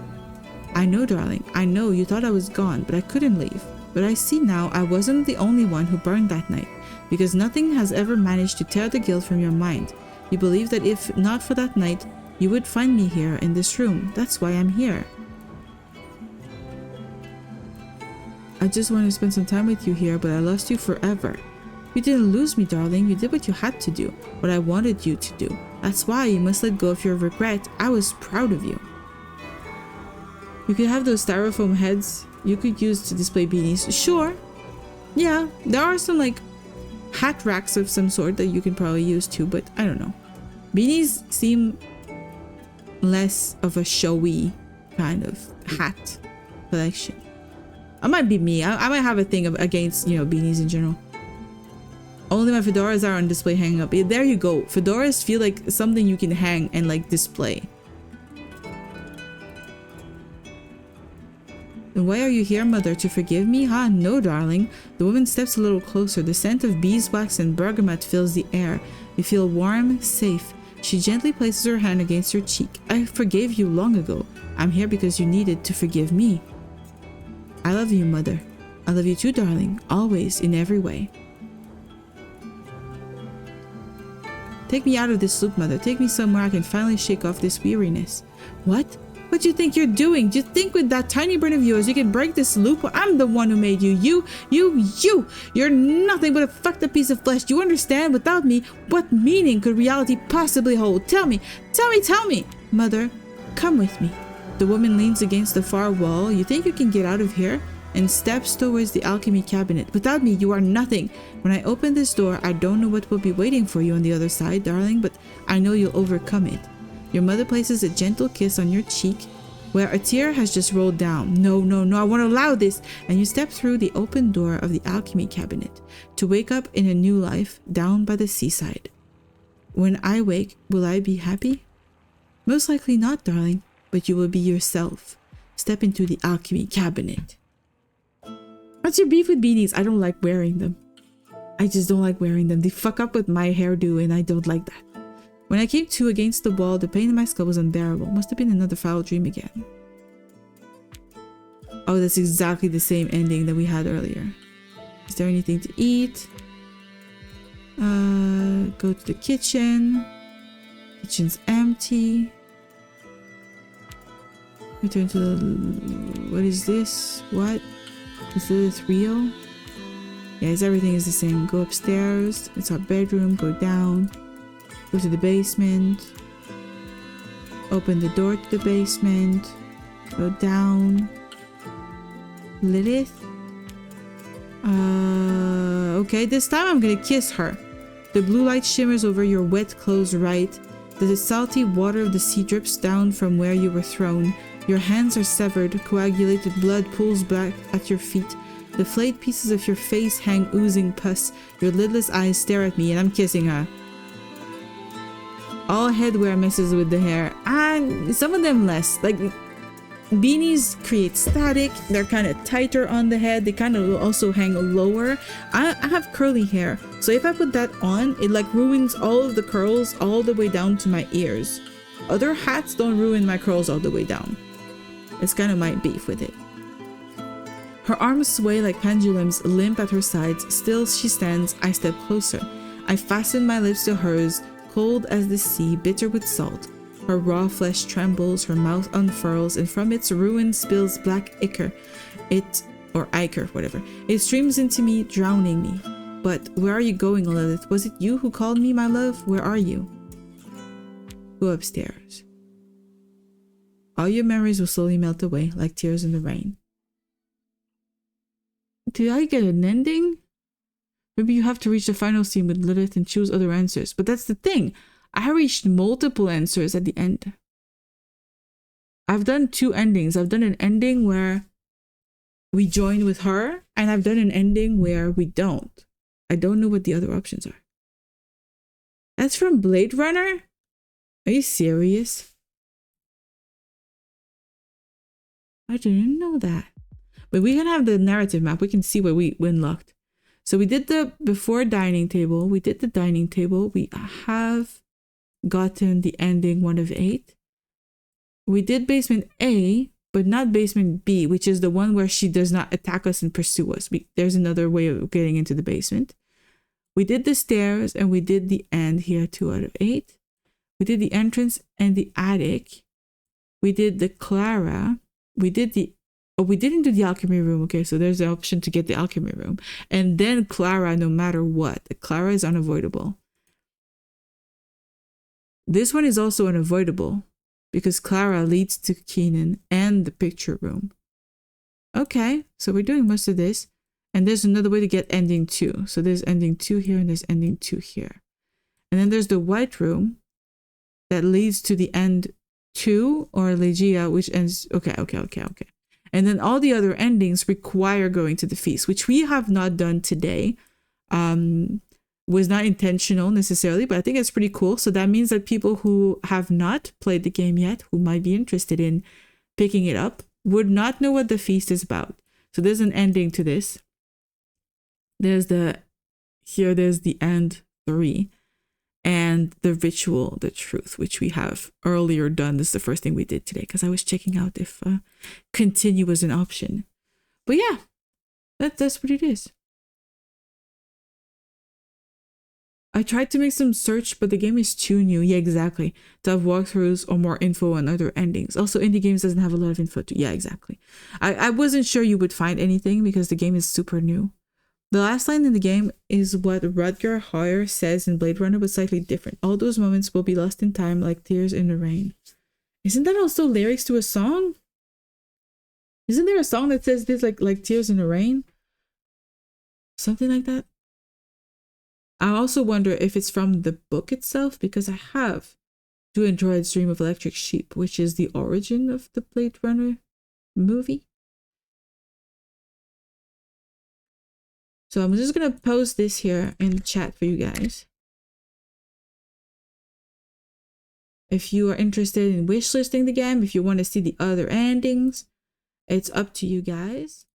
I know, darling. I know you thought I was gone, but I couldn't leave. But I see now I wasn't the only one who burned that night, because nothing has ever managed to tear the guilt from your mind. You believe that if not for that night, you would find me here in this room. That's why I'm here. I just want to spend some time with you here, but I lost you forever. You didn't lose me, darling. You did what you had to do, what I wanted you to do. That's why you must let go of your regret. I was proud of you. You could have those styrofoam heads you could use to display beanies. Sure. Yeah, there are some like hat racks of some sort that you can probably use too, but I don't know. Beanies seem less of a showy kind of hat collection. It might be me. I might have a thing against, you know, beanies in general. Only my fedoras are on display hanging up. Yeah, there you go. Fedoras feel like something you can hang and like display. Then why are you here, mother? To forgive me? Huh? No, darling. The woman steps a little closer. The scent of beeswax and bergamot fills the air. You feel warm, safe. She gently places her hand against your cheek. I forgave you long ago. I'm here because you needed to forgive me. I love you, mother. I love you too, darling. Always, in every way. Take me out of this loop, mother. Take me somewhere I can finally shake off this weariness. What? What do you think you're doing? Do you think with that tiny brain of yours you can break this loop? I'm the one who made you. You're nothing but a fucked up piece of flesh. Do you understand? Without me, what meaning could reality possibly hold? Tell me. Mother, come with me. The woman leans against the far wall. You think you can get out of here? And steps towards the alchemy cabinet. Without me, you are nothing. When I open this door, I don't know what will be waiting for you on the other side, darling, but I know you'll overcome it. Your mother places a gentle kiss on your cheek where a tear has just rolled down. No, I won't allow this. And you step through the open door of the alchemy cabinet to wake up in a new life down by the seaside. When I wake, will I be happy? Most likely not, darling, but you will be yourself. Step into the alchemy cabinet. What's your beef with beanies? I don't like wearing them. I just don't like wearing them. They fuck up with my hairdo and I don't like that. When I came to against the wall, the pain in my skull was unbearable. Must have been another foul dream again. Oh, that's exactly the same ending that we had earlier. Is there anything to eat? Go to the kitchen. Kitchen's empty. Return to the... What is this? What? Is this real? Yes, everything is the same. Go upstairs. It's our bedroom. Go down. Go to the basement. Open the door to the basement. Go down. Lilith. Okay, this time I'm gonna kiss her. The blue light shimmers over your wet clothes right. The salty water of the sea drips down from where you were thrown. Your hands are severed. Coagulated blood pools back at your feet. The flayed pieces of your face hang oozing pus. Your lidless eyes stare at me and I'm kissing her. All headwear messes with the hair, and some of them less. Like, beanies create static. They're kind of tighter on the head. They kind of also hang lower. I have curly hair, so if I put that on, it like ruins all of the curls all the way down to my ears. Other hats don't ruin my curls all the way down. It's kind of my beef with it. Her arms sway like pendulums, limp at her sides. Still she stands. I step closer. I fasten my lips to hers. Cold as the sea, bitter with salt. Her raw flesh trembles, her mouth unfurls, and from its ruin spills black ichor. Ichor, whatever. It streams into me, drowning me. But where are you going, Lilith? Was it you who called me, my love? Where are you? Go upstairs. All your memories will slowly melt away, like tears in the rain. Did I get an ending? Maybe you have to reach the final scene with Lilith and choose other answers. But that's the thing. I reached multiple answers at the end. I've done 2 endings. I've done an ending where we join with her, and I've done an ending where we don't. I don't know what the other options are. That's from Blade Runner? Are you serious? I didn't know that. But we can have the narrative map. We can see where we unlocked. So we did the before dining table. We did the dining table. We have gotten the ending 1 of 8. We did basement A, but not basement B, which is the one where she does not attack us and pursue us. There's another way of getting into the basement. We did the stairs and we did the end here, 2 out of 8. We did the entrance and the attic. We did the Clara. We did the... Oh, we didn't do the alchemy room. Okay, so there's the option to get the alchemy room. And then Clara, no matter what. Clara is unavoidable. This one is also unavoidable because Clara leads to Keenan and the picture room. Okay, so we're doing most of this. And there's another way to get ending 2. So there's ending 2 here and there's ending 2 here. And then there's the white room that leads to the end 2 or Legia, which ends... Okay. And then all the other endings require going to the feast, which we have not done today. Was not intentional necessarily, but I think it's pretty cool. So that means that people who have not played the game yet, who might be interested in picking it up, would not know what the feast is about. So there's an ending to this. There's the end 3 and the ritual, the truth, which we have earlier done. This is the first thing we did today because I was checking out if continue was an option. But yeah, that's what it is. I tried to make some search, but the game is too new. Yeah, exactly. To have walkthroughs or more info on other endings. Also, indie games doesn't have a lot of info too. Yeah, exactly. I wasn't sure you would find anything because the game is super new. The last line in the game is what Rutger Hauer says in Blade Runner, but slightly different. All those moments will be lost in time like tears in the rain. Isn't that also lyrics to a song? Isn't there a song that says this like tears in the rain? Something like that? I also wonder if it's from the book itself, because I have Do Androids Dream of Electric Sheep, which is the origin of the Blade Runner movie. So I'm just going to post this here in the chat for you guys. If you are interested in wishlisting the game, if you want to see the other endings, it's up to you guys.